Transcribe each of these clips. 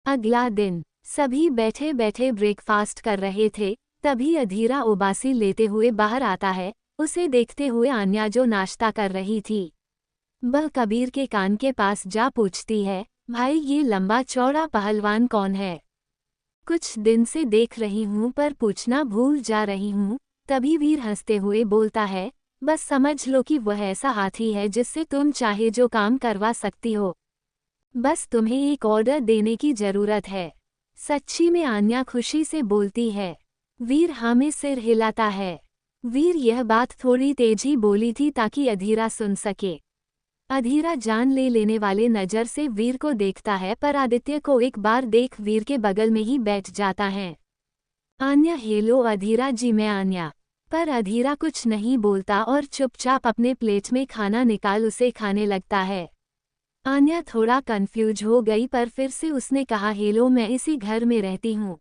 अगला दिन सभी बैठे बैठे ब्रेकफास्ट कर रहे थे, तभी अधीरा उबासी लेते हुए बाहर आता है। उसे देखते हुए आन्या जो नाश्ता कर रही थी, वह कबीर के कान के पास जा पूछती है, भाई ये लंबा चौड़ा पहलवान कौन है? कुछ दिन से देख रही हूँ पर पूछना भूल जा रही हूँ। तभी वीर हंसते हुए बोलता है, बस समझ लो कि वह ऐसा हाथी है जिससे तुम चाहे जो काम करवा सकती हो। बस तुम्हें एक ऑर्डर देने की जरूरत है। सच्ची में आन्या खुशी से बोलती है। वीर हाँ में सिर हिलाता है। वीर यह बात थोड़ी तेज ही बोली थी ताकि अधीरा सुन सके। अधीरा जान ले लेने वाले नज़र से वीर को देखता है पर आदित्य को एक बार देख वीर के बगल में ही बैठ जाता है। आन्या हेलो अधीरा जी मैं आन्या। पर अधीरा कुछ नहीं बोलता और चुपचाप अपने प्लेट में खाना निकाल उसे खाने लगता है। आन्या थोड़ा कंफ्यूज हो गई पर फिर से उसने कहा हेलो मैं इसी घर में रहती हूँ।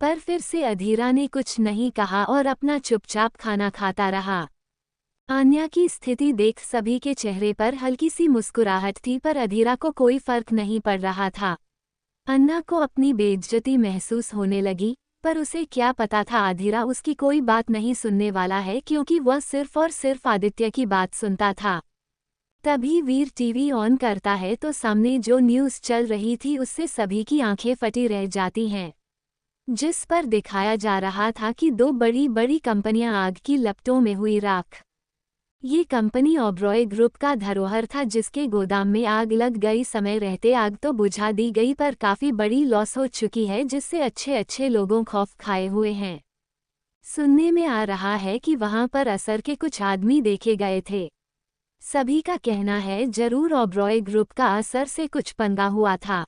पर फिर से अधीरा ने कुछ नहीं कहा और अपना चुपचाप खाना खाता रहा। आन्या की स्थिति देख सभी के चेहरे पर हल्की सी मुस्कुराहट थी पर अधीरा को कोई फर्क नहीं पड़ रहा था। अन्ना को अपनी बेइज्जती महसूस होने लगी, पर उसे क्या पता था अधीरा उसकी कोई बात नहीं सुनने वाला है क्योंकि वह सिर्फ और सिर्फ आदित्य की बात सुनता था। तभी वीर टीवी ऑन करता है तो सामने जो न्यूज़ चल रही थी उससे सभी की आंखें फटी रह जाती हैं, जिस पर दिखाया जा रहा था कि दो बड़ी बड़ी कंपनियां आग की लपटों में हुई राख। ये कंपनी ओबरॉय ग्रुप का धरोहर था जिसके गोदाम में आग लग गई। समय रहते आग तो बुझा दी गई पर काफ़ी बड़ी लॉस हो चुकी है जिससे अच्छे अच्छे लोगों खौफ खाए हुए हैं। सुनने में आ रहा है कि वहां पर असर के कुछ आदमी देखे गए थे। सभी का कहना है जरूर ओबरॉय ग्रुप का असर से कुछ पंगा हुआ था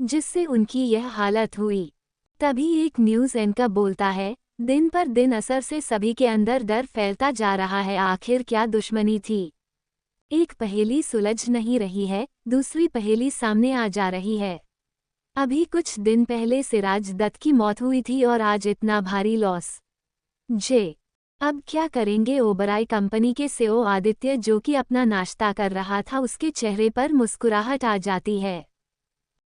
जिससे उनकी यह हालत हुई। तभी एक न्यूज़ एंकर बोलता है, दिन पर दिन असर से सभी के अंदर डर फैलता जा रहा है। आखिर क्या दुश्मनी थी? एक पहेली सुलझ नहीं रही है, दूसरी पहेली सामने आ जा रही है। अभी कुछ दिन पहले सिराज दत्त की मौत हुई थी और आज इतना भारी लॉस। अब क्या करेंगे? ओबराय कंपनी के सीईओ आदित्य जो कि अपना नाश्ता कर रहा था उसके चेहरे पर मुस्कुराहट आ जाती है।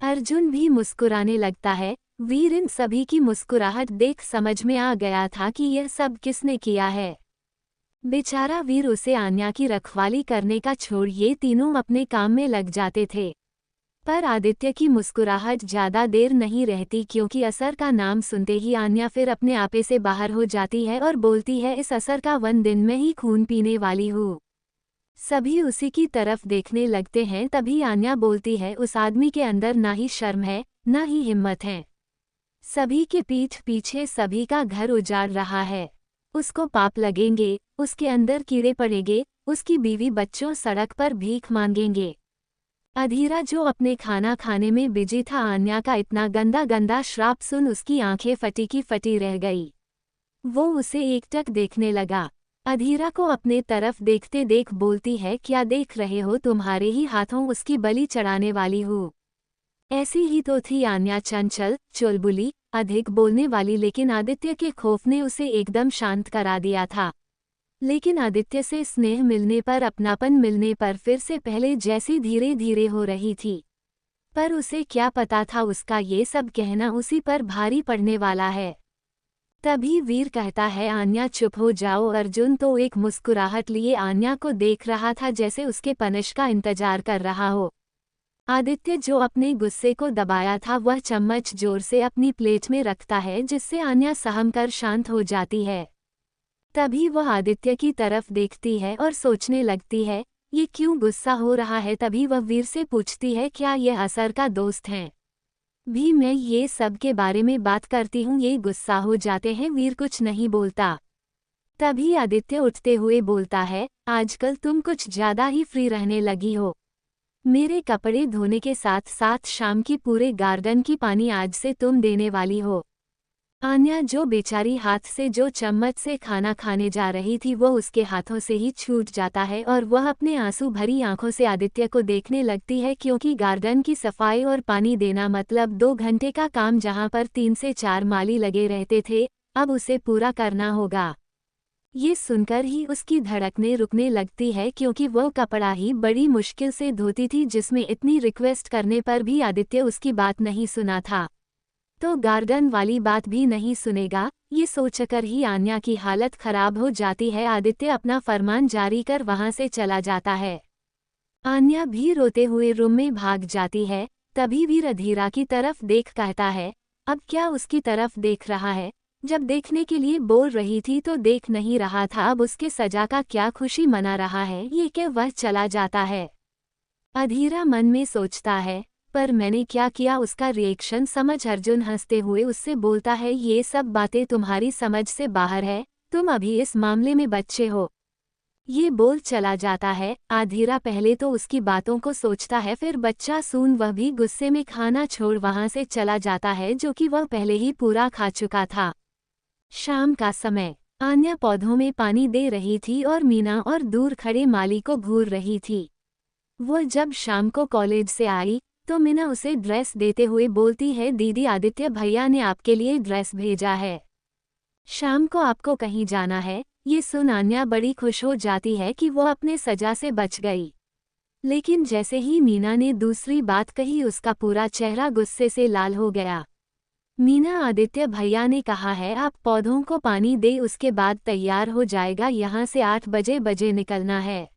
अर्जुन भी मुस्कुराने लगता है। वीर इन सभी की मुस्कुराहट देख समझ में आ गया था कि यह सब किसने किया है। बेचारा वीर उसे आन्या की रखवाली करने का छोड़ ये तीनों अपने काम में लग जाते थे। पर आदित्य की मुस्कुराहट ज़्यादा देर नहीं रहती क्योंकि असर का नाम सुनते ही आन्या फिर अपने आपे से बाहर हो जाती है और बोलती है इस असर का 1 दिन में ही खून पीने वाली हूँ। सभी उसी की तरफ देखने लगते हैं। तभी आन्या बोलती है उस आदमी के अंदर ना ही शर्म है ना ही हिम्मत है। सभी के पीठ पीछे सभी का घर उजाड़ रहा है। उसको पाप लगेंगे, उसके अंदर कीड़े पड़ेंगे, उसकी बीवी बच्चों सड़क पर भीख मांगेंगे। अधीरा जो अपने खाना खाने में बिजी था आन्या का इतना गंदा गंदा श्राप सुन उसकी आंखें फटी की फटी रह गई। वो उसे एकटक देखने लगा। अधीरा को अपने तरफ देखते देख बोलती है क्या देख रहे हो? तुम्हारे ही हाथों उसकी बलि चढ़ाने वाली हूँ। ऐसी ही तो थी आन्या, चंचल, चुलबुली, अधिक बोलने वाली, लेकिन आदित्य के खौफ ने उसे एकदम शांत करा दिया था। लेकिन आदित्य से स्नेह मिलने पर, अपनापन मिलने पर फिर से पहले जैसी धीरे धीरे हो रही थी। पर उसे क्या पता था उसका ये सब कहना उसी पर भारी पड़ने वाला है। तभी वीर कहता है आन्या चुप हो जाओ। अर्जुन तो एक मुस्कुराहट लिए आन्या को देख रहा था जैसे उसके पनिश का इंतजार कर रहा हो। आदित्य जो अपने गुस्से को दबाया था वह चम्मच जोर से अपनी प्लेट में रखता है जिससे आन्या सहम कर शांत हो जाती है। तभी वह आदित्य की तरफ देखती है और सोचने लगती है ये क्यों गुस्सा हो रहा है। तभी वह वीर से पूछती है क्या यह असर का दोस्त हैं? भी मैं ये सब के बारे में बात करती हूँ ये गुस्सा हो जाते हैं। वीर कुछ नहीं बोलता। तभी आदित्य उठते हुए बोलता है आजकल तुम कुछ ज़्यादा ही फ्री रहने लगी हो। मेरे कपड़े धोने के साथ साथ शाम की पूरे गार्डन की पानी आज से तुम देने वाली हो। आन्या जो बेचारी हाथ से जो चम्मच से खाना खाने जा रही थी वो उसके हाथों से ही छूट जाता है और वह अपने आंसू भरी आंखों से आदित्य को देखने लगती है क्योंकि गार्डन की सफाई और पानी देना मतलब 2 घंटे का काम जहां पर 3 से 4 माली लगे रहते थे, अब उसे पूरा करना होगा। ये सुनकर ही उसकी धड़कनें रुकने लगती है क्योंकि वो कपड़ा ही बड़ी मुश्किल से धोती थी जिसमें इतनी रिक्वेस्ट करने पर भी आदित्य उसकी बात नहीं सुना था। तो गार्डन वाली बात भी नहीं सुनेगा, ये सोचकर ही आन्या की हालत खराब हो जाती है। आदित्य अपना फरमान जारी कर वहां से चला जाता है। आन्या भी रोते हुए रूम में भाग जाती है। तभी वीर अधीरा की तरफ देख कहता है, अब क्या उसकी तरफ देख रहा है? जब देखने के लिए बोल रही थी तो देख नहीं रहा था, अब उसके सजा का क्या खुशी मना रहा है ये कि वह चला जाता है। अधीरा मन में सोचता है, पर मैंने क्या किया? उसका रिएक्शन समझ अर्जुन हंसते हुए उससे बोलता है, ये सब बातें तुम्हारी समझ से बाहर है, तुम अभी इस मामले में बच्चे हो। ये बोल चला जाता है। अधीरा पहले तो उसकी बातों को सोचता है, फिर बच्चा सून वह भी गुस्से में खाना छोड़ वहां से चला जाता है जो कि वह पहले ही पूरा खा चुका था। शाम का समय, आन्या पौधों में पानी दे रही थी और मीना और दूर खड़े माली को घूर रही थी। वो जब शाम को कॉलेज से आई तो मीना उसे ड्रेस देते हुए बोलती है, दीदी आदित्य भैया ने आपके लिए ड्रेस भेजा है, शाम को आपको कहीं जाना है। ये सुन आन्या बड़ी खुश हो जाती है कि वो अपने सजा से बच गई। लेकिन जैसे ही मीना ने दूसरी बात कही उसका पूरा चेहरा गुस्से से लाल हो गया। मीना, आदित्य भैया ने कहा है आप पौधों को पानी दे, उसके बाद तैयार हो जाएगा, यहाँ से 8 बजे निकलना है।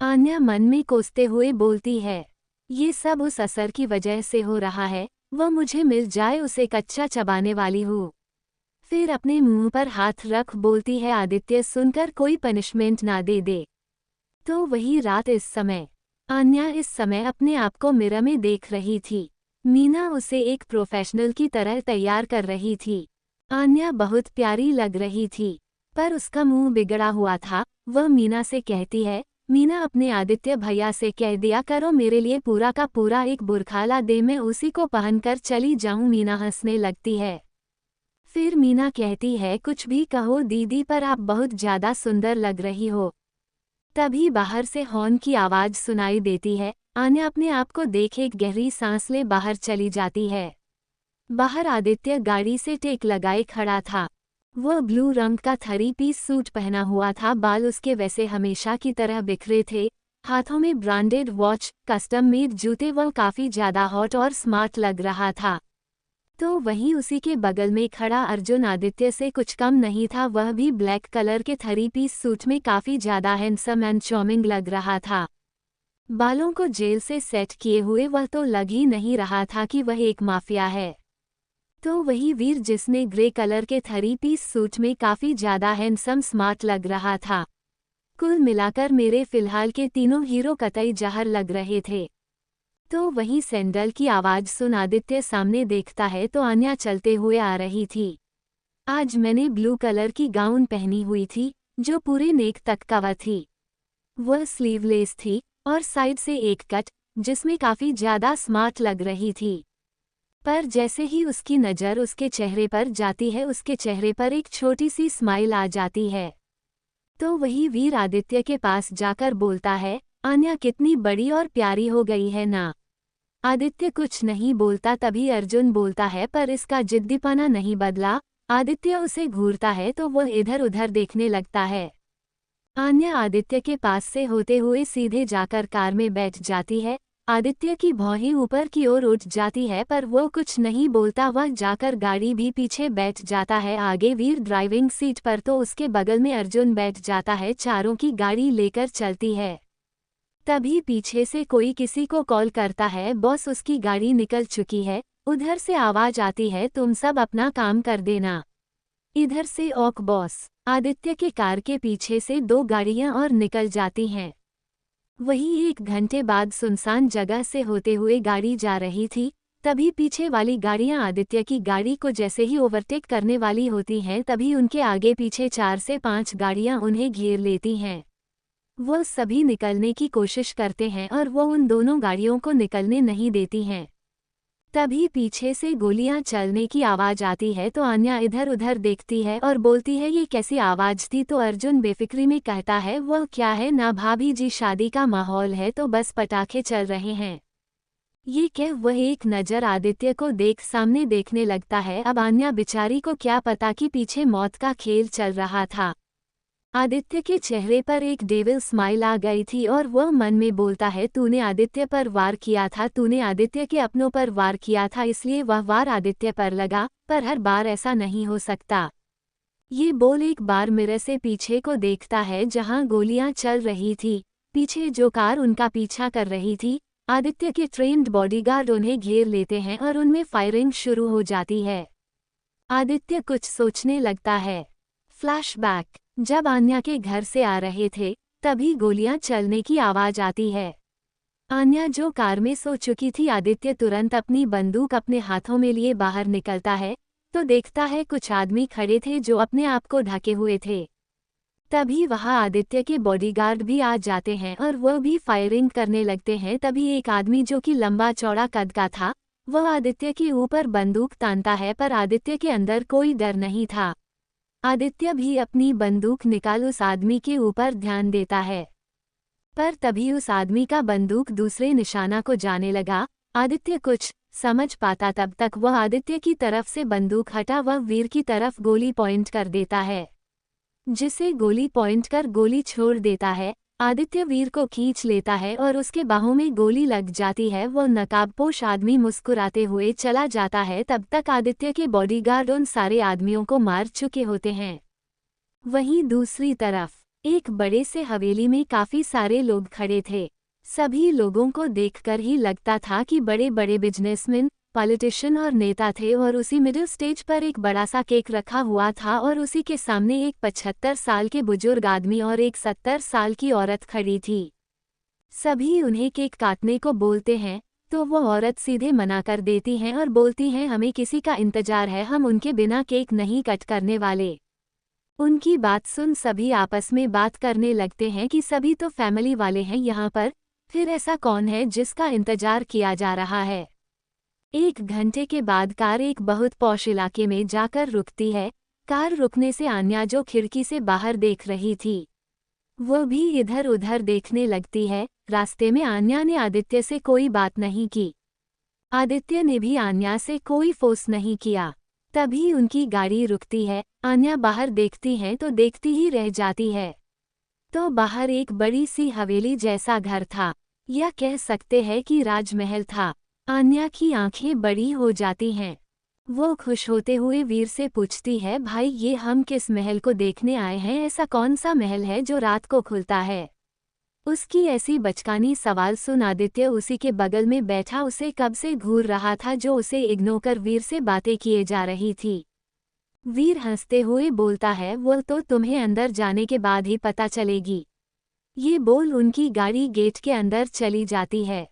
आन्या मन में कोसते हुए बोलती है, ये सब उस असर की वजह से हो रहा है, वह मुझे मिल जाए उसे कच्चा चबाने वाली हूँ। फिर अपने मुंह पर हाथ रख बोलती है, आदित्य सुनकर कोई पनिशमेंट ना दे दे। तो वही रात इस समय आन्या इस समय अपने आप को मिरर में देख रही थी। मीना उसे एक प्रोफेशनल की तरह तैयार कर रही थी। आन्या बहुत प्यारी लग रही थी, पर उसका मुंह बिगड़ा हुआ था। वह मीना से कहती है, मीना अपने आदित्य भैया से कह दिया करो मेरे लिए पूरा का पूरा एक बुरखाला दे, मैं उसी को पहनकर चली जाऊं। मीना हंसने लगती है। फिर मीना कहती है, कुछ भी कहो दीदी, पर आप बहुत ज्यादा सुंदर लग रही हो। तभी बाहर से हॉर्न की आवाज सुनाई देती है। आन्या अपने आप को देख एक गहरी सांस ले बाहर चली जाती है। बाहर आदित्य गाड़ी से टेक लगाए खड़ा था। वह ब्लू रंग का 3 पीस सूट पहना हुआ था, बाल उसके वैसे हमेशा की तरह बिखरे थे, हाथों में ब्रांडेड वॉच, कस्टम मेड जूते, वह काफी ज्यादा हॉट और स्मार्ट लग रहा था। तो वहीं उसी के बगल में खड़ा अर्जुन आदित्य से कुछ कम नहीं था, वह भी ब्लैक कलर के 3 पीस सूट में काफी ज्यादा हैंडसम एंड चार्मिंग लग रहा था। बालों को जेल से सेट किए हुए वह तो लग ही नहीं रहा था कि वह एक माफिया है। तो वही वीर जिसने ग्रे कलर के 3 पीस सूट में काफी ज्यादा हैंडसम स्मार्ट लग रहा था। कुल मिलाकर मेरे फिलहाल के तीनों हीरो कतई जहर लग रहे थे। तो वही सैंडल की आवाज सुन आदित्य सामने देखता है तो आन्या चलते हुए आ रही थी। आज मैंने ब्लू कलर की गाउन पहनी हुई थी जो पूरे नेक तक कवर थी। वह स्लीवलेस थी और साइड से एक कट जिसमें काफी ज्यादा स्मार्ट लग रही थी। पर जैसे ही उसकी नज़र उसके चेहरे पर जाती है उसके चेहरे पर एक छोटी सी स्माइल आ जाती है। तो वही वीर आदित्य के पास जाकर बोलता है, आन्या कितनी बड़ी और प्यारी हो गई है ना। आदित्य कुछ नहीं बोलता। तभी अर्जुन बोलता है, पर इसका जिद्दीपना नहीं बदला। आदित्य उसे घूरता है तो वह इधर उधर देखने लगता है। आन्या आदित्य के पास से होते हुए सीधे जाकर कार में बैठ जाती है। आदित्य की भौहें ऊपर की ओर उठ जाती है पर वो कुछ नहीं बोलता। वह जाकर गाड़ी भी पीछे बैठ जाता है, आगे वीर ड्राइविंग सीट पर तो उसके बगल में अर्जुन बैठ जाता है। चारों की गाड़ी लेकर चलती है। तभी पीछे से कोई किसी को कॉल करता है, बॉस उसकी गाड़ी निकल चुकी है। उधर से आवाज आती है, तुम सब अपना काम कर देना। इधर से ओक बॉस। आदित्य के कार के पीछे से 2 गाड़ियां और निकल जाती हैं। वही 1 घंटे बाद सुनसान जगह से होते हुए गाड़ी जा रही थी। तभी पीछे वाली गाड़ियां आदित्य की गाड़ी को जैसे ही ओवरटेक करने वाली होती हैं तभी उनके आगे पीछे 4 से 5 गाड़ियां उन्हें घेर लेती हैं। वो सभी निकलने की कोशिश करते हैं और वो उन दोनों गाड़ियों को निकलने नहीं देती हैं। तभी पीछे से गोलियां चलने की आवाज आती है तो आन्या इधर उधर देखती है और बोलती है, ये कैसी आवाज थी। तो अर्जुन बेफिक्री में कहता है, वह क्या है ना भाभी जी, शादी का माहौल है तो बस पटाखे चल रहे हैं। ये कह वह एक नज़र आदित्य को देख सामने देखने लगता है। अब आन्या बेचारी को क्या पता कि पीछे मौत का खेल चल रहा था। आदित्य के चेहरे पर एक डेविल स्माइल आ गई थी और वह मन में बोलता है, तूने आदित्य पर वार किया था, तूने आदित्य के अपनों पर वार किया था, इसलिए वह वार आदित्य पर लगा, पर हर बार ऐसा नहीं हो सकता। ये बोल एक बार मिरर से पीछे को देखता है जहां गोलियां चल रही थी। पीछे जो कार उनका पीछा कर रही थी, आदित्य के ट्रेन्ड बॉडीगार्ड उन्हें घेर लेते हैं और उनमें फायरिंग शुरू हो जाती है। आदित्य कुछ सोचने लगता है। फ्लैशबैक, जब आन्या के घर से आ रहे थे तभी गोलियां चलने की आवाज आती है। आन्या जो कार में सो चुकी थी, आदित्य तुरंत अपनी बंदूक अपने हाथों में लिए बाहर निकलता है तो देखता है कुछ आदमी खड़े थे जो अपने आप को ढके हुए थे। तभी वहां आदित्य के बॉडीगार्ड भी आ जाते हैं और वह भी फायरिंग करने लगते हैं। तभी एक आदमी जो कि लंबा चौड़ा कद का था, वह आदित्य के ऊपर बंदूक तानता है, पर आदित्य के अंदर कोई डर नहीं था। आदित्य भी अपनी बंदूक निकाल उस आदमी के ऊपर ध्यान देता है, पर तभी उस आदमी का बंदूक दूसरे निशाना को जाने लगा। आदित्य कुछ समझ पाता तब तक वह आदित्य की तरफ से बंदूक हटा वह वीर की तरफ गोली पॉइंट कर देता है, जिसे गोली पॉइंट कर गोली छोड़ देता है। आदित्य वीर को खींच लेता है और उसके बाहों में गोली लग जाती है। वह नकाबपोश आदमी मुस्कुराते हुए चला जाता है। तब तक आदित्य के बॉडीगार्ड उन सारे आदमियों को मार चुके होते हैं। वहीं दूसरी तरफ एक बड़े से हवेली में काफी सारे लोग खड़े थे। सभी लोगों को देखकर ही लगता था कि बड़े बड़े बिजनेसमैन, पॉलिटिशियन और नेता थे और उसी मिडिल स्टेज पर एक बड़ा सा केक रखा हुआ था और उसी के सामने एक 75 साल के बुजुर्ग आदमी और एक 70 साल की औरत खड़ी थी। सभी उन्हें केक काटने को बोलते हैं तो वो औरत सीधे मना कर देती हैं और बोलती हैं, हमें किसी का इंतजार है, हम उनके बिना केक नहीं कट करने वाले। उनकी बात सुन सभी आपस में बात करने लगते हैं कि सभी तो फैमिली वाले हैं यहाँ पर, फिर ऐसा कौन है जिसका इंतजार किया जा रहा है। 1 घंटे के बाद कार एक बहुत पॉश इलाके में जाकर रुकती है। कार रुकने से आन्या जो खिड़की से बाहर देख रही थी, वो भी इधर उधर देखने लगती है। रास्ते में आन्या ने आदित्य से कोई बात नहीं की, आदित्य ने भी आन्या से कोई फोर्स नहीं किया। तभी उनकी गाड़ी रुकती है। आन्या बाहर देखती है तो देखती ही रह जाती है। तो बाहर एक बड़ी सी हवेली जैसा घर था, या कह सकते हैं कि राजमहल था। आन्या की आंखें बड़ी हो जाती हैं। वो खुश होते हुए वीर से पूछती है, भाई ये हम किस महल को देखने आए हैं, ऐसा कौन सा महल है जो रात को खुलता है। उसकी ऐसी बचकानी सवाल सुन आदित्य उसी के बगल में बैठा उसे कब से घूर रहा था, जो उसे इग्नोर कर वीर से बातें किए जा रही थी। वीर हंसते हुए बोलता है, वो तो तुम्हें अंदर जाने के बाद ही पता चलेगी। ये बोल उनकी गाड़ी गेट के अंदर चली जाती है।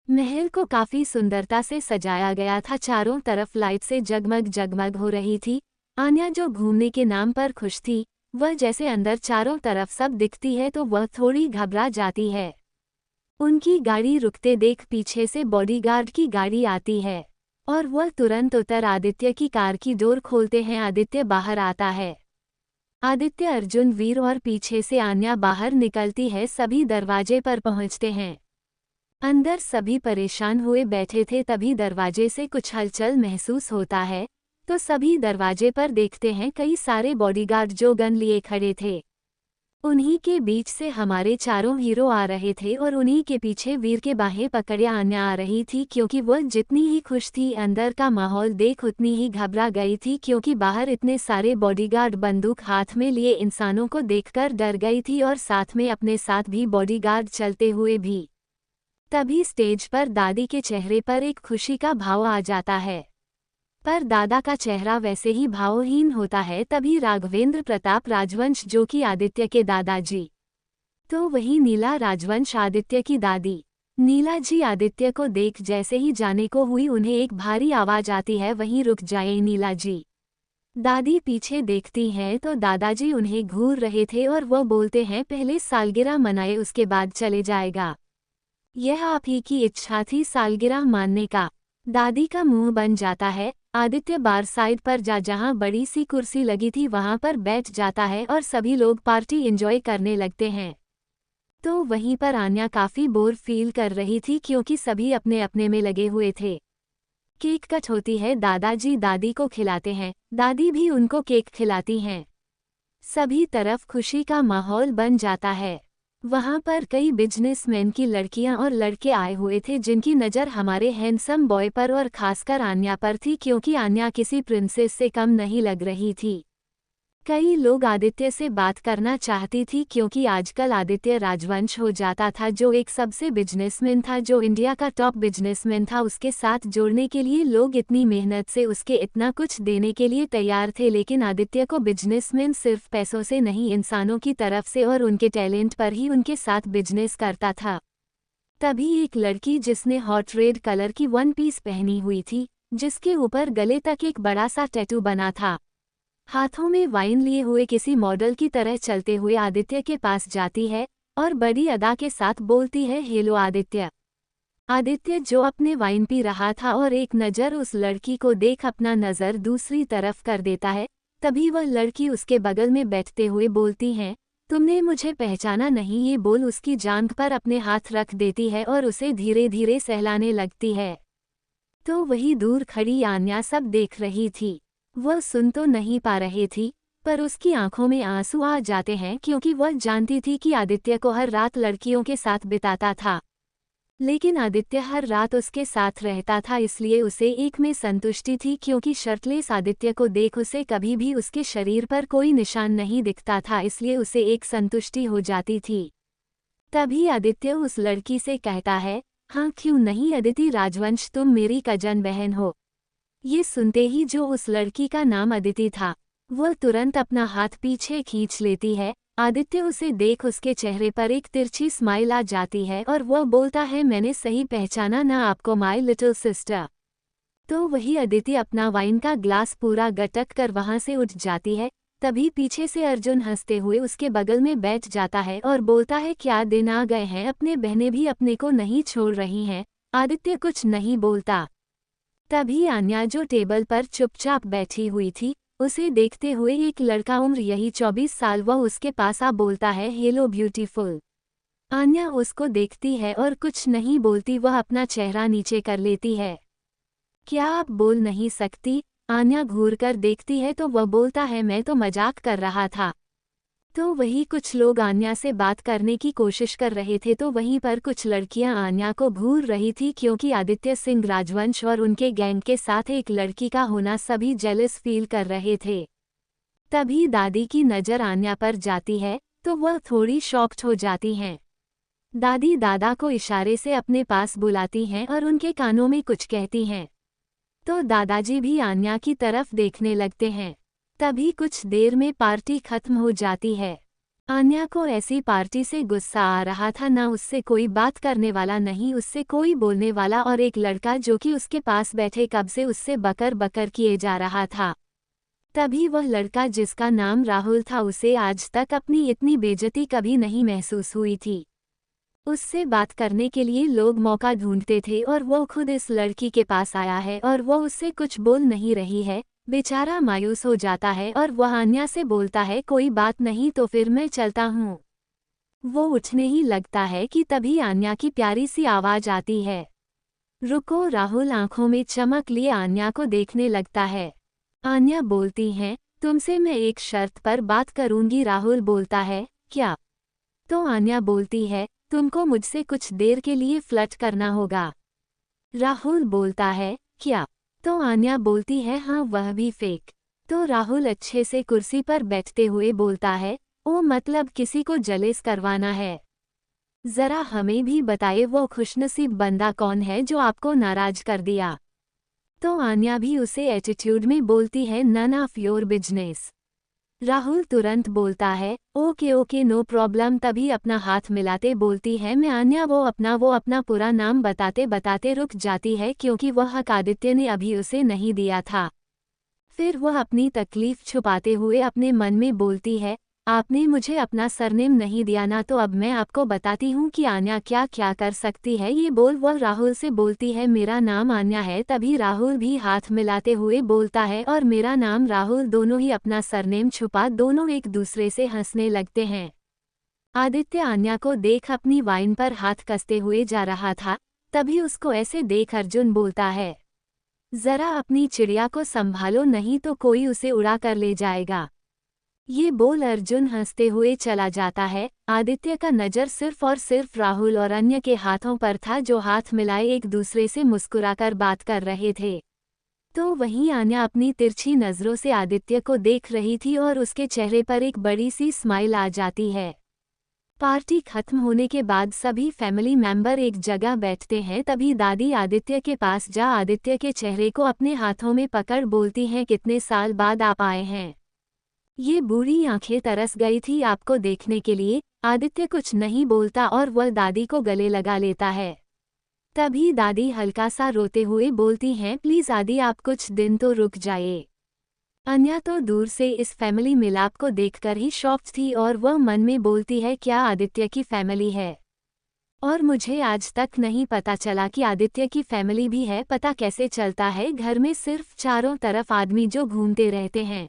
महल को काफी सुंदरता से सजाया गया था, चारों तरफ लाइट से जगमग जगमग हो रही थी। आन्या जो घूमने के नाम पर खुश थी, वह जैसे अंदर चारों तरफ सब दिखती है तो वह थोड़ी घबरा जाती है। उनकी गाड़ी रुकते देख पीछे से बॉडीगार्ड की गाड़ी आती है और वह तुरंत उतर आदित्य की कार की डोर खोलते हैं। आदित्य बाहर आता है। आदित्य, अर्जुन, वीर और पीछे से आन्या बाहर निकलती है। सभी दरवाजे पर पहुंचते हैं। अंदर सभी परेशान हुए बैठे थे। तभी दरवाजे से कुछ हलचल महसूस होता है तो सभी दरवाजे पर देखते हैं कई सारे बॉडीगार्ड जो गन लिए खड़े थे। उन्हीं के बीच से हमारे चारों हीरो आ रहे थे और उन्हीं के पीछे वीर के बाहें पकड़े आन्या आ रही थी, क्योंकि वह जितनी ही खुश थी अंदर का माहौल देख उतनी ही घबरा गई थी, क्योंकि बाहर इतने सारे बॉडीगार्ड बंदूक हाथ में लिए इंसानों को देखकर डर गई थी और साथ में अपने साथ भी बॉडीगार्ड चलते हुए भी। तभी स्टेज पर दादी के चेहरे पर एक खुशी का भाव आ जाता है, पर दादा का चेहरा वैसे ही भावहीन होता है। तभी राघवेंद्र प्रताप राजवंश, जो कि आदित्य के दादाजी, तो वही नीला राजवंश आदित्य की दादी। नीला जी आदित्य को देख जैसे ही जाने को हुई, उन्हें एक भारी आवाज आती है, वहीं रुक जाए नीला जी। दादी पीछे देखती हैं तो दादाजी उन्हें घूर रहे थे और वो बोलते हैं, पहले सालगिरह मनाए उसके बाद चले जाएगा। यह आप ही की इच्छा थी सालगिरह मानने का। दादी का मुंह बन जाता है। आदित्य बार साइड पर जहां बड़ी सी कुर्सी लगी थी वहां पर बैठ जाता है और सभी लोग पार्टी एंजॉय करने लगते हैं। तो वहीं पर आन्या काफी बोर फील कर रही थी, क्योंकि सभी अपने अपने में लगे हुए थे। केक कट होती है। दादाजी दादी को खिलाते हैं, दादी भी उनको केक खिलाती हैं। सभी तरफ खुशी का माहौल बन जाता है। वहां पर कई बिजनेसमैन की लड़कियां और लड़के आए हुए थे जिनकी नज़र हमारे हैंडसम बॉय पर और खासकर आन्या पर थी, क्योंकि आन्या किसी प्रिंसेस से कम नहीं लग रही थी। कई लोग आदित्य से बात करना चाहती थी क्योंकि आजकल आदित्य राजवंश हो जाता था, जो एक सबसे बिजनेसमैन था, जो इंडिया का टॉप बिजनेसमैन था। उसके साथ जोड़ने के लिए लोग इतनी मेहनत से उसके इतना कुछ देने के लिए तैयार थे, लेकिन आदित्य को बिजनेसमैन सिर्फ पैसों से नहीं, इंसानों की तरफ से और उनके टैलेंट पर ही उनके साथ बिजनेस करता था। तभी एक लड़की जिसने हॉट रेड कलर की वन पीस पहनी हुई थी, जिसके ऊपर गले तक एक बड़ा सा टैटू बना था, हाथों में वाइन लिए हुए किसी मॉडल की तरह चलते हुए आदित्य के पास जाती है और बड़ी अदा के साथ बोलती है, हेलो आदित्य। आदित्य जो अपने वाइन पी रहा था और एक नज़र उस लड़की को देख अपना नज़र दूसरी तरफ कर देता है, तभी वह लड़की उसके बगल में बैठते हुए बोलती है, तुमने मुझे पहचाना नहीं। ये बोल उसकी जांघ पर अपने हाथ रख देती है और उसे धीरे धीरे सहलाने लगती है। तो वही दूर खड़ी आन्या सब देख रही थी। वह सुन तो नहीं पा रही थी, पर उसकी आंखों में आंसू आ जाते हैं, क्योंकि वह जानती थी कि आदित्य को हर रात लड़कियों के साथ बिताता था, लेकिन आदित्य हर रात उसके साथ रहता था, इसलिए उसे एक में संतुष्टि थी, क्योंकि शर्टलेस आदित्य को देख उसे कभी भी उसके शरीर पर कोई निशान नहीं दिखता था, इसलिए उसे एक संतुष्टि हो जाती थी। तभी आदित्य उस लड़की से कहता है, हाँ क्यों नहीं अदिति राजवंश, तुम मेरी कजन बहन हो। ये सुनते ही जो उस लड़की का नाम अदिति था, वह तुरंत अपना हाथ पीछे खींच लेती है। आदित्य उसे देख उसके चेहरे पर एक तिरछी स्माइल आ जाती है और वह बोलता है, मैंने सही पहचाना ना आपको, माय लिटिल सिस्टर। तो वही अदिति अपना वाइन का ग्लास पूरा गटक कर वहां से उठ जाती है। तभी पीछे से अर्जुन हंसते हुए उसके बगल में बैठ जाता है और बोलता है, क्या दिन आ गए हैं, अपने बहनें भी अपने को नहीं छोड़ रही हैं। आदित्य कुछ नहीं बोलता। तभी आन्या जो टेबल पर चुपचाप बैठी हुई थी, उसे देखते हुए एक लड़का उम्र यही 24 साल वह उसके पास आ बोलता है, हेलो ब्यूटीफुल। आन्या उसको देखती है और कुछ नहीं बोलती, वह अपना चेहरा नीचे कर लेती है। क्या आप बोल नहीं सकती? आन्या घूर कर देखती है तो वह बोलता है, मैं तो मजाक कर रहा था। तो वही कुछ लोग आन्या से बात करने की कोशिश कर रहे थे, तो वहीं पर कुछ लड़कियां आन्या को घूर रही थी, क्योंकि आदित्य सिंह राजवंश और उनके गैंग के साथ एक लड़की का होना सभी जेलस फील कर रहे थे। तभी दादी की नज़र आन्या पर जाती है तो वह थोड़ी शॉक्ड हो जाती हैं। दादी दादा को इशारे से अपने पास बुलाती हैं और उनके कानों में कुछ कहती हैं। तो दादाजी भी आन्या की तरफ देखने लगते हैं। तभी कुछ देर में पार्टी खत्म हो जाती है। आन्या को ऐसी पार्टी से गुस्सा आ रहा था, ना उससे कोई बात करने वाला, नहीं उससे कोई बोलने वाला, और एक लड़का जो कि उसके पास बैठे कब से उससे बकर बकर किए जा रहा था। तभी वह लड़का जिसका नाम राहुल था, उसे आज तक अपनी इतनी बेइज्जती कभी नहीं महसूस हुई थी। उससे बात करने के लिए लोग मौका ढूंढते थे और वो खुद इस लड़की के पास आया है और वो उससे कुछ बोल नहीं रही है। बेचारा मायूस हो जाता है और वह आन्या से बोलता है, कोई बात नहीं तो फिर मैं चलता हूँ। वो उठने ही लगता है कि तभी आन्या की प्यारी सी आवाज आती है, रुको। राहुल आंखों में चमक लिए आन्या को देखने लगता है। आन्या बोलती है, तुमसे मैं एक शर्त पर बात करूंगी। राहुल बोलता है, क्या? तो आन्या बोलती है, तुमको मुझसे कुछ देर के लिए फ्लर्ट करना होगा। राहुल बोलता है, क्या? तो आन्या बोलती है, हाँ वह भी फेक। तो राहुल अच्छे से कुर्सी पर बैठते हुए बोलता है, ओ मतलब किसी को जलेस करवाना है? जरा हमें भी बताइए, वो खुशनसीब बंदा कौन है जो आपको नाराज कर दिया? तो आन्या भी उसे एटीट्यूड में बोलती है, none of your business. Rahul तुरंत बोलता है, ओके ओके नो प्रॉब्लम। तभी अपना हाथ मिलाते बोलती है, मैं आन्या। वो अपना पूरा नाम बताते बताते रुक जाती है, क्योंकि वह हक आदित्य ने अभी उसे नहीं दिया था। फिर वह अपनी तकलीफ छुपाते हुए अपने मन में बोलती है, आपने मुझे अपना सरनेम नहीं दिया ना, तो अब मैं आपको बताती हूँ कि आन्या क्या क्या कर सकती है। ये बोल वह राहुल से बोलती है, मेरा नाम आन्या है। तभी राहुल भी हाथ मिलाते हुए बोलता है, और मेरा नाम राहुल। दोनों ही अपना सरनेम छुपा दोनों एक दूसरे से हंसने लगते हैं। आदित्य आन्या को देख अपनी वाइन पर हाथ कसते हुए जा रहा था। तभी उसको ऐसे देख अर्जुन बोलता है, जरा अपनी चिड़िया को संभालो, नहीं तो कोई उसे उड़ा कर ले जाएगा। ये बोल अर्जुन हंसते हुए चला जाता है। आदित्य का नज़र सिर्फ और सिर्फ राहुल और अन्य के हाथों पर था, जो हाथ मिलाए एक दूसरे से मुस्कुराकर बात कर रहे थे। तो वहीं आन्या अपनी तिरछी नज़रों से आदित्य को देख रही थी और उसके चेहरे पर एक बड़ी सी स्माइल आ जाती है। पार्टी खत्म होने के बाद सभी फैमिली मेंबर एक जगह बैठते हैं। तभी दादी आदित्य के पास जा आदित्य के चेहरे को अपने हाथों में पकड़ बोलती हैं, कितने साल बाद आप आए हैं। ये बूढ़ी आंखें तरस गई थी आपको देखने के लिए। आदित्य कुछ नहीं बोलता और वह दादी को गले लगा लेता है। तभी दादी हल्का सा रोते हुए बोलती हैं, प्लीज आदि आप कुछ दिन तो रुक जाइए। अन्या तो दूर से इस फैमिली मिलाप को देखकर ही शॉक्ड थी और वह मन में बोलती है, क्या आदित्य की फैमिली है? और मुझे आज तक नहीं पता चला कि आदित्य की फैमिली भी है। पता कैसे चलता है, घर में सिर्फ चारों तरफ आदमी जो घूमते रहते हैं।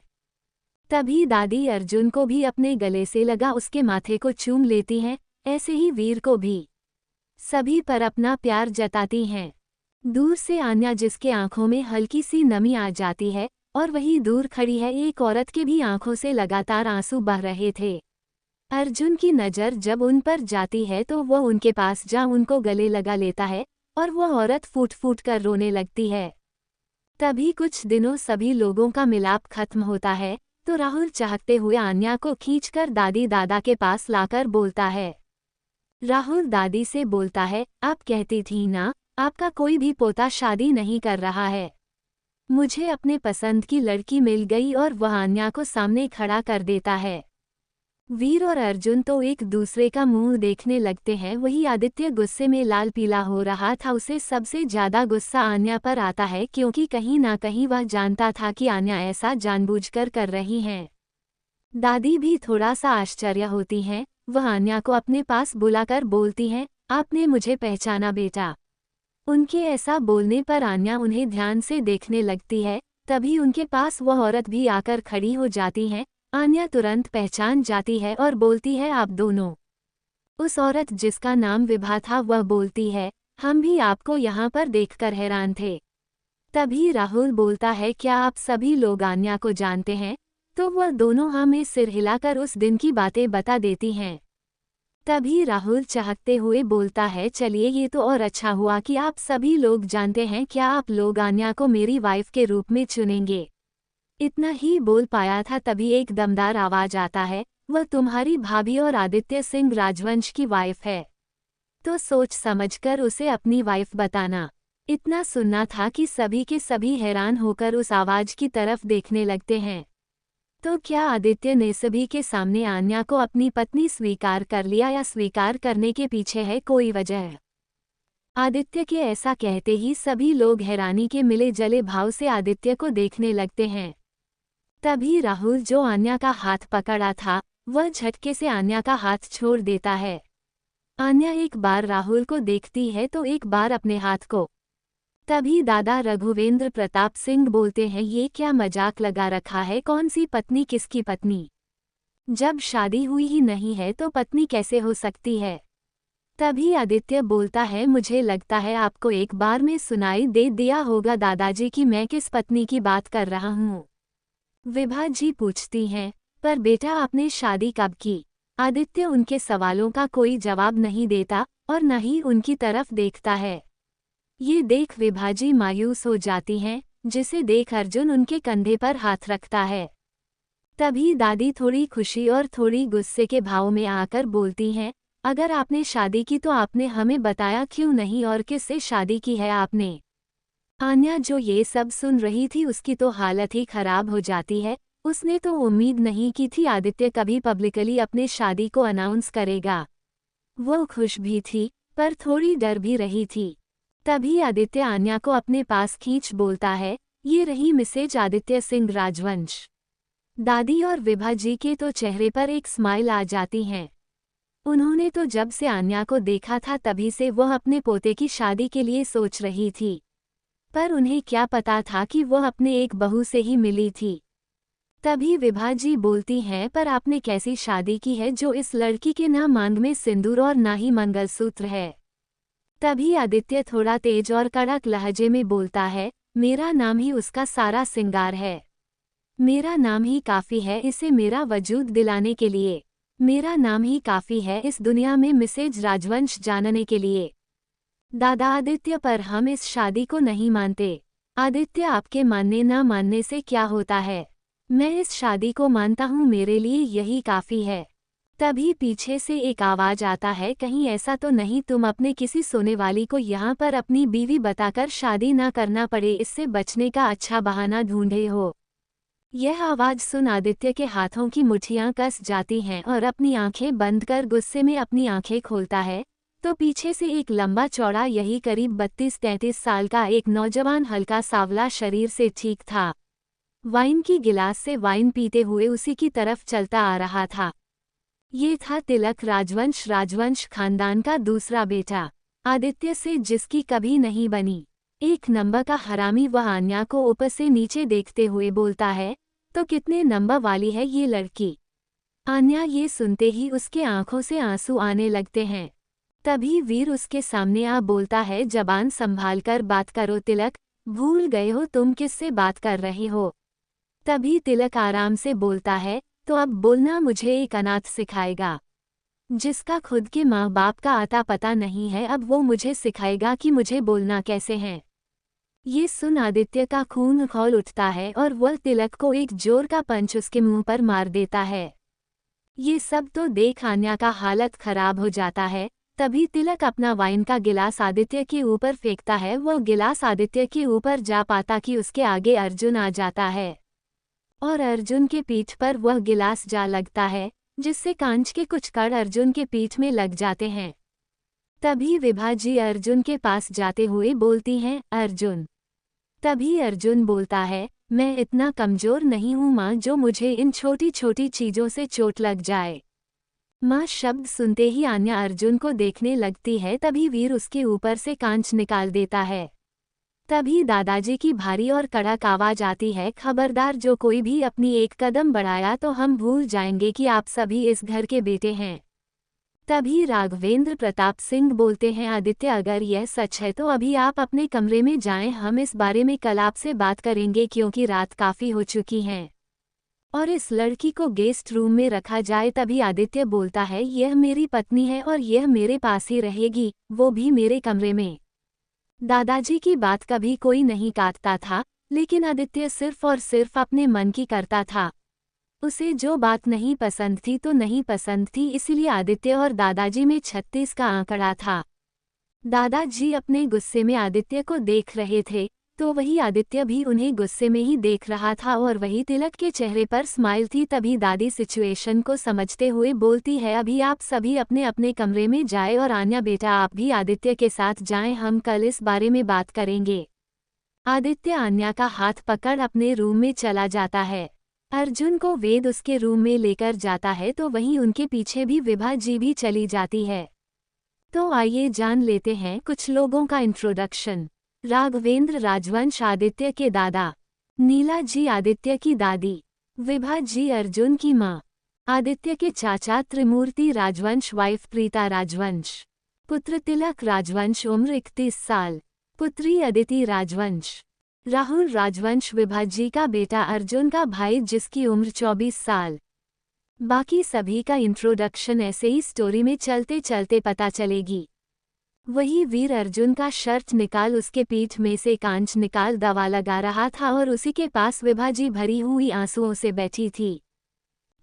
तभी दादी अर्जुन को भी अपने गले से लगा उसके माथे को चूम लेती हैं, ऐसे ही वीर को भी। सभी पर अपना प्यार जताती हैं। दूर से आन्या, जिसके आंखों में हल्की सी नमी आ जाती है और वही दूर खड़ी है एक औरत के भी आंखों से लगातार आंसू बह रहे थे। अर्जुन की नज़र जब उन पर जाती है तो वह उनके पास जा उनको गले लगा लेता है और वह औरत फूट फूट कर रोने लगती है। तभी कुछ दिनों सभी लोगों का मिलाप खत्म होता है तो राहुल चाहते हुए आन्या को खींचकर दादी दादा के पास लाकर बोलता है। राहुल दादी से बोलता है, आप कहती थी ना आपका कोई भी पोता शादी नहीं कर रहा है। मुझे अपने पसंद की लड़की मिल गई और वह आन्या को सामने खड़ा कर देता है। वीर और अर्जुन तो एक दूसरे का मुंह देखने लगते हैं। वही आदित्य गुस्से में लाल पीला हो रहा था। उसे सबसे ज्यादा गुस्सा आन्या पर आता है, क्योंकि कहीं ना कहीं वह जानता था कि आन्या ऐसा जानबूझकर कर रही हैं। दादी भी थोड़ा सा आश्चर्य होती हैं। वह आन्या को अपने पास बुलाकर बोलती हैं, आपने मुझे पहचाना बेटा? उनके ऐसा बोलने पर आन्या उन्हें ध्यान से देखने लगती है। तभी उनके पास वह औरत भी आकर खड़ी हो जाती है। आन्या तुरंत पहचान जाती है और बोलती है, आप दोनों? उस औरत जिसका नाम विभा था वह बोलती है, हम भी आपको यहाँ पर देखकर हैरान थे। तभी राहुल बोलता है, क्या आप सभी लोग आन्या को जानते हैं? तो वह दोनों हमें सिर हिलाकर उस दिन की बातें बता देती हैं। तभी राहुल चाहते हुए बोलता है, चलिए ये तो और अच्छा हुआ कि आप सभी लोग जानते हैं। क्या आप लोग आन्या को मेरी वाइफ के रूप में चुनेंगे? इतना ही बोल पाया था तभी एक दमदार आवाज आता है, वह तुम्हारी भाभी और आदित्य सिंह राजवंश की वाइफ है। तो सोच समझकर उसे अपनी वाइफ बताना। इतना सुनना था कि सभी के सभी हैरान होकर उस आवाज की तरफ देखने लगते हैं। तो क्या आदित्य ने सभी के सामने आन्या को अपनी पत्नी स्वीकार कर लिया, या स्वीकार करने के पीछे है कोई वजह? आदित्य के ऐसा कहते ही सभी लोग हैरानी के मिले जले भाव से आदित्य को देखने लगते हैं। तभी राहुल, जो आन्या का हाथ पकड़ा था, वह झटके से आन्या का हाथ छोड़ देता है। आन्या एक बार राहुल को देखती है तो एक बार अपने हाथ को। तभी दादा रघुवेंद्र प्रताप सिंह बोलते हैं, ये क्या मजाक लगा रखा है? कौन सी पत्नी किसकी पत्नी? जब शादी हुई ही नहीं है तो पत्नी कैसे हो सकती है? तभी आदित्य बोलता है, मुझे लगता है आपको एक बार में सुनाई दे दिया होगा दादाजी कि मैं किस पत्नी की बात कर रहा हूँ। विभा जी पूछती हैं, पर बेटा आपने शादी कब की? आदित्य उनके सवालों का कोई जवाब नहीं देता और न ही उनकी तरफ देखता है। ये देख विभा जी मायूस हो जाती हैं, जिसे देख अर्जुन उनके कंधे पर हाथ रखता है। तभी दादी थोड़ी खुशी और थोड़ी गुस्से के भाव में आकर बोलती हैं, अगर आपने शादी की तो आपने हमें बताया क्यों नहीं, और किससे शादी की है आपने? आन्या जो ये सब सुन रही थी उसकी तो हालत ही खराब हो जाती है। उसने तो उम्मीद नहीं की थी आदित्य कभी पब्लिकली अपने शादी को अनाउंस करेगा। वो खुश भी थी पर थोड़ी डर भी रही थी। तभी आदित्य आन्या को अपने पास खींच बोलता है, ये रही मिसेज आदित्य सिंह राजवंश। दादी और विभा जी के तो चेहरे पर एक स्माइल आ जाती हैं। उन्होंने तो जब से आन्या को देखा था तभी से वह अपने पोते की शादी के लिए सोच रही थी, पर उन्हें क्या पता था कि वह अपने एक बहू से ही मिली थी। तभी विभा जी बोलती हैं, पर आपने कैसी शादी की है जो इस लड़की के ना मांग में सिंदूर और ना ही मंगलसूत्र है? तभी आदित्य थोड़ा तेज और कड़क लहजे में बोलता है, मेरा नाम ही उसका सारा सिंगार है। मेरा नाम ही काफ़ी है इसे मेरा वजूद दिलाने के लिए। मेरा नाम ही काफ़ी है इस दुनिया में मिसेज राजवंश जानने के लिए। दादा आदित्य, पर हम इस शादी को नहीं मानते। आदित्य, आपके मानने ना मानने से क्या होता है? मैं इस शादी को मानता हूँ, मेरे लिए यही काफ़ी है। तभी पीछे से एक आवाज आता है, कहीं ऐसा तो नहीं तुम अपने किसी सोने वाली को यहाँ पर अपनी बीवी बताकर शादी ना करना पड़े इससे बचने का अच्छा बहाना ढूंढे हो। यह आवाज सुन आदित्य के हाथों की मुट्ठियां कस जाती हैं और अपनी आंखें बंद कर गुस्से में अपनी आंखें खोलता है, तो पीछे से एक लंबा चौड़ा, यही करीब 32-33 साल का एक नौजवान, हल्का सांवला शरीर से ठीक था, वाइन की गिलास से वाइन पीते हुए उसी की तरफ चलता आ रहा था। ये था तिलक राजवंश, राजवंश खानदान का दूसरा बेटा, आदित्य से जिसकी कभी नहीं बनी। एक नंबर का हरामी। वह आन्या को ऊपर से नीचे देखते हुए बोलता है, तो कितने नंबर वाली है ये लड़की? आन्या ये सुनते ही उसके आंखों से आंसू आने लगते हैं। तभी वीर उसके सामने आ बोलता है, जबान संभाल कर बात करो तिलक, भूल गए हो तुम किससे बात कर रहे हो? तभी तिलक आराम से बोलता है, तो अब बोलना मुझे एक अनाथ सिखाएगा, जिसका खुद के माँ बाप का आता पता नहीं है, अब वो मुझे सिखाएगा कि मुझे बोलना कैसे है। ये सुन आदित्य का खून खौल उठता है और वह तिलक को एक जोर का पंच उसके मुंह पर मार देता है। ये सब तो देख आन्या का हालत खराब हो जाता है। तभी तिलक अपना वाइन का गिलास आदित्य के ऊपर फेंकता है। वह गिलास आदित्य के ऊपर जा पाता कि उसके आगे अर्जुन आ जाता है और अर्जुन के पीठ पर वह गिलास जा लगता है, जिससे कांच के कुछ कण अर्जुन के पीठ में लग जाते हैं। तभी विभा जी अर्जुन के पास जाते हुए बोलती हैं, अर्जुन। तभी अर्जुन बोलता है, मैं इतना कमजोर नहीं हूँ माँ जो मुझे इन छोटी छोटी चीजों से चोट लग जाए। माँ शब्द सुनते ही आन्या अर्जुन को देखने लगती है। तभी वीर उसके ऊपर से कांच निकाल देता है। तभी दादाजी की भारी और कड़क आवाज आती है, खबरदार, जो कोई भी अपनी एक कदम बढ़ाया तो हम भूल जाएंगे कि आप सभी इस घर के बेटे हैं। तभी राघवेंद्र प्रताप सिंह बोलते हैं, आदित्य, अगर यह सच है तो अभी आप अपने कमरे में जाएं, हम इस बारे में कल आपसे बात करेंगे क्योंकि रात काफ़ी हो चुकी है और इस लड़की को गेस्ट रूम में रखा जाए। तभी आदित्य बोलता है, यह मेरी पत्नी है और यह मेरे पास ही रहेगी, वो भी मेरे कमरे में। दादाजी की बात कभी कोई नहीं काटता था, लेकिन आदित्य सिर्फ और सिर्फ अपने मन की करता था। उसे जो बात नहीं पसंद थी तो नहीं पसंद थी, इसलिए आदित्य और दादाजी में 36 का आंकड़ा था। दादाजी अपने गुस्से में आदित्य को देख रहे थे, तो वही आदित्य भी उन्हें गुस्से में ही देख रहा था और वही तिलक के चेहरे पर स्माइल थी। तभी दादी सिचुएशन को समझते हुए बोलती है, अभी आप सभी अपने अपने कमरे में जाए और आन्या बेटा आप भी आदित्य के साथ जाएं, हम कल इस बारे में बात करेंगे। आदित्य आन्या का हाथ पकड़ अपने रूम में चला जाता है। अर्जुन को वेद उसके रूम में लेकर जाता है, तो वहीं उनके पीछे भी विभा जी भी चली जाती है। तो आइए जान लेते हैं कुछ लोगों का इंट्रोडक्शन। राघवेंद्र राजवंश आदित्य के दादा, नीला जी आदित्य की दादी, विभा जी अर्जुन की माँ, आदित्य के चाचा त्रिमूर्ति राजवंश, वाइफ प्रीता राजवंश, पुत्र तिलक राजवंश, उम्र 31 साल, पुत्री अदिति राजवंश, राहुल राजवंश विभा जी का बेटा, अर्जुन का भाई जिसकी उम्र 24 साल। बाकी सभी का इंट्रोडक्शन ऐसे ही स्टोरी में चलते चलते पता चलेगी। वही वीर अर्जुन का शर्ट निकाल उसके पीठ में से कांच निकाल दवा लगा रहा था और उसी के पास विभा जी भरी हुई आंसुओं से बैठी थी।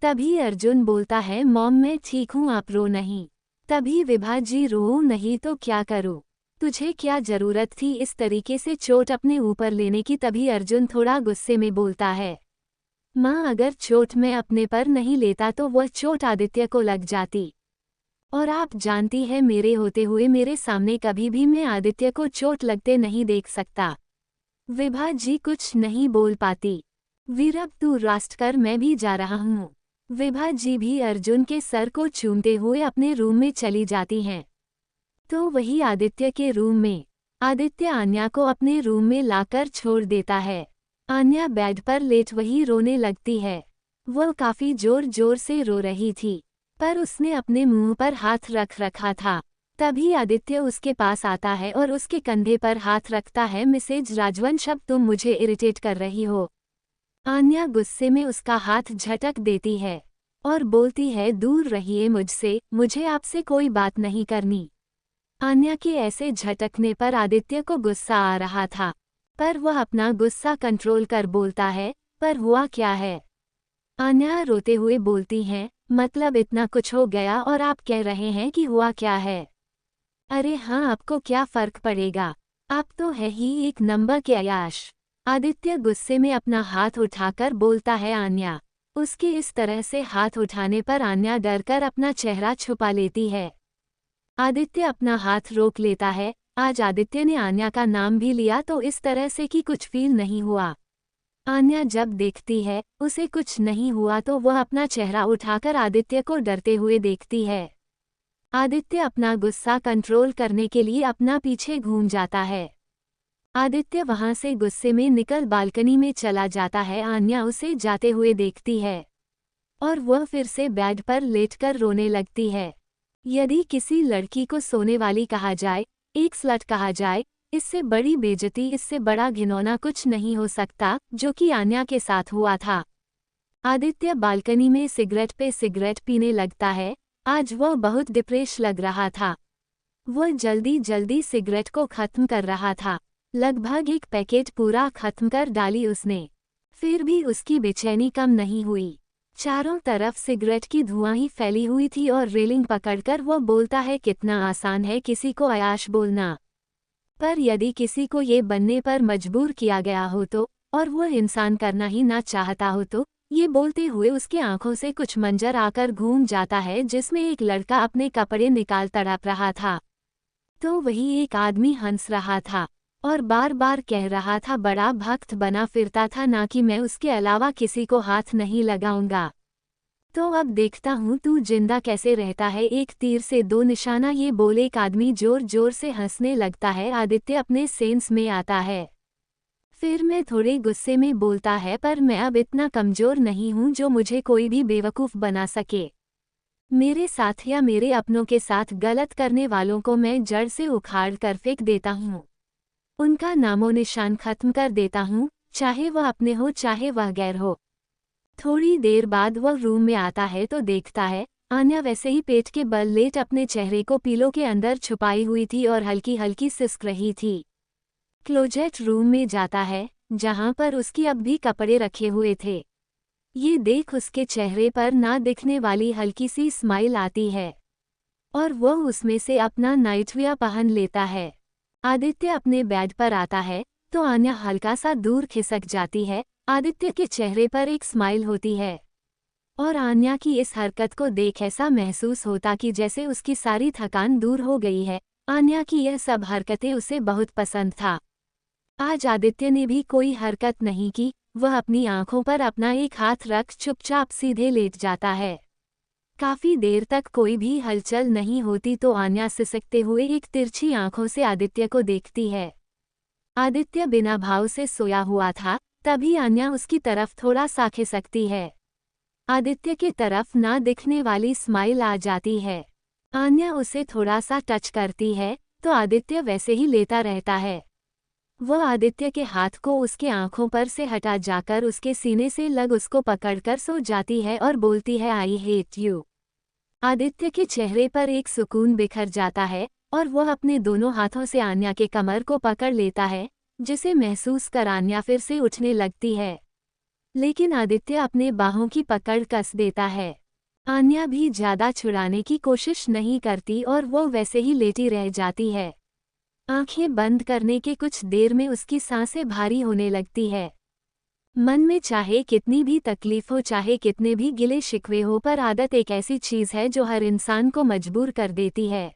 तभी अर्जुन बोलता है, मॉम मैं ठीक हूँ, आप रो नहीं। तभी विभा जी, रो नहीं तो क्या करूँ, तुझे क्या जरूरत थी इस तरीके से चोट अपने ऊपर लेने की? तभी अर्जुन थोड़ा गुस्से में बोलता है, माँ अगर चोट मैं अपने पर नहीं लेता तो वह चोट आदित्य को लग जाती, और आप जानती है मेरे होते हुए मेरे सामने कभी भी मैं आदित्य को चोट लगते नहीं देख सकता। विभा जी कुछ नहीं बोल पाती। वीर अब तू रास्ट कर, मैं भी जा रहा हूँ। विभा जी भी अर्जुन के सर को चूमते हुए अपने रूम में चली जाती हैं। तो वही आदित्य के रूम में आदित्य आन्या को अपने रूम में लाकर छोड़ देता है। आन्या बेड पर लेट वही रोने लगती है। वह काफी जोर जोर से रो रही थी, पर उसने अपने मुंह पर हाथ रख रखा था। तभी आदित्य उसके पास आता है और उसके कंधे पर हाथ रखता है, मिसेज राजवंश अब तुम मुझे इरिटेट कर रही हो। आन्या गुस्से में उसका हाथ झटक देती है और बोलती है, दूर रहिए मुझसे, मुझे आपसे कोई बात नहीं करनी। आन्या के ऐसे झटकने पर आदित्य को गुस्सा आ रहा था, पर वह अपना गुस्सा कंट्रोल कर बोलता है, पर हुआ क्या है? आन्या रोते हुए बोलती हैं, मतलब इतना कुछ हो गया और आप कह रहे हैं कि हुआ क्या है? अरे हाँ, आपको क्या फर्क पड़ेगा, आप तो है ही एक नंबर के अय्याश। आदित्य गुस्से में अपना हाथ उठाकर बोलता है। आन्या उसके इस तरह से हाथ उठाने पर आन्या डरकर अपना चेहरा छुपा लेती है। आदित्य अपना हाथ रोक लेता है। आज आदित्य ने आन्या का नाम भी लिया तो इस तरह से कि कुछ फील नहीं हुआ। आन्या जब देखती है उसे कुछ नहीं हुआ तो वह अपना चेहरा उठाकर आदित्य को डरते हुए देखती है। आदित्य अपना गुस्सा कंट्रोल करने के लिए अपना पीछे घूम जाता है। आदित्य वहां से गुस्से में निकल बालकनी में चला जाता है। आन्या उसे जाते हुए देखती है और वह फिर से बेड पर लेटकर रोने लगती है। यदि किसी लड़की को सोने वाली कहा जाए, एक स्लट कहा जाए, इससे बड़ी बेइज्जती, इससे बड़ा घिनौना कुछ नहीं हो सकता, जो कि आन्या के साथ हुआ था। आदित्य बालकनी में सिगरेट पे सिगरेट पीने लगता है। आज वह बहुत डिप्रेस लग रहा था। वह जल्दी जल्दी सिगरेट को खत्म कर रहा था। लगभग एक पैकेट पूरा खत्म कर डाली उसने। फिर भी उसकी बेचैनी कम नहीं हुई। चारों तरफ सिगरेट की धुआं ही फैली हुई थी और रेलिंग पकड़कर वह बोलता है, कितना आसान है किसी को अय्याश बोलना, पर यदि किसी को ये बनने पर मजबूर किया गया हो तो, और वह इंसान करना ही ना चाहता हो तो। ये बोलते हुए उसकी आंखों से कुछ मंजर आकर घूम जाता है जिसमें एक लड़का अपने कपड़े निकाल तड़प रहा था। तो वही एक आदमी हंस रहा था और बार बार कह रहा था, बड़ा भक्त बना फिरता था ना कि मैं उसके अलावा किसी को हाथ नहीं लगाऊंगा। तो अब देखता हूँ तू जिंदा कैसे रहता है, एक तीर से दो निशाना। ये बोले एक आदमी जोर जोर से हंसने लगता है। आदित्य अपने सेंस में आता है। फिर मैं थोड़े गुस्से में बोलता है, पर मैं अब इतना कमजोर नहीं हूँ जो मुझे कोई भी बेवकूफ़ बना सके। मेरे साथ या मेरे अपनों के साथ गलत करने वालों को मैं जड़ से उखाड़ कर फेंक देता हूँ। उनका नामो निशान खत्म कर देता हूँ, चाहे वह अपने हो चाहे वह गैर हो। थोड़ी देर बाद वह रूम में आता है तो देखता है आन्या वैसे ही पेट के बल लेट अपने चेहरे को पीलो के अंदर छुपाई हुई थी और हल्की हल्की सिसक रही थी। क्लोजेट रूम में जाता है जहां पर उसकी अब भी कपड़े रखे हुए थे। ये देख उसके चेहरे पर ना दिखने वाली हल्की सी स्माइल आती है और वह उसमें से अपना नाइटवियर पहन लेता है। आदित्य अपने बेड पर आता है तो आन्या हल्का सा दूर खिसक जाती है। आदित्य के चेहरे पर एक स्माइल होती है और आन्या की इस हरकत को देख ऐसा महसूस होता कि जैसे उसकी सारी थकान दूर हो गई है। आन्या की यह सब हरकतें उसे बहुत पसंद था। आज आदित्य ने भी कोई हरकत नहीं की। वह अपनी आंखों पर अपना एक हाथ रख चुपचाप सीधे लेट जाता है। काफी देर तक कोई भी हलचल नहीं होती तो आन्या सिसकते हुए एक तिरछी आंखों से आदित्य को देखती है। आदित्य बिना भाव से सोया हुआ था, तभी आन्या उसकी तरफ थोड़ा सा खिसकती है। आदित्य की तरफ ना दिखने वाली स्माइल आ जाती है। आन्या उसे थोड़ा सा टच करती है तो आदित्य वैसे ही लेता रहता है। वह आदित्य के हाथ को उसके आंखों पर से हटा जाकर उसके सीने से लग उसको पकड़कर सो जाती है और बोलती है, आई हेट यू। आदित्य के चेहरे पर एक सुकून बिखर जाता है और वह अपने दोनों हाथों से आन्या के कमर को पकड़ लेता है, जिसे महसूस कर आन्या फिर से उठने लगती है। लेकिन आदित्य अपने बाहों की पकड़ कस देता है। आन्या भी ज्यादा छुड़ाने की कोशिश नहीं करती और वो वैसे ही लेटी रह जाती है। आंखें बंद करने के कुछ देर में उसकी सांसें भारी होने लगती है। मन में चाहे कितनी भी तकलीफ हो, चाहे कितने भी गिले शिकवे हो, पर आदत एक ऐसी चीज है जो हर इंसान को मजबूर कर देती है।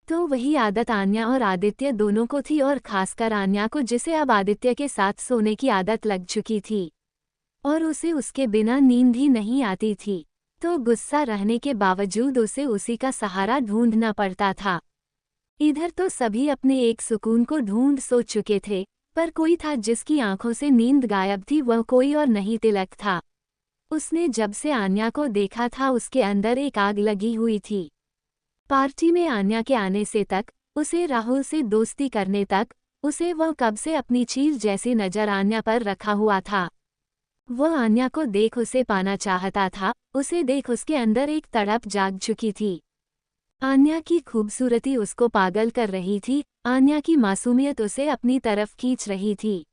तो वही आदत आन्या और आदित्य दोनों को थी और खासकर आन्या को, जिसे अब आदित्य के साथ सोने की आदत लग चुकी थी और उसे उसके बिना नींद ही नहीं आती थी। तो गुस्सा रहने के बावजूद उसे उसी का सहारा ढूंढना पड़ता था। इधर तो सभी अपने एक सुकून को ढूंढ सो चुके थे, पर कोई था जिसकी आंखों से नींद गायब थी। वह कोई और नहीं, तिलक था। उसने जब से आन्या को देखा था उसके अंदर एक आग लगी हुई थी। पार्टी में आन्या के आने से तक, उसे राहुल से दोस्ती करने तक, उसे वह कब से अपनी चीज जैसी नजर आन्या पर रखा हुआ था। वह आन्या को देख उसे पाना चाहता था, उसे देख उसके अंदर एक तड़प जाग चुकी थी। आन्या की खूबसूरती उसको पागल कर रही थी, आन्या की मासूमियत उसे अपनी तरफ खींच रही थी।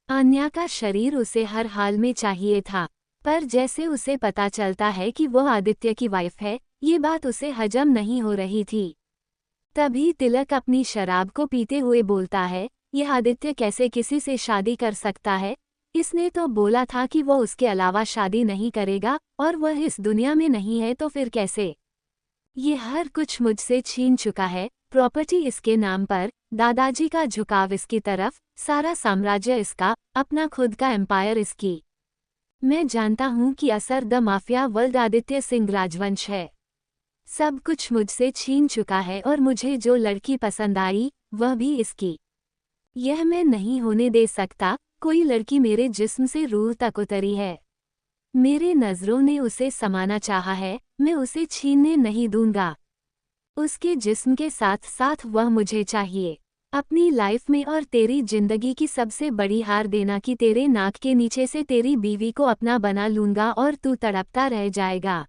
आन्या का शरीर उसे हर हाल में चाहिए था, पर जैसे उसे पता चलता है कि वह आदित्य की वाइफ है, ये बात उसे हजम नहीं हो रही थी। तभी तिलक अपनी शराब को पीते हुए बोलता है, यह आदित्य कैसे किसी से शादी कर सकता है? इसने तो बोला था कि वह उसके अलावा शादी नहीं करेगा, और वह इस दुनिया में नहीं है तो फिर कैसे? ये हर कुछ मुझसे छीन चुका है, प्रॉपर्टी इसके नाम पर, दादाजी का झुकाव इसकी तरफ, सारा साम्राज्य इसका, अपना खुद का एम्पायर इसकी। मैं जानता हूँ कि असर the mafia world Aditya Singh राजवंश है। सब कुछ मुझसे छीन चुका है और मुझे जो लड़की पसंद आई, वह भी इसकी। यह मैं नहीं होने दे सकता, कोई लड़की मेरे जिस्म से रूह तक उतरी है। मेरे नज़रों ने उसे समाना चाहा है, मैं उसे छीनने नहीं दूंगा। उसके जिस्म के साथ साथ वह मुझे चाहिए अपनी लाइफ में, और तेरी जिंदगी की सबसे बड़ी हार देना कि तेरे नाक के नीचे से तेरी बीवी को अपना बना लूंगा और तू तड़पता रह जाएगा।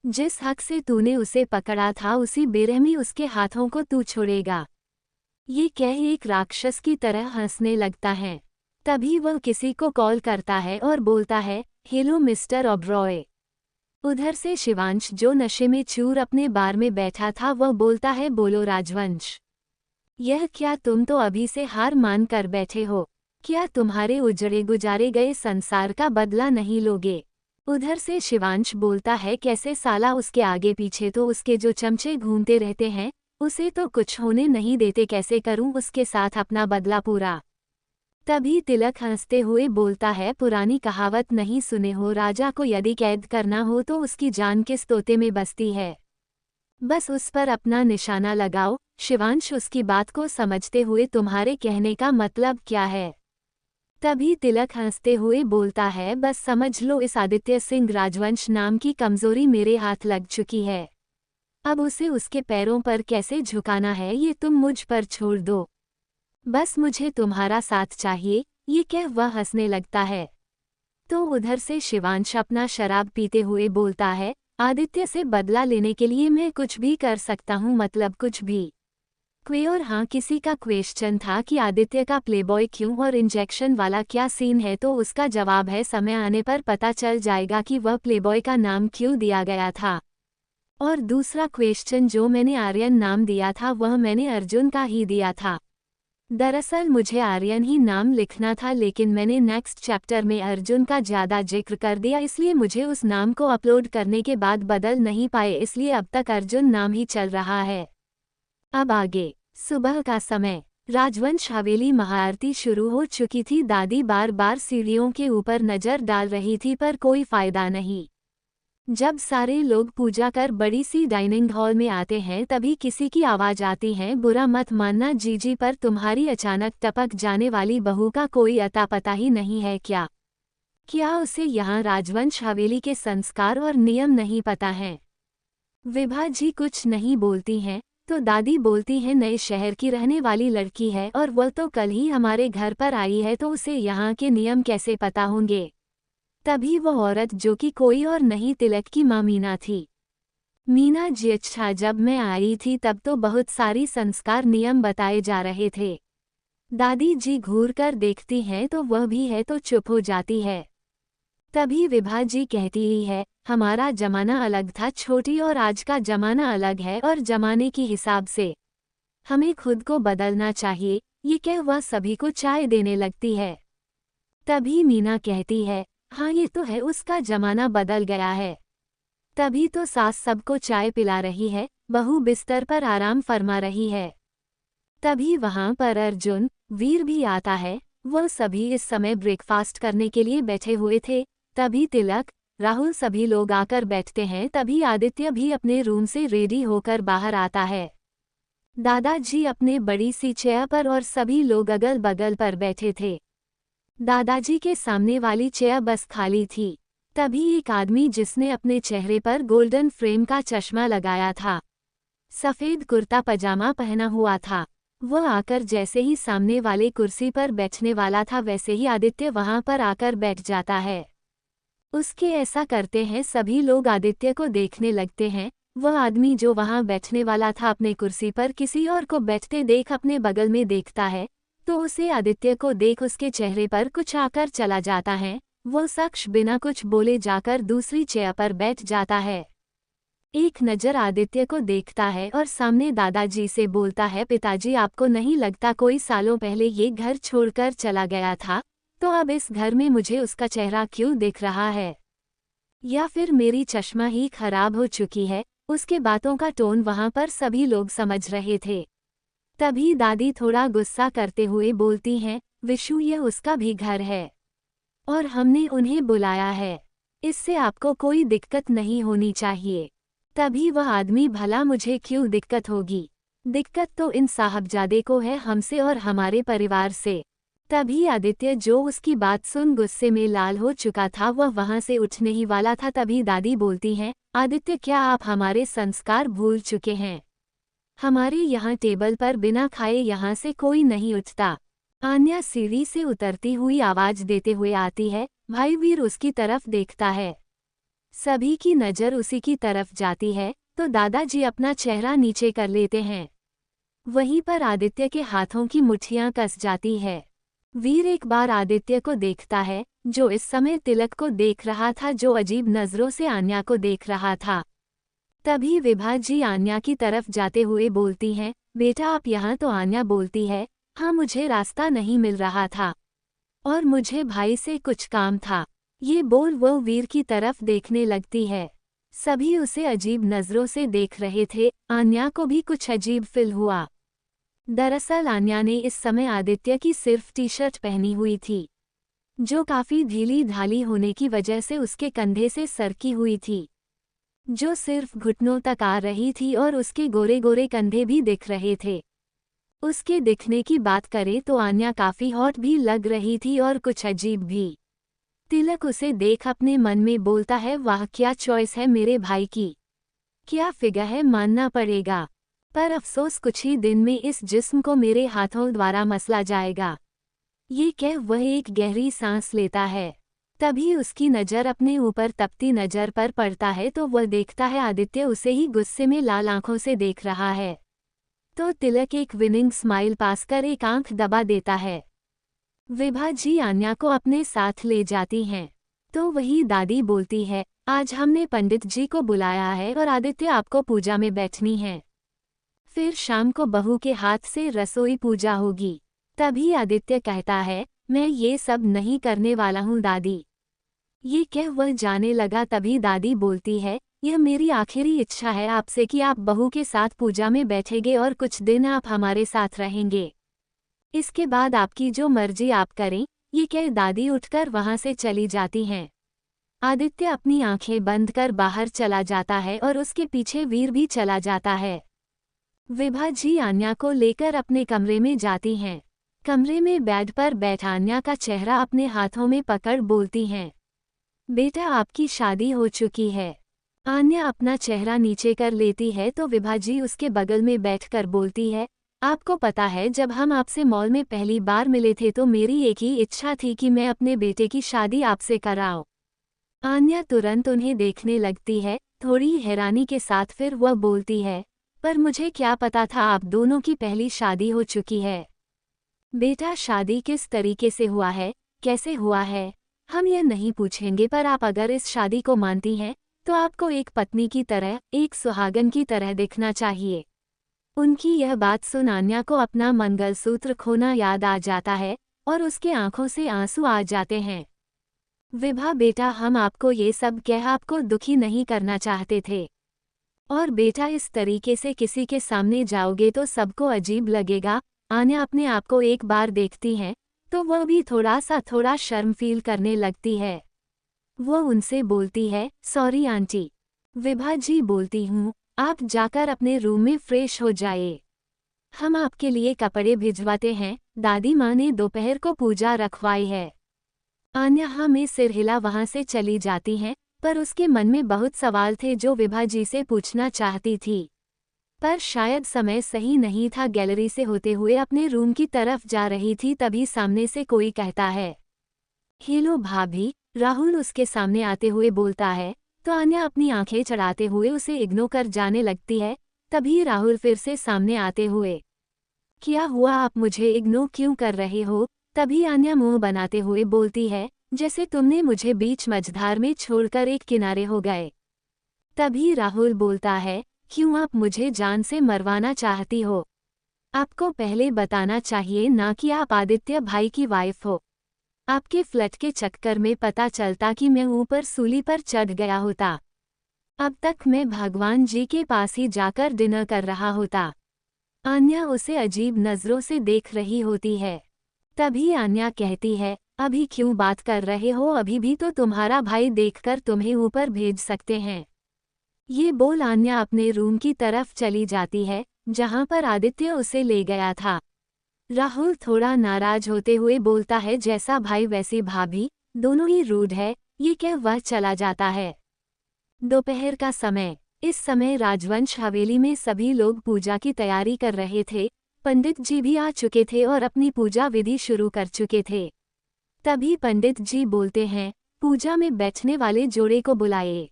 जिस हक से तूने उसे पकड़ा था उसी बेरहमी उसके हाथों को तू छोड़ेगा। ये कह एक राक्षस की तरह हंसने लगता है। तभी वह किसी को कॉल करता है और बोलता है, हेलो मिस्टर ओबरॉय। उधर से शिवांश जो नशे में चूर अपने बार में बैठा था वह बोलता है, बोलो राजवंश। यह क्या, तुम तो अभी से हार मान कर बैठे हो? क्या तुम्हारे उजड़े गुजारे गए संसार का बदला नहीं लोगे? उधर से शिवांश बोलता है, कैसे साला, उसके आगे पीछे तो उसके जो चमचे घूमते रहते हैं, उसे तो कुछ होने नहीं देते, कैसे करूं उसके साथ अपना बदला पूरा? तभी तिलक हंसते हुए बोलता है, पुरानी कहावत नहीं सुने हो, राजा को यदि कैद करना हो तो उसकी जान किस तोते में बसती है, बस उस पर अपना निशाना लगाओ। शिवांश उसकी बात को समझते हुए, तुम्हारे कहने का मतलब क्या है? तभी तिलक हंसते हुए बोलता है, बस समझ लो इस आदित्य सिंह राजवंश नाम की कमजोरी मेरे हाथ लग चुकी है। अब उसे उसके पैरों पर कैसे झुकाना है ये तुम मुझ पर छोड़ दो। बस मुझे तुम्हारा साथ चाहिए। ये कह वह हंसने लगता है। तो उधर से शिवांश अपना शराब पीते हुए बोलता है, आदित्य से बदला लेने के लिए मैं कुछ भी कर सकता हूँ, मतलब कुछ भी। और हाँ, किसी का क्वेश्चन था कि आदित्य का प्लेबॉय क्यों और इंजेक्शन वाला क्या सीन है, तो उसका जवाब है, समय आने पर पता चल जाएगा कि वह प्लेबॉय का नाम क्यों दिया गया था। और दूसरा क्वेश्चन जो मैंने आर्यन नाम दिया था वह मैंने अर्जुन का ही दिया था। दरअसल मुझे आर्यन ही नाम लिखना था, लेकिन मैंने नेक्स्ट चैप्टर में अर्जुन का ज़्यादा जिक्र कर दिया, इसलिए मुझे उस नाम को अपलोड करने के बाद बदल नहीं पाए, इसलिए अब तक अर्जुन नाम ही चल रहा है। अब आगे। सुबह का समय। राजवंश हवेली महाआरती शुरू हो चुकी थी। दादी बार बार सीढ़ियों के ऊपर नजर डाल रही थी पर कोई फायदा नहीं। जब सारे लोग पूजा कर बड़ी सी डाइनिंग हॉल में आते हैं तभी किसी की आवाज आती है, बुरा मत मानना जीजी, पर तुम्हारी अचानक टपक जाने वाली बहू का कोई अता पता ही नहीं है क्या? क्या उसे यहाँ राजवंश हवेली के संस्कार और नियम नहीं पता हैं? विभा जी कुछ नहीं बोलती हैं, तो दादी बोलती है, नए शहर की रहने वाली लड़की है और वह तो कल ही हमारे घर पर आई है, तो उसे यहाँ के नियम कैसे पता होंगे? तभी वह औरत, जो कि कोई और नहीं तिलक की माँ मीना थी। मीना जी, अच्छा, जब मैं आई थी तब तो बहुत सारी संस्कार नियम बताए जा रहे थे। दादी जी घूर कर देखती हैं तो वह भी है तो चुप हो जाती है। तभी विभा जी कहती ही है, हमारा जमाना अलग था छोटी, और आज का जमाना अलग है, और जमाने की हिसाब से हमें खुद को बदलना चाहिए। ये कह वह सभी को चाय देने लगती है। तभी मीना कहती है, हाँ ये तो है, उसका जमाना बदल गया है। तभी तो सास सबको चाय पिला रही है, बहू बिस्तर पर आराम फरमा रही है। तभी वहां पर अर्जुन, वीर भी आता है। वह सभी इस समय ब्रेकफास्ट करने के लिए बैठे हुए थे। तभी तिलक, राहुल, सभी लोग आकर बैठते हैं। तभी आदित्य भी अपने रूम से रेडी होकर बाहर आता है। दादाजी अपने बड़ी सी चेयर पर और सभी लोग अगल बगल पर बैठे थे। दादाजी के सामने वाली चेयर बस खाली थी। तभी एक आदमी, जिसने अपने चेहरे पर गोल्डन फ्रेम का चश्मा लगाया था, सफ़ेद कुर्ता पजामा पहना हुआ था, वह आकर जैसे ही सामने वाले कुर्सी पर बैठने वाला था वैसे ही आदित्य वहां पर आकर बैठ जाता है। उसके ऐसा करते हैं सभी लोग आदित्य को देखने लगते हैं। वह आदमी जो वहां बैठने वाला था अपने कुर्सी पर किसी और को बैठते देख अपने बगल में देखता है, तो उसे आदित्य को देख उसके चेहरे पर कुछ आकर चला जाता है। वो शख्स बिना कुछ बोले जाकर दूसरी चेयर पर बैठ जाता है। एक नज़र आदित्य को देखता है और सामने दादाजी से बोलता है, पिताजी आपको नहीं लगता कोई सालों पहले ये घर छोड़कर चला गया था, तो अब इस घर में मुझे उसका चेहरा क्यों दिख रहा है? या फिर मेरी चश्मा ही खराब हो चुकी है? उसके बातों का टोन वहां पर सभी लोग समझ रहे थे। तभी दादी थोड़ा गुस्सा करते हुए बोलती हैं, विशु ये उसका भी घर है और हमने उन्हें बुलाया है, इससे आपको कोई दिक्कत नहीं होनी चाहिए। तभी वह आदमी, भला मुझे क्यों दिक्कत होगी? दिक्कत तो इन साहबजादे को है, हमसे और हमारे परिवार से। तभी आदित्य जो उसकी बात सुन गुस्से में लाल हो चुका था वह वहां से उठने ही वाला था। तभी दादी बोलती हैं, आदित्य क्या आप हमारे संस्कार भूल चुके हैं? हमारे यहाँ टेबल पर बिना खाए यहाँ से कोई नहीं उठता। आन्या सीढ़ी से उतरती हुई आवाज देते हुए आती है। भाई वीर उसकी तरफ देखता है। सभी की नज़र उसी की तरफ जाती है तो दादाजी अपना चेहरा नीचे कर लेते हैं। वहीं पर आदित्य के हाथों की मुट्ठियां कस जाती है। वीर एक बार आदित्य को देखता है, जो इस समय तिलक को देख रहा था, जो अजीब नज़रों से आन्या को देख रहा था। तभी विभा जी आन्या की तरफ जाते हुए बोलती हैं, बेटा आप यहाँ? तो आन्या बोलती है, हाँ मुझे रास्ता नहीं मिल रहा था और मुझे भाई से कुछ काम था। ये बोल वो वीर की तरफ देखने लगती है। सभी उसे अजीब नज़रों से देख रहे थे। आन्या को भी कुछ अजीब फील हुआ। दरअसल आन्या ने इस समय आदित्य की सिर्फ टी शर्ट पहनी हुई थी, जो काफ़ी ढीली ढाली होने की वजह से उसके कंधे से सरकी हुई थी, जो सिर्फ घुटनों तक आ रही थी और उसके गोरे गोरे कंधे भी दिख रहे थे। उसके दिखने की बात करें तो आन्या काफ़ी हॉट भी लग रही थी और कुछ अजीब भी। तिलक उसे देख अपने मन में बोलता है, वाह क्या चॉइस है मेरे भाई की, क्या फिगर है, मानना पड़ेगा। पर अफसोस कुछ ही दिन में इस जिस्म को मेरे हाथों द्वारा मसला जाएगा। ये कह वह एक गहरी सांस लेता है। तभी उसकी नज़र अपने ऊपर तपती नज़र पर पड़ता है तो वह देखता है आदित्य उसे ही गुस्से में लाल आंखों से देख रहा है। तो तिलक एक विनिंग स्माइल पास कर एक आंख दबा देता है। विभा जी आन्या को अपने साथ ले जाती हैं। तो वही दादी बोलती है, आज हमने पंडित जी को बुलाया है और आदित्य आपको पूजा में बैठनी है। फिर शाम को बहू के हाथ से रसोई पूजा होगी। तभी आदित्य कहता है, मैं ये सब नहीं करने वाला हूँ दादी। ये कह वह जाने लगा। तभी दादी बोलती है, यह मेरी आखिरी इच्छा है आपसे कि आप बहू के साथ पूजा में बैठेंगे और कुछ दिन आप हमारे साथ रहेंगे। इसके बाद आपकी जो मर्जी आप करें। ये कह दादी उठकर वहां से चली जाती हैं। आदित्य अपनी आंखें बंद कर बाहर चला जाता है और उसके पीछे वीर भी चला जाता है। विभा जी आन्या को लेकर अपने कमरे में जाती हैं। कमरे में बेड पर बैठा आन्या का चेहरा अपने हाथों में पकड़ बोलती हैं, बेटा आपकी शादी हो चुकी है। आन्या अपना चेहरा नीचे कर लेती है तो विभा जी उसके बगल में बैठकर बोलती है, आपको पता है जब हम आपसे मॉल में पहली बार मिले थे तो मेरी एक ही इच्छा थी कि मैं अपने बेटे की शादी आपसे कराऊं। आन्या तुरंत उन्हें देखने लगती है, थोड़ी हैरानी के साथ। फिर वह बोलती है, पर मुझे क्या पता था आप दोनों की पहली शादी हो चुकी है। बेटा शादी किस तरीके से हुआ है, कैसे हुआ है, हम यह नहीं पूछेंगे, पर आप अगर इस शादी को मानती हैं तो आपको एक पत्नी की तरह, एक सुहागन की तरह दिखना चाहिए। उनकी यह बात सुन आन्या को अपना मंगलसूत्र खोना याद आ जाता है और उसके आंखों से आंसू आ जाते हैं। विभा बेटा हम आपको ये सब कह आपको दुखी नहीं करना चाहते थे, और बेटा इस तरीके से किसी के सामने जाओगे तो सबको अजीब लगेगा। आन्या अपने आप को एक बार देखती हैं तो वह भी थोड़ा शर्म फील करने लगती है। वो उनसे बोलती है, सॉरी आंटी। विभा जी बोलती हूँ, आप जाकर अपने रूम में फ्रेश हो जाए, हम आपके लिए कपड़े भिजवाते हैं। दादी माँ ने दोपहर को पूजा रखवाई है। आन्या हाँ में सिर हिला वहाँ से चली जाती हैं, पर उसके मन में बहुत सवाल थे जो विभा जी से पूछना चाहती थी, पर शायद समय सही नहीं था। गैलरी से होते हुए अपने रूम की तरफ जा रही थी, तभी सामने से कोई कहता है, हेलो भाभी, राहुल उसके सामने आते हुए बोलता है तो आन्या अपनी आंखें चढ़ाते हुए उसे इग्नोर कर जाने लगती है। तभी राहुल फिर से सामने आते हुए, क्या हुआ, आप मुझे इग्नोर क्यों कर रहे हो? तभी आन्या मुंह बनाते हुए बोलती है, जैसे तुमने मुझे बीच मझधार में छोड़कर एक किनारे हो गए। तभी राहुल बोलता है, क्यों आप मुझे जान से मरवाना चाहती हो? आपको पहले बताना चाहिए ना कि आप आदित्य भाई की वाइफ हो। आपके फ्लैट के चक्कर में पता चलता कि मैं ऊपर सूली पर चढ़ गया होता। अब तक मैं भगवान जी के पास ही जाकर डिनर कर रहा होता। आन्या उसे अजीब नज़रों से देख रही होती है। तभी आन्या कहती है, अभी क्यों बात कर रहे हो, अभी भी तो तुम्हारा भाई देखकर तुम्हें ऊपर भेज सकते हैं। ये बोल आन्या अपने रूम की तरफ चली जाती है, जहां पर आदित्य उसे ले गया था। राहुल थोड़ा नाराज होते हुए बोलता है, जैसा भाई वैसी भाभी, दोनों ही रूड है। ये कह वह चला जाता है। दोपहर का समय। इस समय राजवंश हवेली में सभी लोग पूजा की तैयारी कर रहे थे। पंडित जी भी आ चुके थे और अपनी पूजा विधि शुरू कर चुके थे। तभी पंडित जी बोलते हैं, पूजा में बैठने वाले जोड़े को बुलाए।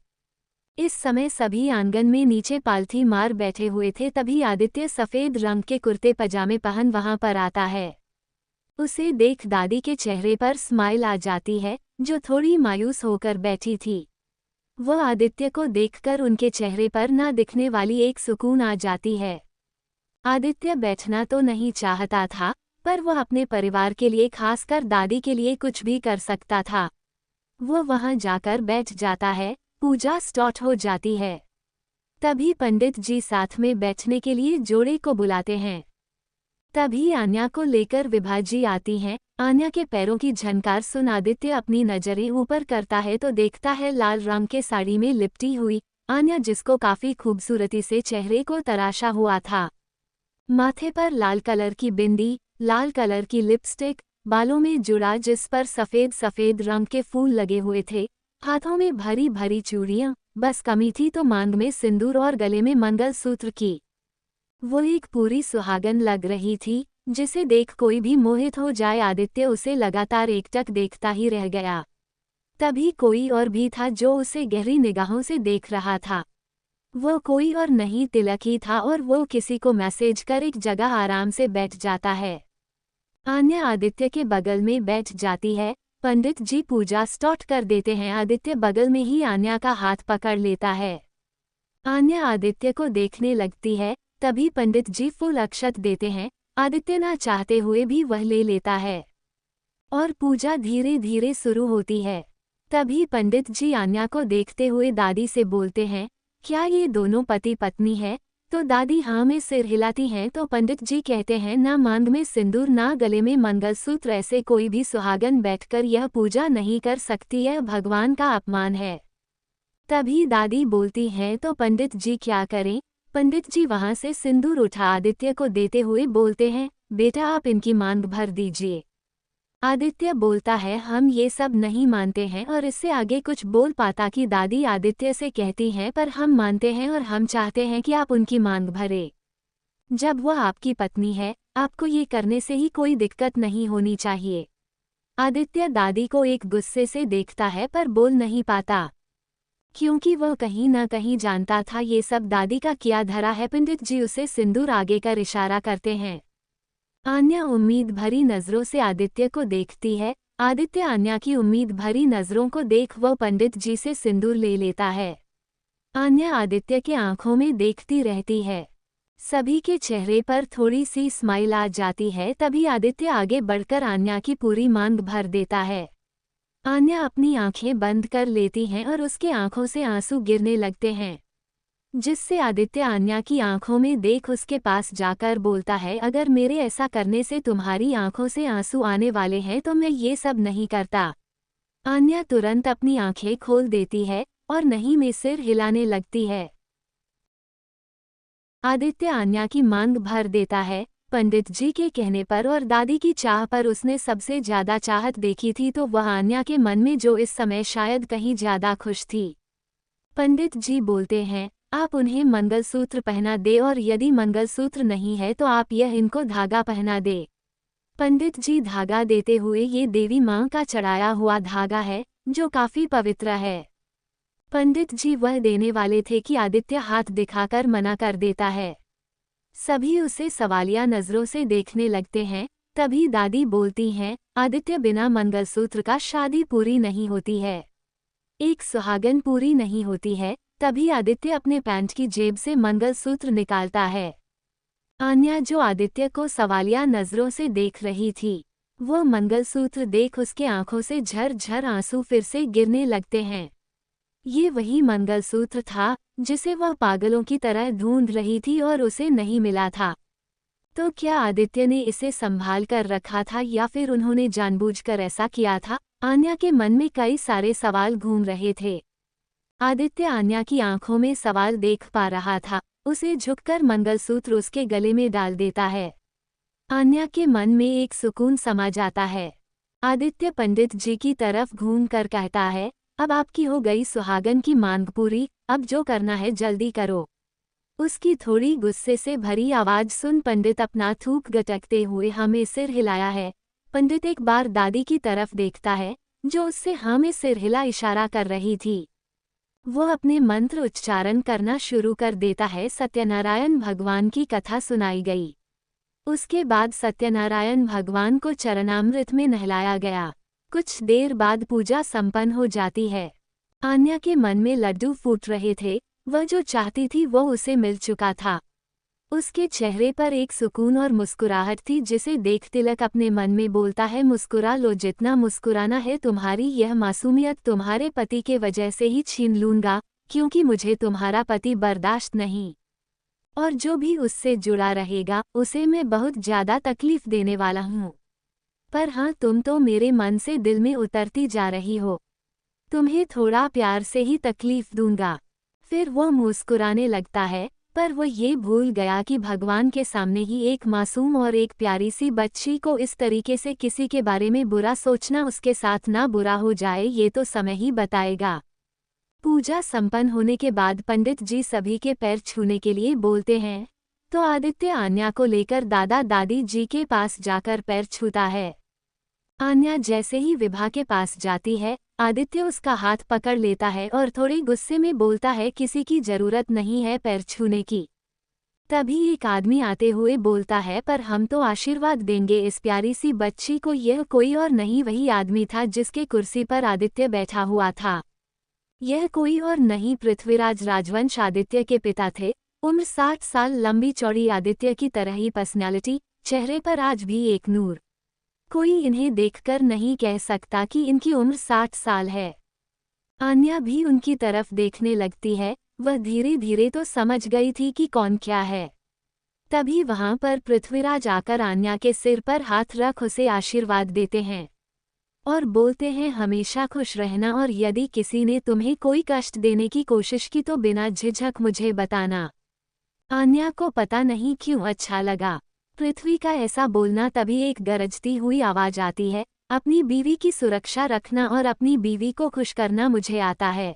इस समय सभी आंगन में नीचे पालथी मार बैठे हुए थे। तभी आदित्य सफेद रंग के कुर्ते पजामे पहन वहां पर आता है। उसे देख दादी के चेहरे पर स्माइल आ जाती है, जो थोड़ी मायूस होकर बैठी थी। वह आदित्य को देखकर उनके चेहरे पर न दिखने वाली एक सुकून आ जाती है। आदित्य बैठना तो नहीं चाहता था, पर वह अपने परिवार के लिए, खासकर दादी के लिए कुछ भी कर सकता था। वह वहां जाकर बैठ जाता है। पूजा स्टार्ट हो जाती है। तभी पंडित जी साथ में बैठने के लिए जोड़े को बुलाते हैं। तभी आन्या को लेकर विभा जी आती हैं। आन्या के पैरों की झनकार सुन आदित्य अपनी नजरें ऊपर करता है तो देखता है लाल रंग के साड़ी में लिपटी हुई आन्या, जिसको काफी खूबसूरती से चेहरे को तराशा हुआ था। माथे पर लाल कलर की बिंदी, लाल कलर की लिपस्टिक, बालों में जुड़ा जिस पर सफेद सफेद रंग के फूल लगे हुए थे, हाथों में भरी भरी चूड़ियां, बस कमी थी तो मांग में सिंदूर और गले में मंगलसूत्र की। वो एक पूरी सुहागन लग रही थी, जिसे देख कोई भी मोहित हो जाए। आदित्य उसे लगातार एकटक देखता ही रह गया। तभी कोई और भी था जो उसे गहरी निगाहों से देख रहा था। वो कोई और नहीं, तिलक ही था, और वो किसी को मैसेज कर एक जगह आराम से बैठ जाता है। आन्या आदित्य के बगल में बैठ जाती है। पंडित जी पूजा स्टार्ट कर देते हैं। आदित्य बगल में ही आन्या का हाथ पकड़ लेता है। आन्या आदित्य को देखने लगती है। तभी पंडित जी फूल अक्षत देते हैं। आदित्य ना चाहते हुए भी वह ले लेता है और पूजा धीरे धीरे शुरू होती है। तभी पंडित जी आन्या को देखते हुए दादी से बोलते हैं, क्या ये दोनों पति पत्नी है? तो दादी हाँ में सिर हिलाती हैं। तो पंडित जी कहते हैं, ना मांग में सिंदूर ना गले में मंगलसूत्र, ऐसे कोई भी सुहागन बैठकर यह पूजा नहीं कर सकती, यह भगवान का अपमान है। तभी दादी बोलती हैं, तो पंडित जी क्या करें? पंडित जी वहां से सिंदूर उठा आदित्य को देते हुए बोलते हैं, बेटा आप इनकी मांग भर दीजिए। आदित्य बोलता है, हम ये सब नहीं मानते हैं, और इससे आगे कुछ बोल पाता कि दादी आदित्य से कहती हैं, पर हम मानते हैं और हम चाहते हैं कि आप उनकी मांग भरे। जब वह आपकी पत्नी है, आपको ये करने से ही कोई दिक्कत नहीं होनी चाहिए। आदित्य दादी को एक गुस्से से देखता है पर बोल नहीं पाता, क्योंकि वह कहीं न कहीं जानता था ये सब दादी का किया धरा है। पंडित जी उसे सिंदूर आगे कर इशारा करते हैं। आन्या उम्मीद भरी नज़रों से आदित्य को देखती है। आदित्य आन्या की उम्मीद भरी नज़रों को देख वह पंडित जी से सिंदूर ले लेता है। आन्या आदित्य के आंखों में देखती रहती है। सभी के चेहरे पर थोड़ी सी स्माइल आ जाती है। तभी आदित्य आगे बढ़कर आन्या की पूरी मांग भर देता है। आन्या अपनी आंखें बंद कर लेती हैं और उसके आंखों से आंसू गिरने लगते हैं, जिससे आदित्य आन्या की आंखों में देख उसके पास जाकर बोलता है, अगर मेरे ऐसा करने से तुम्हारी आंखों से आंसू आने वाले हैं तो मैं ये सब नहीं करता। आन्या तुरंत अपनी आंखें खोल देती है और नहीं में सिर हिलाने लगती है। आदित्य आन्या की मांग भर देता है। पंडित जी के कहने पर और दादी की चाह पर उसने सबसे ज्यादा चाहत देखी थी, तो वह आन्या के मन में जो इस समय शायद कहीं ज्यादा खुश थी। पंडित जी बोलते हैं, आप उन्हें मंगलसूत्र पहना दे, और यदि मंगलसूत्र नहीं है तो आप यह इनको धागा पहना दे। पंडित जी धागा देते हुए, ये देवी मां का चढ़ाया हुआ धागा है, जो काफी पवित्र है। पंडित जी वह देने वाले थे कि आदित्य हाथ दिखाकर मना कर देता है। सभी उसे सवालिया नजरों से देखने लगते हैं। तभी दादी बोलती हैं, आदित्य बिना मंगलसूत्र का शादी पूरी नहीं होती है, एक सुहागन पूरी नहीं होती है। तभी आदित्य अपने पैंट की जेब से मंगलसूत्र निकालता है। आन्या जो आदित्य को सवालिया नजरों से देख रही थी, वह मंगलसूत्र देख उसके आंखों से झरझर आंसू फिर से गिरने लगते हैं। ये वही मंगलसूत्र था जिसे वह पागलों की तरह ढूंढ रही थी और उसे नहीं मिला था। तो क्या आदित्य ने इसे संभाल कर रखा था या फिर उन्होंने जानबूझकर ऐसा किया था? आन्या के मन में कई सारे सवाल घूम रहे थे। आदित्य आन्या की आंखों में सवाल देख पा रहा था। उसे झुककर मंगलसूत्र उसके गले में डाल देता है। आन्या के मन में एक सुकून समा जाता है। आदित्य पंडित जी की तरफ घूमकर कहता है, अब आपकी हो गई सुहागन की मांग पूरी, अब जो करना है जल्दी करो। उसकी थोड़ी गुस्से से भरी आवाज सुन पंडित अपना थूक गटकते हुए हमें सिर हिलाया है। पंडित एक बार दादी की तरफ देखता है, जो उससे हमें सिर हिला इशारा कर रही थी। वो अपने मंत्र उच्चारण करना शुरू कर देता है। सत्यनारायण भगवान की कथा सुनाई गई। उसके बाद सत्यनारायण भगवान को चरणामृत में नहलाया गया। कुछ देर बाद पूजा संपन्न हो जाती है। आन्या के मन में लड्डू फूट रहे थे। वह जो चाहती थी वो उसे मिल चुका था। उसके चेहरे पर एक सुकून और मुस्कुराहट थी जिसे देख तिलक अपने मन में बोलता है, मुस्कुरा लो, जितना मुस्कुराना है। तुम्हारी यह मासूमियत तुम्हारे पति के वजह से ही छीन लूंगा, क्योंकि मुझे तुम्हारा पति बर्दाश्त नहीं, और जो भी उससे जुड़ा रहेगा उसे मैं बहुत ज्यादा तकलीफ देने वाला हूँ। पर हाँ, तुम तो मेरे मन से दिल में उतरती जा रही हो। तुम्हें थोड़ा प्यार से ही तकलीफ दूंगा। फिर वो मुस्कुराने लगता है, पर वो ये भूल गया कि भगवान के सामने ही एक मासूम और एक प्यारी सी बच्ची को इस तरीके से किसी के बारे में बुरा सोचना उसके साथ ना बुरा हो जाए, ये तो समय ही बताएगा। पूजा संपन्न होने के बाद पंडित जी सभी के पैर छूने के लिए बोलते हैं, तो आदित्य आन्या को लेकर दादा दादी जी के पास जाकर पैर छूता है। आन्या जैसे ही विभा के पास जाती है, आदित्य उसका हाथ पकड़ लेता है और थोड़े गुस्से में बोलता है, किसी की जरूरत नहीं है पैर छूने की। तभी एक आदमी आते हुए बोलता है, पर हम तो आशीर्वाद देंगे इस प्यारी सी बच्ची को। यह कोई और नहीं वही आदमी था जिसके कुर्सी पर आदित्य बैठा हुआ था। यह कोई और नहीं पृथ्वीराज राजवंश आदित्य के पिता थे। उम्र 60 साल, लंबी चौड़ी आदित्य की तरह ही पर्सनैलिटी, चेहरे पर आज भी एक नूर। कोई इन्हें देखकर नहीं कह सकता कि इनकी उम्र 60 साल है। आन्या भी उनकी तरफ देखने लगती है। वह धीरे धीरे तो समझ गई थी कि कौन क्या है। तभी वहां पर पृथ्वीराज आकर आन्या के सिर पर हाथ रख उसे आशीर्वाद देते हैं और बोलते हैं, हमेशा खुश रहना, और यदि किसी ने तुम्हें कोई कष्ट देने की कोशिश की तो बिना झिझक मुझे बताना। आन्या को पता नहीं क्यों अच्छा लगा पृथ्वी का ऐसा बोलना। तभी एक गरजती हुई आवाज आती है, अपनी बीवी की सुरक्षा रखना और अपनी बीवी को खुश करना मुझे आता है।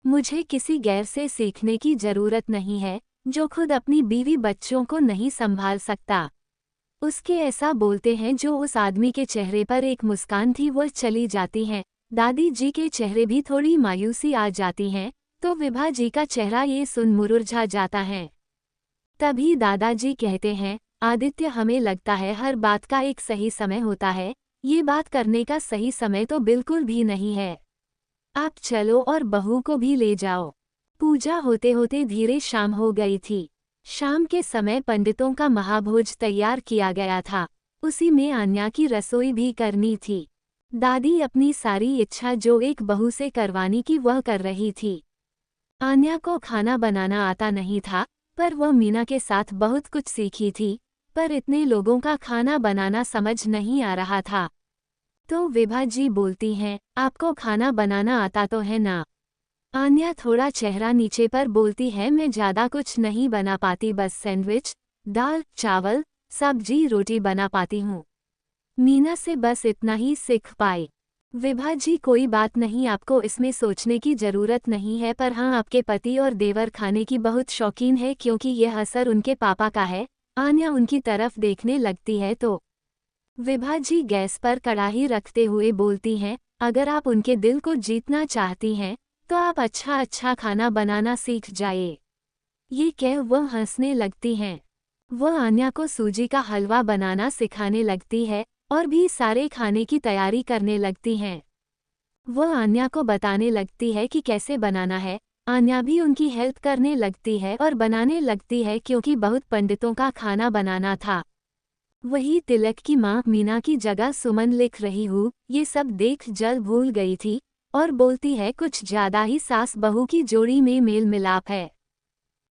मुझे किसी गैर से सीखने की जरूरत नहीं है जो खुद अपनी बीवी बच्चों को नहीं संभाल सकता। उसके ऐसा बोलते हैं जो उस आदमी के चेहरे पर एक मुस्कान थी वो चली जाती हैं। दादी जी के चेहरे भी थोड़ी मायूसी आ जाती है, तो विभा जी का चेहरा ये सुन मुरझा जाता है। तभी दादाजी कहते हैं, आदित्य, हमें लगता है हर बात का एक सही समय होता है। ये बात करने का सही समय तो बिल्कुल भी नहीं है। आप चलो और बहू को भी ले जाओ। पूजा होते होते धीरे शाम हो गई थी। शाम के समय पंडितों का महाभोज तैयार किया गया था। उसी में आन्या की रसोई भी करनी थी। दादी अपनी सारी इच्छा जो एक बहू से करवानी की वह कर रही थी। आन्या को खाना बनाना आता नहीं था, पर वह मीना के साथ बहुत कुछ सीखी थी। पर इतने लोगों का खाना बनाना समझ नहीं आ रहा था। तो विभा जी बोलती हैं, आपको खाना बनाना आता तो है ना? आन्या थोड़ा चेहरा नीचे पर बोलती है, मैं ज़्यादा कुछ नहीं बना पाती, बस सैंडविच, दाल, चावल, सब्जी, रोटी बना पाती हूँ। मीना से बस इतना ही सीख पाई। विभा जी, कोई बात नहीं, आपको इसमें सोचने की ज़रूरत नहीं है, पर हाँ, आपके पति और देवर खाने की बहुत शौकीन है क्योंकि यह असर उनके पापा का है। आन्या उनकी तरफ देखने लगती है तो विभा जी गैस पर कढ़ाई रखते हुए बोलती हैं, अगर आप उनके दिल को जीतना चाहती हैं तो आप अच्छा अच्छा खाना बनाना सीख जाइए। ये कह वह हंसने लगती हैं। वह आन्या को सूजी का हलवा बनाना सिखाने लगती है और भी सारे खाने की तैयारी करने लगती हैं। वह आन्या को बताने लगती है कि कैसे बनाना है। आन्या भी उनकी हेल्प करने लगती है और बनाने लगती है क्योंकि बहुत पंडितों का खाना बनाना था। वही तिलक की माँ मीना की जगह सुमन लिख रही हूँ ये सब देख जल भूल गई थी और बोलती है कुछ ज्यादा ही सास बहू की जोड़ी में मेल मिलाप है।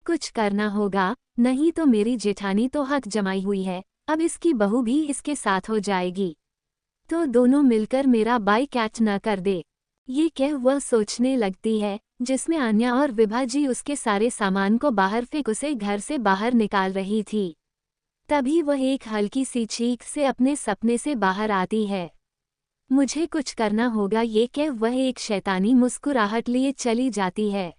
कुछ करना होगा, नहीं तो मेरी जेठानी तो हक जमाई हुई है, अब इसकी बहू भी इसके साथ हो जाएगी तो दोनों मिलकर मेरा बाई कैट न कर दे। ये कह वह सोचने लगती है, जिसमें आन्या और विभा जी उसके सारे सामान को बाहर फेंक उसे घर से बाहर निकाल रही थी। तभी वह एक हल्की सी चीख से अपने सपने से बाहर आती है। मुझे कुछ करना होगा, ये कह वह एक शैतानी मुस्कुराहट लिए चली जाती है।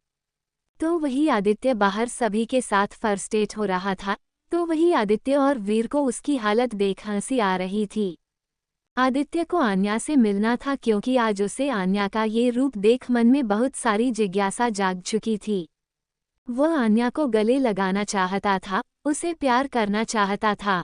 तो वही आदित्य बाहर सभी के साथ फर्स्ट एड हो रहा था, तो वही आदित्य और वीर को उसकी हालत देख हंसी आ रही थी। आदित्य को आन्या से मिलना था क्योंकि आज उसे आन्या का ये रूप देख मन में बहुत सारी जिज्ञासा जाग चुकी थी। वह आन्या को गले लगाना चाहता था, उसे प्यार करना चाहता था,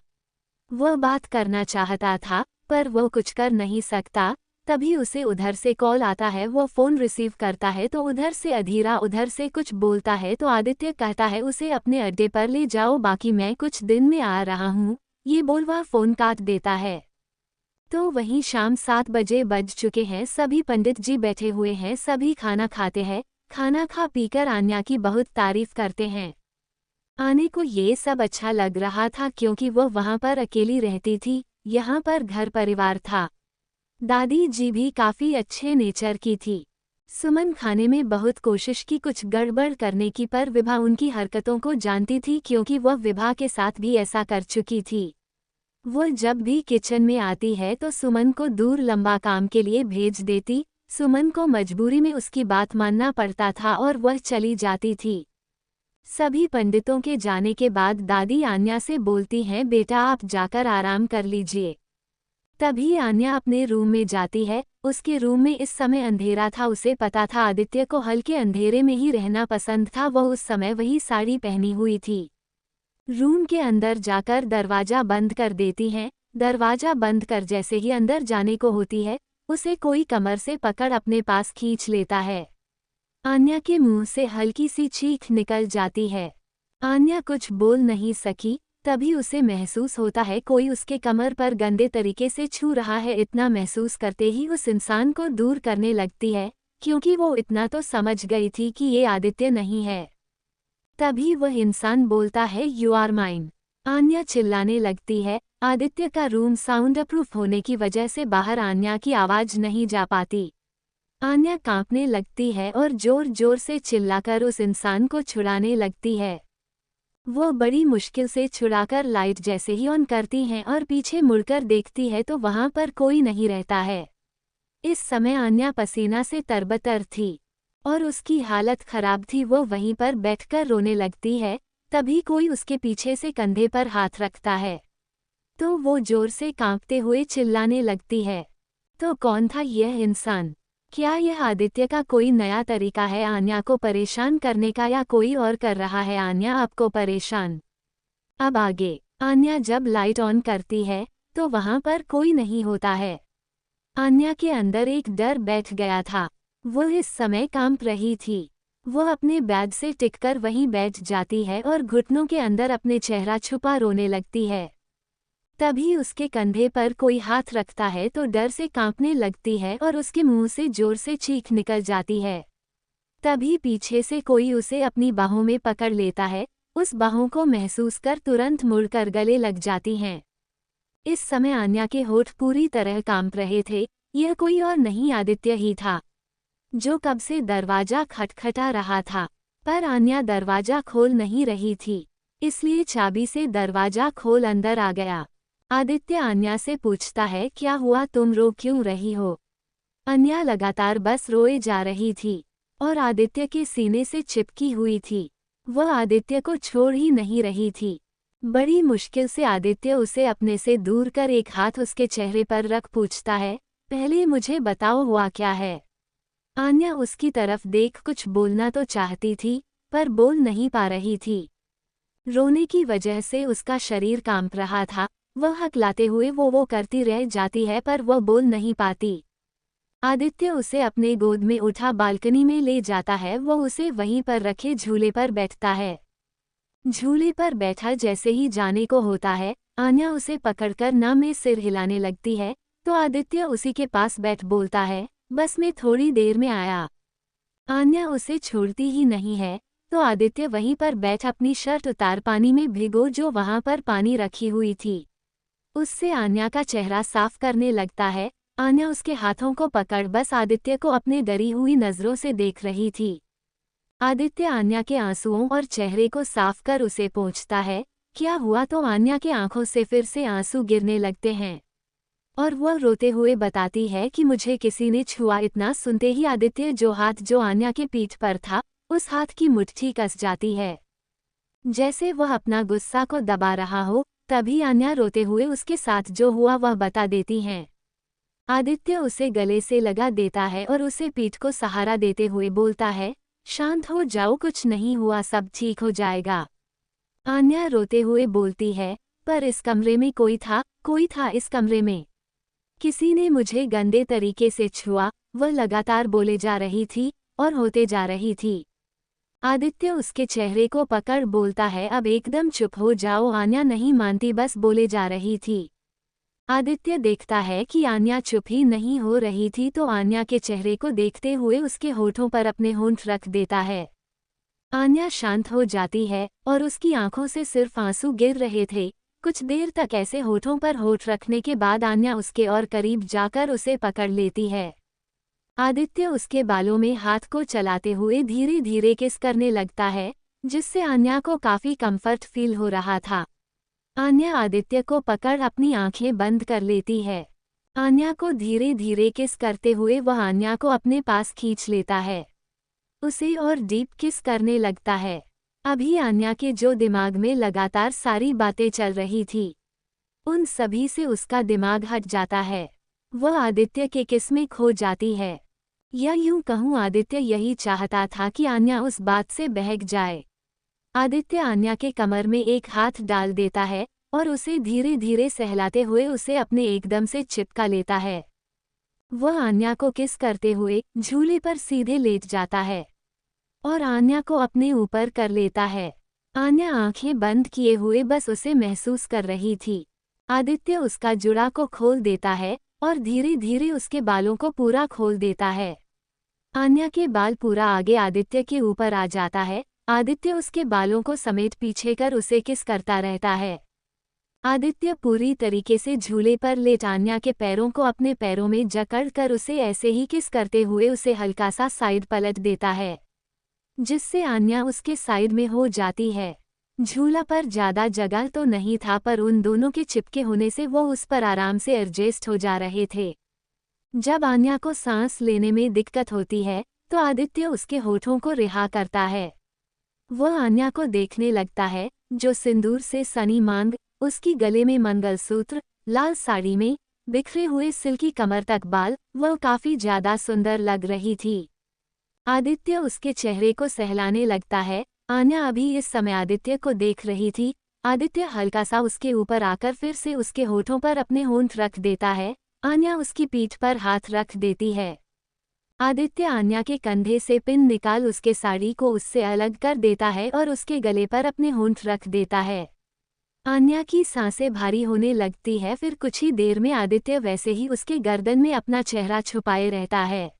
वह बात करना चाहता था, पर वो कुछ कर नहीं सकता। तभी उसे उधर से कॉल आता है, वो फ़ोन रिसीव करता है तो उधर से अधीरा उधर से कुछ बोलता है तो आदित्य कहता है उसे अपने अड्डे पर ले जाओ, बाकी मैं कुछ दिन में आ रहा हूँ। ये बोल वह फ़ोन काट देता है। तो वहीं शाम 7 बजे बज चुके हैं, सभी पंडित जी बैठे हुए हैं, सभी खाना खाते हैं। खाना खा पीकर आन्या की बहुत तारीफ करते हैं। आने को ये सब अच्छा लग रहा था क्योंकि वह वहाँ पर अकेली रहती थी, यहाँ पर घर परिवार था। दादी जी भी काफ़ी अच्छे नेचर की थी। सुमन खाने में बहुत कोशिश की कुछ गड़बड़ करने की, पर विभा उनकी हरकतों को जानती थी क्योंकि वह विभा के साथ भी ऐसा कर चुकी थी। वह जब भी किचन में आती है तो सुमन को दूर लंबा काम के लिए भेज देती। सुमन को मजबूरी में उसकी बात मानना पड़ता था और वह चली जाती थी। सभी पंडितों के जाने के बाद दादी आन्या से बोलती हैं, बेटा आप जाकर आराम कर लीजिए। तभी आन्या अपने रूम में जाती है। उसके रूम में इस समय अंधेरा था, उसे पता था आदित्य को हल्के अंधेरे में ही रहना पसंद था। वह उस समय वही साड़ी पहनी हुई थी। रूम के अंदर जाकर दरवाज़ा बंद कर देती हैं। दरवाज़ा बंद कर जैसे ही अंदर जाने को होती है, उसे कोई कमर से पकड़ अपने पास खींच लेता है। आन्या के मुंह से हल्की सी चीख निकल जाती है। आन्या कुछ बोल नहीं सकी। तभी उसे महसूस होता है कोई उसके कमर पर गंदे तरीके से छू रहा है। इतना महसूस करते ही उस इंसान को दूर करने लगती है, क्योंकि वो इतना तो समझ गई थी कि ये आदित्य नहीं है। तभी वह इंसान बोलता है, यू आर माइन। आन्या चिल्लाने लगती है। आदित्य का रूम साउंड प्रूफ होने की वजह से बाहर आन्या की आवाज़ नहीं जा पाती। आन्या कांपने लगती है और जोर जोर से चिल्लाकर उस इंसान को छुड़ाने लगती है। वो बड़ी मुश्किल से छुड़ाकर लाइट जैसे ही ऑन करती हैं और पीछे मुड़कर देखती है तो वहाँ पर कोई नहीं रहता है। इस समय आन्या पसीना से तरबतर थी और उसकी हालत खराब थी। वो वहीं पर बैठकर रोने लगती है। तभी कोई उसके पीछे से कंधे पर हाथ रखता है तो वो जोर से कांपते हुए चिल्लाने लगती है, तो कौन था यह इंसान? क्या यह आदित्य का कोई नया तरीका है आन्या को परेशान करने का, या कोई और कर रहा है आन्या आपको परेशान? अब आगे आन्या जब लाइट ऑन करती है तो वहाँ पर कोई नहीं होता है। आन्या के अंदर एक डर बैठ गया था। वह इस समय कांप रही थी। वह अपने बेड से टिककर वहीं बैठ जाती है और घुटनों के अंदर अपने चेहरा छुपा रोने लगती है। तभी उसके कंधे पर कोई हाथ रखता है तो डर से कांपने लगती है और उसके मुंह से जोर से चीख निकल जाती है। तभी पीछे से कोई उसे अपनी बाहों में पकड़ लेता है। उस बाहों को महसूस कर तुरंत मुड़कर गले लग जाती हैं। इस समय आन्या के होठ पूरी तरह कांप रहे थे। यह कोई और नहीं आदित्य ही था, जो कब से दरवाजा खटखटा रहा था, पर आन्या दरवाजा खोल नहीं रही थी, इसलिए चाबी से दरवाजा खोल अंदर आ गया। आदित्य आन्या से पूछता है, क्या हुआ, तुम रो क्यों रही हो? आन्या लगातार बस रोए जा रही थी और आदित्य के सीने से चिपकी हुई थी। वह आदित्य को छोड़ ही नहीं रही थी। बड़ी मुश्किल से आदित्य उसे अपने से दूर कर एक हाथ उसके चेहरे पर रख पूछता है, पहले मुझे बताओ हुआ क्या है। आन्या उसकी तरफ देख कुछ बोलना तो चाहती थी, पर बोल नहीं पा रही थी। रोने की वजह से उसका शरीर कांप रहा था। वह हकलाते हुए वो करती रह जाती है पर वह बोल नहीं पाती। आदित्य उसे अपने गोद में उठा बालकनी में ले जाता है। वो उसे वहीं पर रखे झूले पर बैठता है। झूले पर बैठा जैसे ही जाने को होता है, आन्या उसे पकड़कर ना में सिर हिलाने लगती है, तो आदित्य उसी के पास बैठ बोलता है, बस मैं थोड़ी देर में आया। आन्या उसे छोड़ती ही नहीं है, तो आदित्य वहीं पर बैठ अपनी शर्ट उतार पानी में भिगो जो वहां पर पानी रखी हुई थी उससे आन्या का चेहरा साफ करने लगता है। आन्या उसके हाथों को पकड़ बस आदित्य को अपने डरी हुई नजरों से देख रही थी। आदित्य आन्या के आंसुओं और चेहरे को साफ कर उसे पूछता है, क्या हुआ, तो आन्या के आंखों से फिर से आंसू गिरने लगते हैं और वह रोते हुए बताती है कि मुझे किसी ने छुआ। इतना सुनते ही आदित्य जो हाथ जो आन्या के पीठ पर था, उस हाथ की मुट्ठी कस जाती है, जैसे वह अपना गुस्सा को दबा रहा हो। तभी आन्या रोते हुए उसके साथ जो हुआ वह बता देती हैं। आदित्य उसे गले से लगा देता है और उसे पीठ को सहारा देते हुए बोलता है, शांत हो जाओ, कुछ नहीं हुआ, सब ठीक हो जाएगा। आन्या रोते हुए बोलती है, पर इस कमरे में कोई था इस कमरे में। किसी ने मुझे गंदे तरीके से छुआ, वह लगातार बोले जा रही थी और होते जा रही थी। आदित्य उसके चेहरे को पकड़ बोलता है, अब एकदम चुप हो जाओ। आन्या नहीं मानती, बस बोले जा रही थी। आदित्य देखता है कि आन्या चुप ही नहीं हो रही थी, तो आन्या के चेहरे को देखते हुए उसके होठों पर अपने होंठ रख देता है। आन्या शांत हो जाती है और उसकी आंखों से सिर्फ आंसू गिर रहे थे। कुछ देर तक ऐसे होठों पर होठ रखने के बाद आन्या उसके और करीब जाकर उसे पकड़ लेती है। आदित्य उसके बालों में हाथ को चलाते हुए धीरे धीरे किस करने लगता है, जिससे आन्या को काफी कंफर्ट फील हो रहा था। आन्या आदित्य को पकड़ अपनी आंखें बंद कर लेती है। आन्या को धीरे धीरे किस करते हुए वह आन्या को अपने पास खींच लेता है, उसे और डीप किस करने लगता है। अभी आन्या के जो दिमाग में लगातार सारी बातें चल रही थी, उन सभी से उसका दिमाग हट जाता है। वह आदित्य के किस में खो जाती है, या यूं कहूं आदित्य यही चाहता था कि आन्या उस बात से बहक जाए। आदित्य आन्या के कमर में एक हाथ डाल देता है और उसे धीरे धीरे सहलाते हुए उसे अपने एकदम से चिपका लेता है। वह आन्या को किस करते हुए झूले पर सीधे लेट जाता है और आन्या को अपने ऊपर कर लेता है। आन्या आंखें बंद किए हुए बस उसे महसूस कर रही थी। आदित्य उसका जुड़ा को खोल देता है और धीरे धीरे उसके बालों को पूरा खोल देता है। आन्या के बाल पूरा आगे आदित्य के ऊपर आ जाता है। आदित्य उसके बालों को समेट पीछे कर उसे किस करता रहता है। आदित्य पूरी तरीके से झूले पर लेट आन्या के पैरों को अपने पैरों में जकड़ कर उसे ऐसे ही किस करते हुए उसे हल्का सा साइड पलट देता है, जिससे आन्या उसके साइड में हो जाती है। झूला पर ज्यादा जगह तो नहीं था, पर उन दोनों के चिपके होने से वो उस पर आराम से एडजस्ट हो जा रहे थे। जब आन्या को सांस लेने में दिक्कत होती है, तो आदित्य उसके होठों को रिहा करता है। वह आन्या को देखने लगता है, जो सिंदूर से सनी मांग, उसकी गले में मंगलसूत्र, लाल साड़ी में बिखरे हुए सिल्की कमर तक बाल, वह काफी ज्यादा सुंदर लग रही थी। आदित्य उसके चेहरे को सहलाने लगता है। आन्या अभी इस समय आदित्य को देख रही थी। आदित्य हल्का सा उसके ऊपर आकर फिर से उसके होठों पर अपने होंठ रख देता है। आन्या उसकी पीठ पर हाथ रख देती है। आदित्य आन्या के कंधे से पिन निकाल उसके साड़ी को उससे अलग कर देता है और उसके गले पर अपने होंठ रख देता है। आन्या की सांसें भारी होने लगती है। फिर कुछ ही देर में आदित्य वैसे ही उसके गर्दन में अपना चेहरा छुपाए रहता है।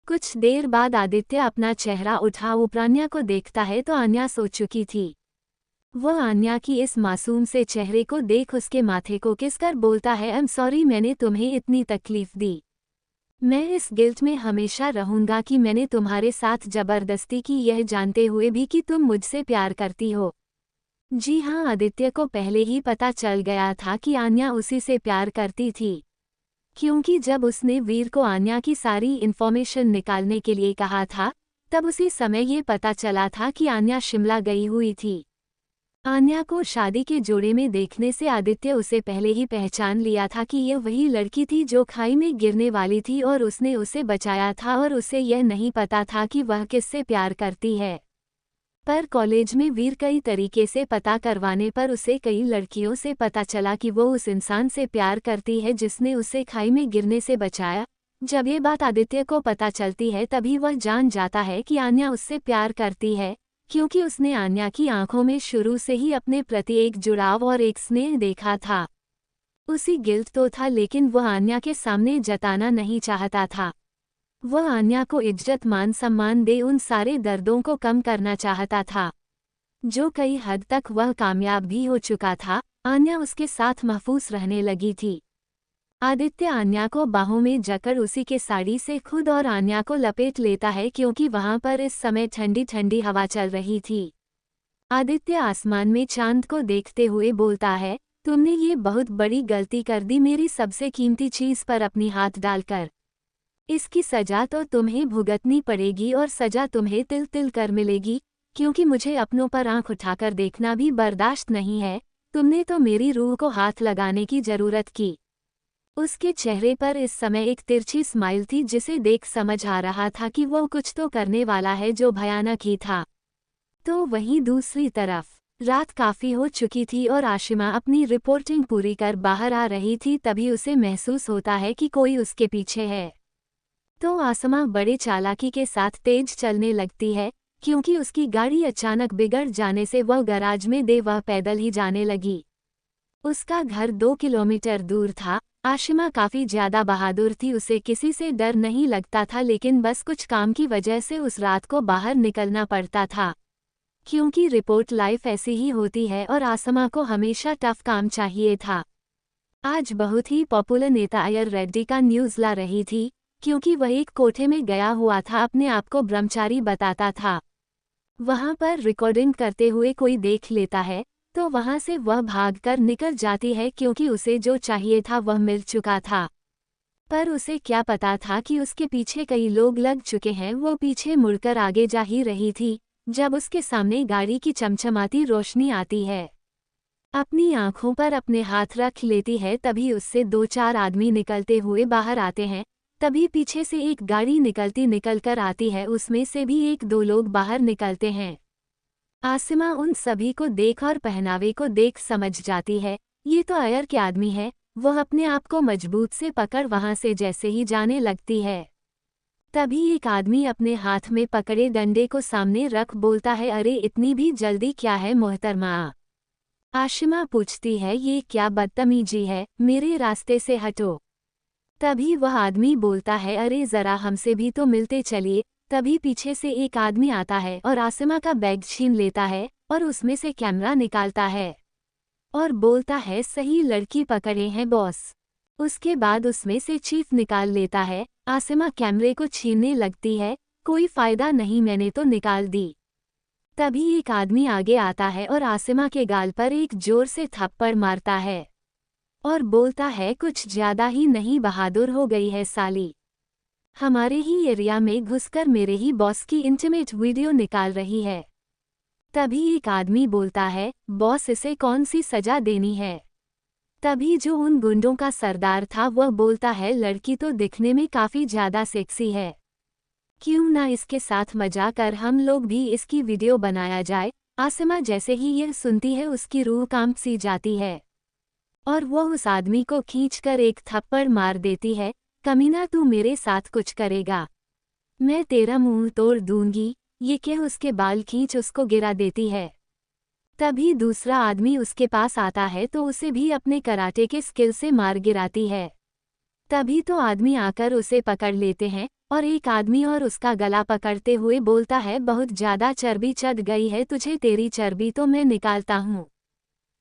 कुछ देर बाद आदित्य अपना चेहरा उठा ऊपर आन्या को देखता है तो आन्या सो चुकी थी। वह आन्या की इस मासूम से चेहरे को देख उसके माथे को किसकर बोलता है, आई एम सॉरी, मैंने तुम्हें इतनी तकलीफ दी। मैं इस गिल्ट में हमेशा रहूंगा कि मैंने तुम्हारे साथ जबरदस्ती की, यह जानते हुए भी कि तुम मुझसे प्यार करती हो। जी हाँ, आदित्य को पहले ही पता चल गया था कि आन्या उसी से प्यार करती थी, क्योंकि जब उसने वीर को आन्या की सारी इन्फॉर्मेशन निकालने के लिए कहा था, तब उसी समय ये पता चला था कि आन्या शिमला गई हुई थी। आन्या को शादी के जोड़े में देखने से आदित्य उसे पहले ही पहचान लिया था कि यह वही लड़की थी जो खाई में गिरने वाली थी और उसने उसे बचाया था, और उसे यह नहीं पता था कि वह किससे प्यार करती है। पर कॉलेज में वीर कई तरीके से पता करवाने पर उसे कई लड़कियों से पता चला कि वो उस इंसान से प्यार करती है जिसने उसे खाई में गिरने से बचाया। जब ये बात आदित्य को पता चलती है तभी वह जान जाता है कि आन्या उससे प्यार करती है, क्योंकि उसने आन्या की आंखों में शुरू से ही अपने प्रति एक जुड़ाव और एक स्नेह देखा था। उसी गिल्ट तो था, लेकिन वह आन्या के सामने जताना नहीं चाहता था। वह आन्या को इज्जत मान सम्मान दे उन सारे दर्दों को कम करना चाहता था, जो कई हद तक वह कामयाब भी हो चुका था। आन्या उसके साथ महफूज रहने लगी थी। आदित्य आन्या को बाहों में जकड़ उसी के साड़ी से खुद और आन्या को लपेट लेता है, क्योंकि वहां पर इस समय ठंडी ठंडी हवा चल रही थी। आदित्य आसमान में चांद को देखते हुए बोलता है, तुमने ये बहुत बड़ी गलती कर दी मेरी सबसे कीमती चीज पर अपनी हाथ डालकर। इसकी सजा तो तुम्हें भुगतनी पड़ेगी, और सजा तुम्हें तिल तिल कर मिलेगी, क्योंकि मुझे अपनों पर आंख उठाकर देखना भी बर्दाश्त नहीं है। तुमने तो मेरी रूह को हाथ लगाने की जरूरत की। उसके चेहरे पर इस समय एक तिरछी स्माइल थी, जिसे देख समझ आ रहा था कि वो कुछ तो करने वाला है जो भयानक ही था। तो वहीं दूसरी तरफ रात काफी हो चुकी थी और आशिमा अपनी रिपोर्टिंग पूरी कर बाहर आ रही थी। तभी उसे महसूस होता है कि कोई उसके पीछे है। तो आसमा बड़े चालाकी के साथ तेज चलने लगती है, क्योंकि उसकी गाड़ी अचानक बिगड़ जाने से वह गैराज में दे वह पैदल ही जाने लगी। उसका घर 2 किलोमीटर दूर था। आशिमा काफी ज्यादा बहादुर थी, उसे किसी से डर नहीं लगता था, लेकिन बस कुछ काम की वजह से उस रात को बाहर निकलना पड़ता था, क्योंकि रिपोर्ट लाइफ ऐसी ही होती है और आसमा को हमेशा टफ काम चाहिए था। आज बहुत ही पॉपुलर नेता अय्यर रेड्डी का न्यूज़ ला रही थी, क्योंकि वह एक कोठे में गया हुआ था, अपने आप को ब्रह्मचारी बताता था। वहां पर रिकॉर्डिंग करते हुए कोई देख लेता है तो वहां से वह भागकर निकल जाती है, क्योंकि उसे जो चाहिए था वह मिल चुका था। पर उसे क्या पता था कि उसके पीछे कई लोग लग चुके हैं। वो पीछे मुड़कर आगे जा ही रही थी जब उसके सामने गाड़ी की चमचमाती रोशनी आती है। अपनी आंखों पर अपने हाथ रख लेती है, तभी उससे 2-4 आदमी निकलते हुए बाहर आते हैं। तभी पीछे से एक गाड़ी निकलकर आती है, उसमें से भी 1-2 लोग बाहर निकलते हैं। आसिमा उन सभी को देख और पहनावे को देख समझ जाती है, ये तो अय्यर के आदमी है। वह अपने आप को मजबूत से पकड़ वहां से जैसे ही जाने लगती है, तभी एक आदमी अपने हाथ में पकड़े डंडे को सामने रख बोलता है, अरे इतनी भी जल्दी क्या है मोहतरमा? आशिमा पूछती है, ये क्या बदतमीजी है, मेरे रास्ते से हटो। तभी वह आदमी बोलता है, अरे जरा हमसे भी तो मिलते चलिए। तभी पीछे से एक आदमी आता है और आसिमा का बैग छीन लेता है और उसमें से कैमरा निकालता है और बोलता है, सही लड़की पकड़े हैं बॉस। उसके बाद उसमें से चीफ निकाल लेता है। आसिमा कैमरे को छीनने लगती है, कोई फायदा नहीं, मैंने तो निकाल दी। तभी एक आदमी आगे आता है और आसिमा के गाल पर एक जोर से थप्पड़ मारता है और बोलता है, कुछ ज्यादा ही नहीं बहादुर हो गई है साली, हमारे ही एरिया में घुसकर मेरे ही बॉस की इंटीमेट वीडियो निकाल रही है। तभी एक आदमी बोलता है, बॉस इसे कौन सी सजा देनी है? तभी जो उन गुंडों का सरदार था वह बोलता है, लड़की तो दिखने में काफी ज्यादा सेक्सी है, क्यों ना इसके साथ मजा कर हम लोग भी इसकी वीडियो बनाया जाए। आसिमा जैसे ही यह सुनती है उसकी रूह कांप सी जाती है और वह उस आदमी को खींचकर एक थप्पड़ मार देती है। कमीना, तू मेरे साथ कुछ करेगा, मैं तेरा मुंह तोड़ दूंगी, ये कह उसके बाल खींच उसको गिरा देती है। तभी दूसरा आदमी उसके पास आता है तो उसे भी अपने कराटे के स्किल से मार गिराती है। तभी तो आदमी आकर उसे पकड़ लेते हैं और एक आदमी और उसका गला पकड़ते हुए बोलता है, बहुत ज्यादा चर्बी चढ़ गई है तुझे, तेरी चर्बी तो मैं निकालता हूँ।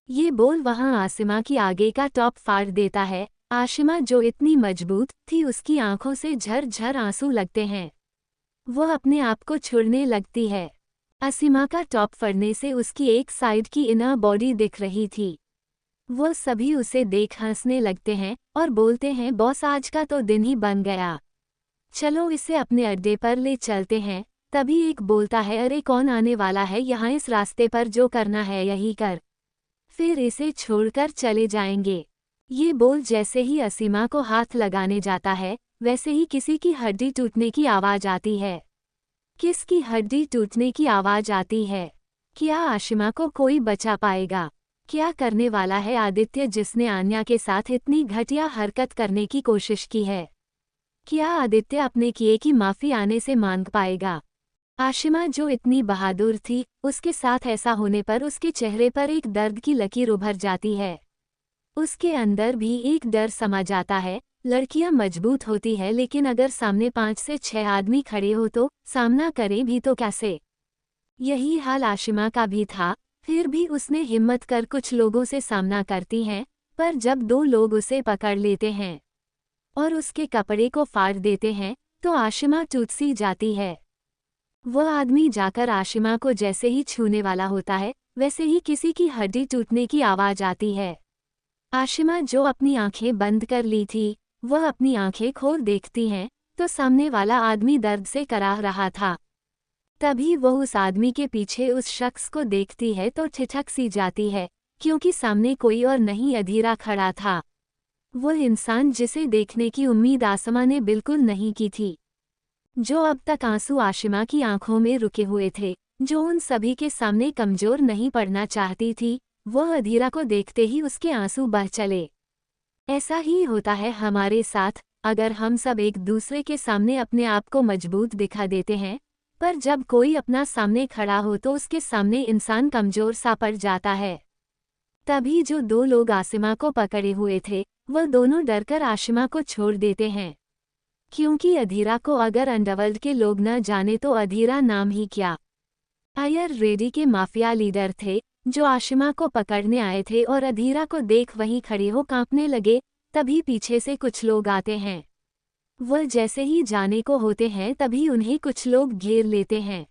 ये बोल वहां आसिमा की आगे का टॉप फाड़ देता है। आशिमा जो इतनी मजबूत थी उसकी आंखों से झरझर आंसू लगते हैं, वह अपने आप को छुड़ने लगती है। आसिमा का टॉप फड़ने से उसकी एक साइड की इनर बॉडी दिख रही थी। वो सभी उसे देख हंसने लगते हैं और बोलते हैं, बॉस आज का तो दिन ही बन गया, चलो इसे अपने अड्डे पर ले चलते हैं। तभी एक बोलता है, अरे कौन आने वाला है यहाँ, इस रास्ते पर जो करना है यही कर। फिर इसे छोड़कर चले जाएंगे। ये बोल जैसे ही असीमा को हाथ लगाने जाता है, वैसे ही किसी की हड्डी टूटने की आवाज आती है। किसकी हड्डी टूटने की आवाज आती है? क्या आशिमा को कोई बचा पाएगा? क्या करने वाला है आदित्य, जिसने आन्या के साथ इतनी घटिया हरकत करने की कोशिश की है? क्या आदित्य अपने किए की माफी आने से मांग पाएगा? आशिमा जो इतनी बहादुर थी, उसके साथ ऐसा होने पर उसके चेहरे पर एक दर्द की लकीर उभर जाती है। उसके अंदर भी एक डर समा जाता है। लड़कियां मजबूत होती है, लेकिन अगर सामने 5 से 6 आदमी खड़े हो तो सामना करें भी तो कैसे? यही हाल आशिमा का भी था। फिर भी उसने हिम्मत कर कुछ लोगों से सामना करती हैं, पर जब 2 लोग उसे पकड़ लेते हैं और उसके कपड़े को फाड़ देते हैं, तो आशिमा टूट सी जाती है। वह आदमी जाकर आशिमा को जैसे ही छूने वाला होता है, वैसे ही किसी की हड्डी टूटने की आवाज आती है। आशिमा जो अपनी आंखें बंद कर ली थी, वह अपनी आंखें खोल देखती हैं, तो सामने वाला आदमी दर्द से कराह रहा था। तभी वह उस आदमी के पीछे उस शख्स को देखती है तो ठिठक सी जाती है, क्योंकि सामने कोई और नहीं अधीरा खड़ा था। वह इंसान जिसे देखने की उम्मीद आसमा ने बिल्कुल नहीं की थी। जो अब तक आंसू आशिमा की आंखों में रुके हुए थे, जो उन सभी के सामने कमजोर नहीं पड़ना चाहती थी, वह अधीरा को देखते ही उसके आंसू बह चले। ऐसा ही होता है हमारे साथ। अगर हम सब एक दूसरे के सामने अपने आप को मजबूत दिखा देते हैं, पर जब कोई अपना सामने खड़ा हो तो उसके सामने इंसान कमजोर सा पड़ जाता है। तभी जो 2 लोग आसिमा को पकड़े हुए थे, वह दोनों डरकर आशिमा को छोड़ देते हैं। क्योंकि अधीरा को अगर अंडरवर्ल्ड के लोग न जाने तो अधीरा नाम ही क्या। आयर रेडी के माफिया लीडर थे, जो आशिमा को पकड़ने आए थे और अधीरा को देख वहीं खड़े हो कांपने लगे। तभी पीछे से कुछ लोग आते हैं। वह जैसे ही जाने को होते हैं तभी उन्हें कुछ लोग घेर लेते हैं।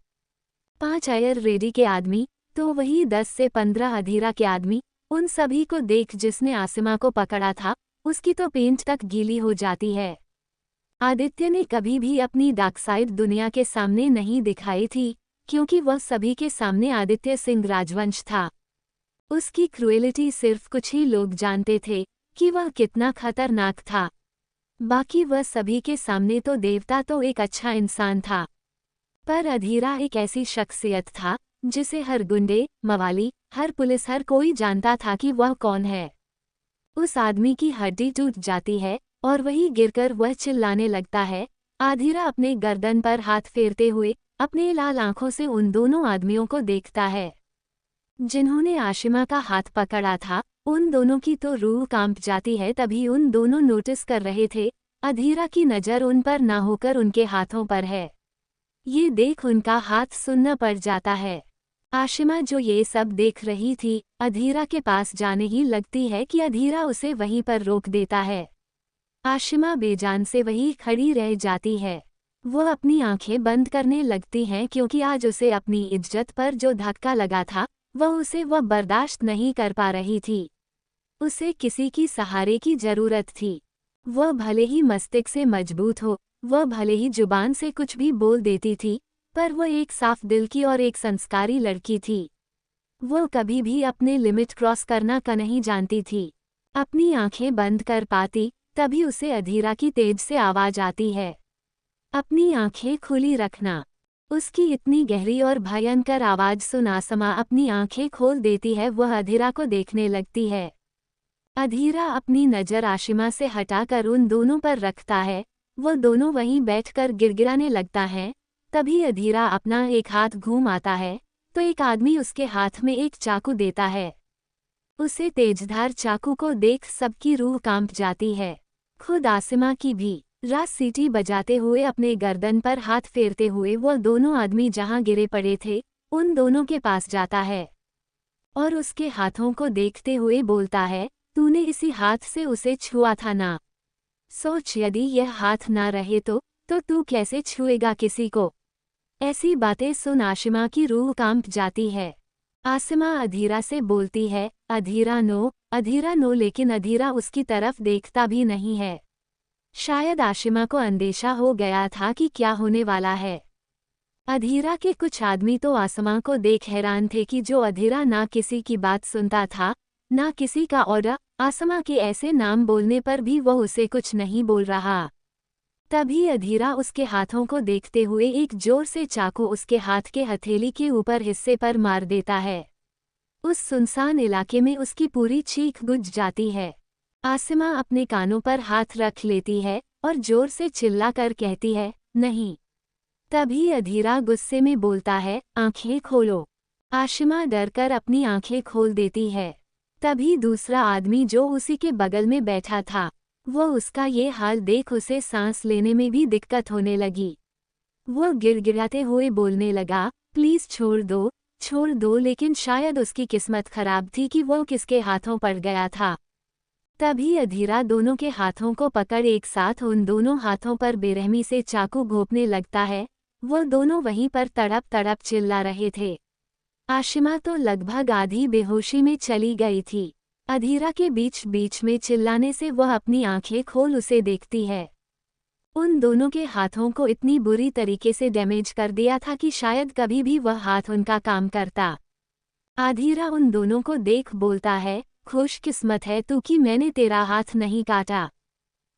5 आयर रेडी के आदमी, तो वही 10 से 15 अधीरा के आदमी। उन सभी को देख जिसने आसिमा को पकड़ा था, उसकी तो पेंट तक गीली हो जाती है। आदित्य ने कभी भी अपनी डार्क साइड दुनिया के सामने नहीं दिखाई थी, क्योंकि वह सभी के सामने आदित्य सिंह राजवंश था। उसकी क्रूएलिटी सिर्फ कुछ ही लोग जानते थे कि वह कितना खतरनाक था। बाकी वह सभी के सामने तो देवता, तो एक अच्छा इंसान था। पर अधीरा एक ऐसी शख्सियत था जिसे हर गुंडे, मवाली, हर पुलिस, हर कोई जानता था कि वह कौन है। उस आदमी की हड्डी टूट जाती है और वहीं गिरकर वह चिल्लाने लगता है। अधीरा अपने गर्दन पर हाथ फेरते हुए अपने लाल आंखों से उन दोनों आदमियों को देखता है जिन्होंने आशिमा का हाथ पकड़ा था। उन दोनों की तो रूह कांप जाती है। तभी उन दोनों नोटिस कर रहे थे, अधीरा की नज़र उन पर ना होकर उनके हाथों पर है। ये देख उनका हाथ सुन्न पड़ जाता है। आशिमा जो ये सब देख रही थी, अधीरा के पास जाने ही लगती है कि अधीरा उसे वहीं पर रोक देता है। आशिमा बेजान से वहीं खड़ी रह जाती है। वह अपनी आंखें बंद करने लगती हैं, क्योंकि आज उसे अपनी इज्जत पर जो धक्का लगा था, वह बर्दाश्त नहीं कर पा रही थी। उसे किसी की सहारे की जरूरत थी। वह भले ही मस्तिष्क से मजबूत हो, वह भले ही जुबान से कुछ भी बोल देती थी, पर वह एक साफ दिल की और एक संस्कारी लड़की थी। वह कभी भी अपने लिमिट क्रॉस करना का नहीं जानती थी। अपनी आंखें बंद कर पाती, तभी उसे अधीरा की तेज से आवाज आती है, अपनी आंखें खुली रखना। उसकी इतनी गहरी और भयंकर आवाज सुन आसमा अपनी आंखें खोल देती है। वह अधीरा को देखने लगती है। अधीरा अपनी नज़र आशिमा से हटाकर उन दोनों पर रखता है। वह दोनों वहीं बैठकर गिड़गिड़ाने लगता है। तभी अधीरा अपना एक हाथ घूम आता है, तो एक आदमी उसके हाथ में एक चाकू देता है। उसे तेजधार चाकू को देख सबकी रूह कांप जाती है, खुद आसिमा की भी। रात सीटी बजाते हुए अपने गर्दन पर हाथ फेरते हुए वह दोनों आदमी जहां गिरे पड़े थे, उन दोनों के पास जाता है और उसके हाथों को देखते हुए बोलता है, तूने इसी हाथ से उसे छुआ था ना? सोच, यदि यह हाथ ना रहे तो तू कैसे छुएगा किसी को? ऐसी बातें सुन आशिमा की रूह कांप जाती है। आसिमा अधीरा से बोलती है, अधीरा नो, लेकिन अधीरा उसकी तरफ देखता भी नहीं है। शायद आशिमा को अंदेशा हो गया था कि क्या होने वाला है। अधीरा के कुछ आदमी तो आसमा को देख हैरान थे कि जो अधीरा ना किसी की बात सुनता था, ना किसी का ऑर्डर। आसमा के ऐसे नाम बोलने पर भी वह उसे कुछ नहीं बोल रहा। तभी अधीरा उसके हाथों को देखते हुए एक जोर से चाकू उसके हाथ के हथेली के ऊपर हिस्से पर मार देता है। उस सुनसान इलाके में उसकी पूरी चीख गूंज जाती है। आसिमा अपने कानों पर हाथ रख लेती है और जोर से चिल्लाकर कहती है, नहीं। तभी अधीरा गुस्से में बोलता है, आंखें खोलो। आशिमा डरकर अपनी आंखें खोल देती है। तभी दूसरा आदमी जो उसी के बगल में बैठा था, वो उसका ये हाल देख उसे सांस लेने में भी दिक्कत होने लगी। वो गिड़गिड़ाते हुए बोलने लगा, प्लीज छोड़ दो, लेकिन शायद उसकी किस्मत खराब थी कि वो किसके हाथों पड़ गया था। तभी अधीरा दोनों के हाथों को पकड़ एक साथ उन दोनों हाथों पर बेरहमी से चाकू घोंपने लगता है। वो दोनों वहीं पर तड़प तड़प चिल्ला रहे थे। आशिमा तो लगभग आधी बेहोशी में चली गई थी। अधीरा के बीच बीच में चिल्लाने से वह अपनी आंखें खोल उसे देखती है। उन दोनों के हाथों को इतनी बुरी तरीके से डैमेज कर दिया था कि शायद कभी भी वह हाथ उनका काम करता। अधीरा उन दोनों को देख बोलता है, खुशकिस्मत है तू कि मैंने तेरा हाथ नहीं काटा।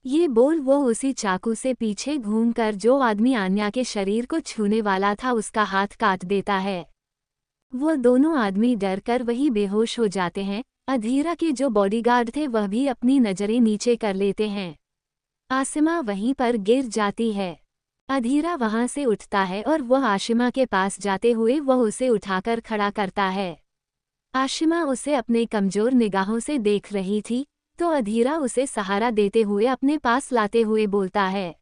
ये बोल वो उसी चाकू से पीछे घूमकर जो आदमी आन्या के शरीर को छूने वाला था उसका हाथ काट देता है। वो दोनों आदमी डरकर वही बेहोश हो जाते हैं। अधीरा के जो बॉडीगार्ड थे वह भी अपनी नजरें नीचे कर लेते हैं। आसिमा वहीं पर गिर जाती है। अधीरा वहां से उठता है और वह आशिमा के पास जाते हुए वह उसे उठाकर खड़ा करता है। आशिमा उसे अपने कमजोर निगाहों से देख रही थी, तो अधीरा उसे सहारा देते हुए अपने पास लाते हुए बोलता है,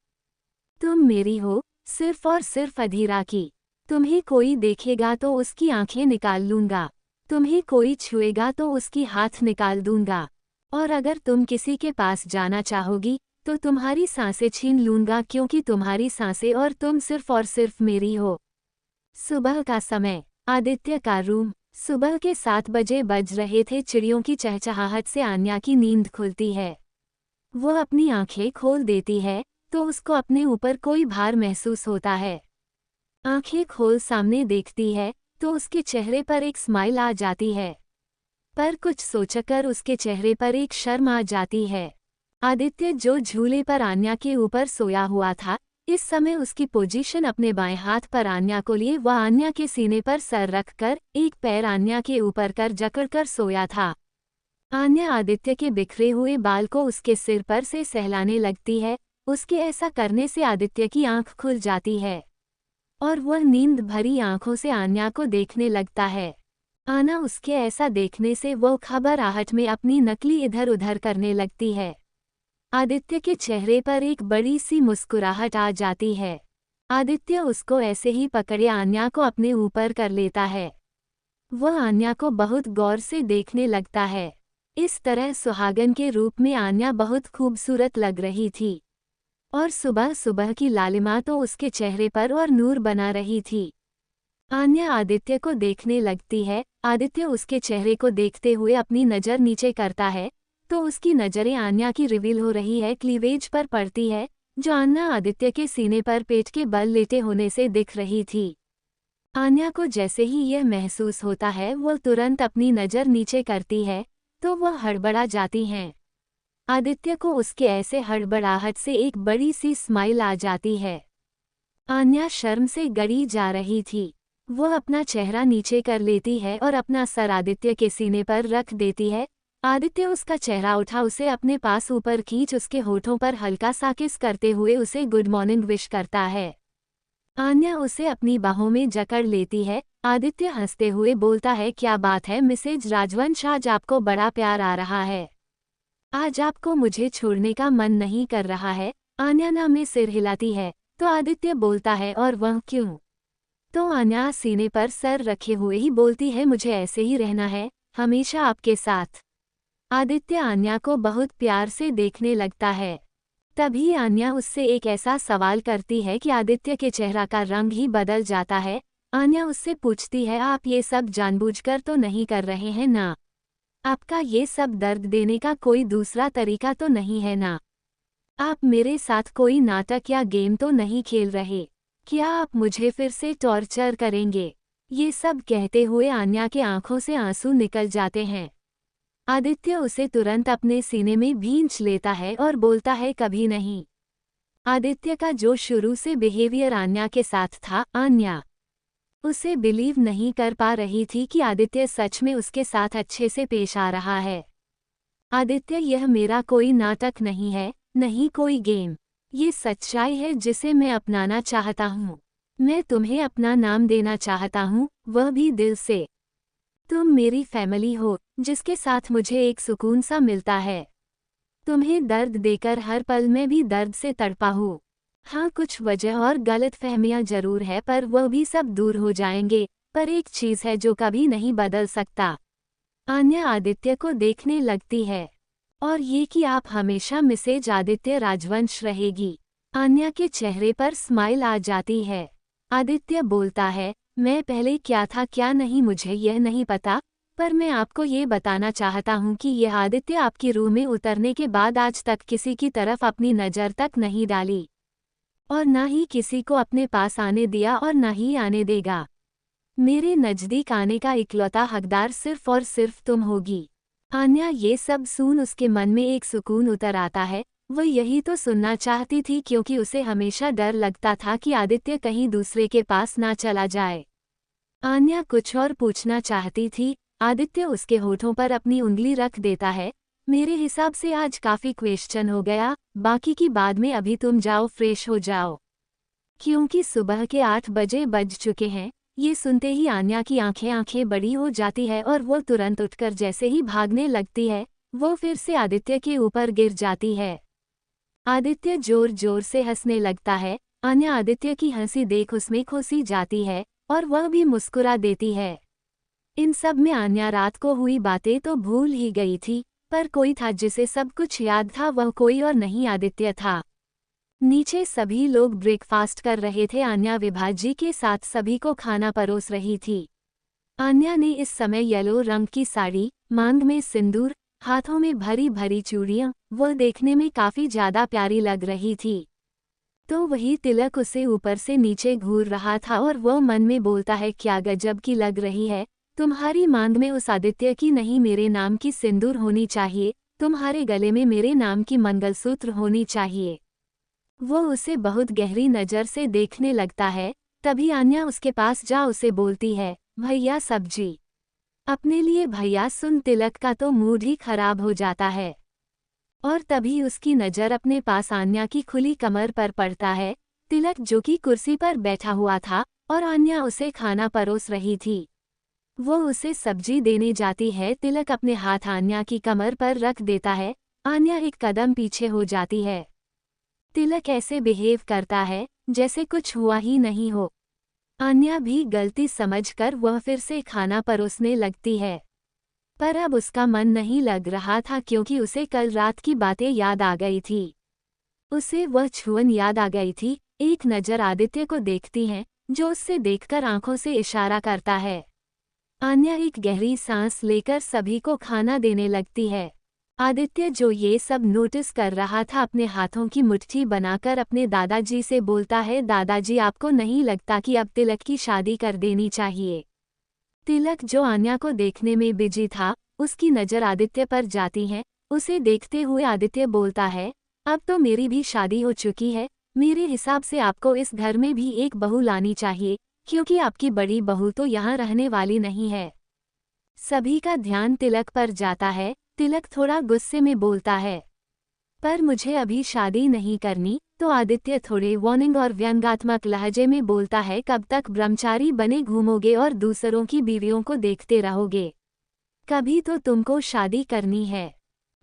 तुम मेरी हो, सिर्फ और सिर्फ अधीरा की। तुम्हें कोई देखेगा तो उसकी आंखें निकाल लूंगा, तुम्हें कोई छुएगा तो उसकी हाथ निकाल दूंगा, और अगर तुम किसी के पास जाना चाहोगी तो तुम्हारी सांसें छीन लूंगा, क्योंकि तुम्हारी सांसें और तुम सिर्फ और सिर्फ मेरी हो। सुबह का समय, आदित्य का रूम। सुबह के 7 बजे बज रहे थे। चिड़ियों की चहचहाहट से आन्या की नींद खुलती है। वो अपनी आंखें खोल देती है तो उसको अपने ऊपर कोई भार महसूस होता है। आंखें खोल सामने देखती है तो उसके चेहरे पर एक स्माइल आ जाती है, पर कुछ सोचकर उसके चेहरे पर एक शर्म आ जाती है। आदित्य जो झूले पर आन्या के ऊपर सोया हुआ था, इस समय उसकी पोजीशन अपने बाएं हाथ पर आन्या को लिए वह आन्या के सीने पर सर रखकर एक पैर आन्या के ऊपर कर जकड़कर सोया था। आन्या आदित्य के बिखरे हुए बाल को उसके सिर पर से सहलाने लगती है। उसके ऐसा करने से आदित्य की आंख खुल जाती है और वह नींद भरी आंखों से आन्या को देखने लगता है। आना उसके ऐसा देखने से वो घबराहट में अपनी नकली इधर उधर करने लगती है। आदित्य के चेहरे पर एक बड़ी सी मुस्कुराहट आ जाती है। आदित्य उसको ऐसे ही पकड़े आन्या को अपने ऊपर कर लेता है। वह आन्या को बहुत गौर से देखने लगता है। इस तरह सुहागन के रूप में आन्या बहुत खूबसूरत लग रही थी और सुबह सुबह की लालिमा तो उसके चेहरे पर और नूर बना रही थी। आन्या आदित्य को देखने लगती है। आदित्य उसके चेहरे को देखते हुए अपनी नज़र नीचे करता है तो उसकी नज़रें आन्या की रिवील हो रही है क्लीवेज पर पड़ती है, जो आन्या आदित्य के सीने पर पेट के बल लेटे होने से दिख रही थी। आन्या को जैसे ही यह महसूस होता है वो तुरंत अपनी नज़र नीचे करती है तो वह हड़बड़ा जाती हैं। आदित्य को उसके ऐसे हड़बड़ाहट से एक बड़ी सी स्माइल आ जाती है। आन्या शर्म से गड़ी जा रही थी। वह अपना चेहरा नीचे कर लेती है और अपना सर आदित्य के सीने पर रख देती है। आदित्य उसका चेहरा उठा उसे अपने पास ऊपर खींच उसके होठों पर हल्का सा किस करते हुए उसे गुड मॉर्निंग विश करता है। आन्या उसे अपनी बाहों में जकड़ लेती है। आदित्य हंसते हुए बोलता है, क्या बात है मिसेज राजवंश, आज आपको बड़ा प्यार आ रहा है। आज आपको मुझे छोड़ने का मन नहीं कर रहा है। आन्या ना में सिर हिलाती है तो आदित्य बोलता है, और वह क्यों? तो आन्या सीने पर सर रखे हुए ही बोलती है, मुझे ऐसे ही रहना है, हमेशा आपके साथ। आदित्य आन्या को बहुत प्यार से देखने लगता है। तभी आन्या उससे एक ऐसा सवाल करती है कि आदित्य के चेहरा का रंग ही बदल जाता है। आन्या उससे पूछती है, आप ये सब जानबूझकर तो नहीं कर रहे हैं ना? आपका ये सब दर्द देने का कोई दूसरा तरीका तो नहीं है ना? आप मेरे साथ कोई नाटक या गेम तो नहीं खेल रहे? क्या आप मुझे फिर से टॉर्चर करेंगे? ये सब कहते हुए आन्या के आंखों से आंसू निकल जाते हैं। आदित्य उसे तुरंत अपने सीने में भींच लेता है और बोलता है कभी नहीं। आदित्य का जो शुरू से बिहेवियर आन्या के साथ था, आन्या उसे बिलीव नहीं कर पा रही थी कि आदित्य सच में उसके साथ अच्छे से पेश आ रहा है। आदित्य, यह मेरा कोई नाटक नहीं है, नहीं कोई गेम। ये सच्चाई है जिसे मैं अपनाना चाहता हूँ। मैं तुम्हें अपना नाम देना चाहता हूँ, वह भी दिल से। तुम मेरी फैमिली हो, जिसके साथ मुझे एक सुकून सा मिलता है। तुम्हें दर्द देकर हर पल में भी दर्द से तड़पा हूँ। हाँ, कुछ वजह और गलतफहमियां जरूर है, पर वह भी सब दूर हो जाएंगे। पर एक चीज है जो कभी नहीं बदल सकता। आन्या आदित्य को देखने लगती है, और ये कि आप हमेशा मिसेज आदित्य राजवंश रहेगी। आन्या के चेहरे पर स्माइल आ जाती है। आदित्य बोलता है, मैं पहले क्या था क्या नहीं मुझे यह नहीं पता, पर मैं आपको ये बताना चाहता हूँ कि यह आदित्य आपकी रूह में उतरने के बाद आज तक किसी की तरफ अपनी नज़र तक नहीं डाली, और ना ही किसी को अपने पास आने दिया और ना ही आने देगा। मेरे नज़दीक आने का इकलौता हकदार सिर्फ और सिर्फ तुम होगी। आन्या ये सब सुन उसके मन में एक सुकून उतर आता है। वह यही तो सुनना चाहती थी, क्योंकि उसे हमेशा डर लगता था कि आदित्य कहीं दूसरे के पास ना चला जाए। आन्या कुछ और पूछना चाहती थी। आदित्य उसके होठों पर अपनी उंगली रख देता है। मेरे हिसाब से आज काफ़ी क्वेश्चन हो गया, बाकी की बाद में। अभी तुम जाओ, फ्रेश हो जाओ, क्योंकि सुबह के 8 बजे बज चुके हैं। ये सुनते ही आन्या की आंखें बड़ी हो जाती है और वो तुरंत उठकर जैसे ही भागने लगती है, वो फिर से आदित्य के ऊपर गिर जाती है। आदित्य जोर जोर से हंसने लगता है। आन्या आदित्य की हंसी देख उसमें खुशी जाती है और वह भी मुस्कुरा देती है। इन सब में आन्या रात को हुई बातें तो भूल ही गई थी, पर कोई था जिसे सब कुछ याद था। वह कोई और नहीं आदित्य था। नीचे सभी लोग ब्रेकफास्ट कर रहे थे। आन्या विभाजी के साथ सभी को खाना परोस रही थी। आन्या ने इस समय येलो रंग की साड़ी, मांग में सिंदूर, हाथों में भरी भरी चूड़ियां, वह देखने में काफी ज्यादा प्यारी लग रही थी। तो वही तिलक उसे ऊपर से नीचे घूर रहा था और वह मन में बोलता है, क्या गजब की लग रही है। तुम्हारी मांग में उस आदित्य की नहीं मेरे नाम की सिंदूर होनी चाहिए, तुम्हारे गले में मेरे नाम की मंगलसूत्र होनी चाहिए। वो उसे बहुत गहरी नज़र से देखने लगता है। तभी आन्या उसके पास जा उसे बोलती है, भैया सब्जी। अपने लिए भैया सुन तिलक का तो मूड ही खराब हो जाता है। और तभी उसकी नज़र अपने पास आन्या की खुली कमर पर पड़ता है। तिलक जो कि कुर्सी पर बैठा हुआ था और आन्या उसे खाना परोस रही थी। वो उसे सब्जी देने जाती है। तिलक अपने हाथ आन्या की कमर पर रख देता है। आन्या एक कदम पीछे हो जाती है। तिलक ऐसे बिहेव करता है जैसे कुछ हुआ ही नहीं हो। आन्या भी गलती समझकर वह फिर से खाना परोसने लगती है, पर अब उसका मन नहीं लग रहा था, क्योंकि उसे कल रात की बातें याद आ गई थी। उसे वह छुअन याद आ गई थी। एक नज़र आदित्य को देखती है, जो उससे देखकर आंखों से इशारा करता है। आन्या एक गहरी सांस लेकर सभी को खाना देने लगती है। आदित्य जो ये सब नोटिस कर रहा था, अपने हाथों की मुट्ठी बनाकर अपने दादाजी से बोलता है, दादाजी आपको नहीं लगता कि अब तिलक की शादी कर देनी चाहिए। तिलक जो आन्या को देखने में बिजी था, उसकी नज़र आदित्य पर जाती है। उसे देखते हुए आदित्य बोलता है, अब तो मेरी भी शादी हो चुकी है। मेरे हिसाब से आपको इस घर में भी एक बहू लानी चाहिए, क्योंकि आपकी बड़ी बहू तो यहाँ रहने वाली नहीं है। सभी का ध्यान तिलक पर जाता है। तिलक थोड़ा गुस्से में बोलता है, पर मुझे अभी शादी नहीं करनी। तो आदित्य थोड़े वार्निंग और व्यंग्यात्मक लहजे में बोलता है, कब तक ब्रह्मचारी बने घूमोगे और दूसरों की बीवियों को देखते रहोगे? कभी तो तुमको शादी करनी है।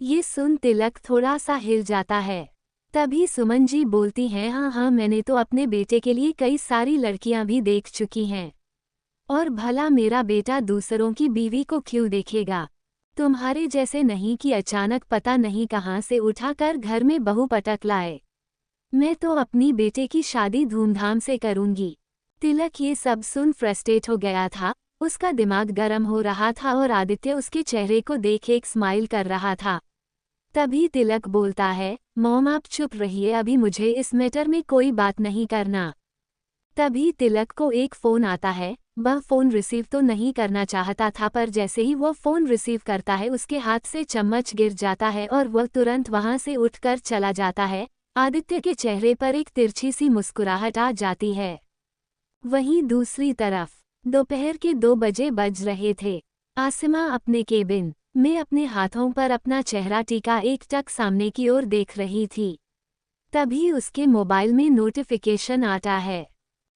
ये सुन तिलक थोड़ा सा हिल जाता है। तभी सुमन जी बोलती हैं, हाँ, मैंने तो अपने बेटे के लिए कई सारी लड़कियां भी देख चुकी हैं, और भला मेरा बेटा दूसरों की बीवी को क्यों देखेगा? तुम्हारे जैसे नहीं कि अचानक पता नहीं कहाँ से उठाकर घर में बहू पटक लाए। मैं तो अपनी बेटे की शादी धूमधाम से करूंगी। तिलक ये सब सुन फ्रस्ट्रेट हो गया था। उसका दिमाग गर्म हो रहा था और आदित्य उसके चेहरे को देख एक स्माइल कर रहा था। तभी तिलक बोलता है, मॉम आप चुप रहिए, अभी मुझे इस मैटर में कोई बात नहीं करना। तभी तिलक को एक फ़ोन आता है। वह फ़ोन रिसीव तो नहीं करना चाहता था, पर जैसे ही वह फ़ोन रिसीव करता है उसके हाथ से चम्मच गिर जाता है और वह तुरंत वहां से उठकर चला जाता है। आदित्य के चेहरे पर एक तिरछी सी मुस्कुराहट आ जाती है। वहीं दूसरी तरफ दोपहर के 2 बजे बज रहे थे। आसिमा अपने केबिन में अपने हाथों पर अपना चेहरा टीका एकटक सामने की ओर देख रही थी। तभी उसके मोबाइल में नोटिफिकेशन आता है।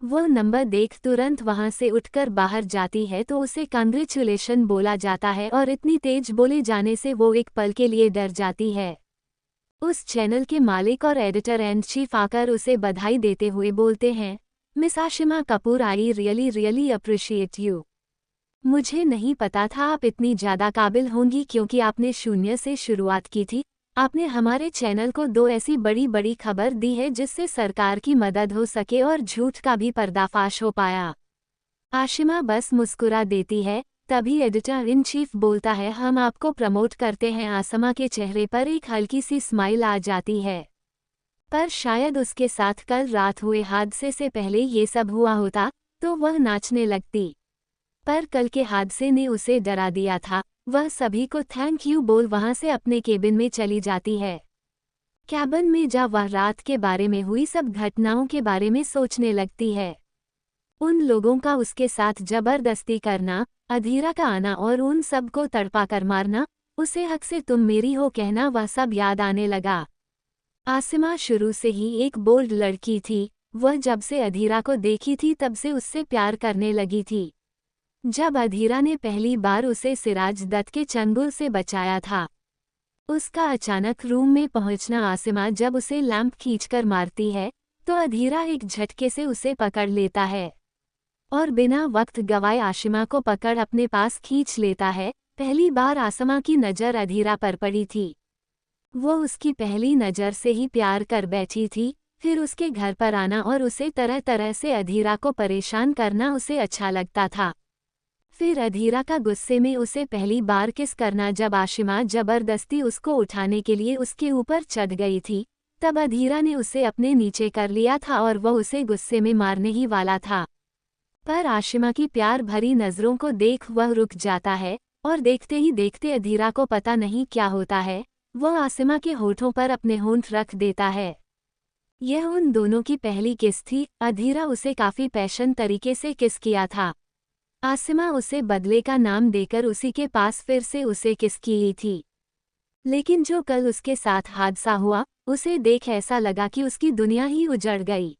वो नंबर देख तुरंत वहां से उठकर बाहर जाती है तो उसे कांग्रेचुलेशन बोला जाता है और इतनी तेज बोले जाने से वो एक पल के लिए डर जाती है। उस चैनल के मालिक और एडिटर एंड चीफ आकर उसे बधाई देते हुए बोलते हैं, miss Ashima Kapoor, I really really appreciate you. मुझे नहीं पता था आप इतनी ज़्यादा काबिल होंगी, क्योंकि आपने शून्य से शुरुआत की थी। आपने हमारे चैनल को 2 ऐसी बड़ी बड़ी खबर दी है जिससे सरकार की मदद हो सके और झूठ का भी पर्दाफाश हो पाया। आशिमा बस मुस्कुरा देती है। तभी एडिटर इन चीफ बोलता है, हम आपको प्रमोट करते हैं। आसिमा के चेहरे पर एक हल्की सी स्माइल आ जाती है। पर शायद उसके साथ कल रात हुए हादसे से पहले ये सब हुआ होता तो वह नाचने लगती, पर कल के हादसे ने उसे डरा दिया था। वह सभी को थैंक यू बोल वहां से अपने केबिन में चली जाती है। कैबिन में जा वह रात के बारे में हुई सब घटनाओं के बारे में सोचने लगती है। उन लोगों का उसके साथ जबरदस्ती करना, अधीरा का आना और उन सब को तड़पा कर मारना, उसे हक से तुम मेरी हो कहना, वह सब याद आने लगा। आसिमा शुरू से ही एक बोल्ड लड़की थी। वह जब से अधीरा को देखी थी तब से उससे प्यार करने लगी थी। जब अधीरा ने पहली बार उसे सिराज दत्त के चंगुल से बचाया था, उसका अचानक रूम में पहुंचना, आसिमा जब उसे लैंप खींचकर मारती है तो अधीरा एक झटके से उसे पकड़ लेता है और बिना वक्त गवाए आशिमा को पकड़ अपने पास खींच लेता है। पहली बार आसिमा की नज़र अधीरा पर पड़ी थी। वो उसकी पहली नज़र से ही प्यार कर बैठी थी। फिर उसके घर पर आना और उसे तरह तरह से अधीरा को परेशान करना उसे अच्छा लगता था। फिर अधीरा का गुस्से में उसे पहली बार किस करना, जब आशिमा जबरदस्ती उसको उठाने के लिए उसके ऊपर चढ़ गई थी, तब अधीरा ने उसे अपने नीचे कर लिया था और वह उसे गुस्से में मारने ही वाला था। पर आशिमा की प्यार भरी नज़रों को देख वह रुक जाता है और देखते ही देखते अधीरा को पता नहीं क्या होता है, वह आसिमा के होठों पर अपने होंठ रख देता है। यह उन दोनों की पहली किस थी। अधीरा उसे काफ़ी पैशन तरीके से किस किया था। आसिमा उसे बदले का नाम देकर उसी के पास फिर से उसे किस की थी। लेकिन जो कल उसके साथ हादसा हुआ, उसे देख ऐसा लगा कि उसकी दुनिया ही उजड़ गई।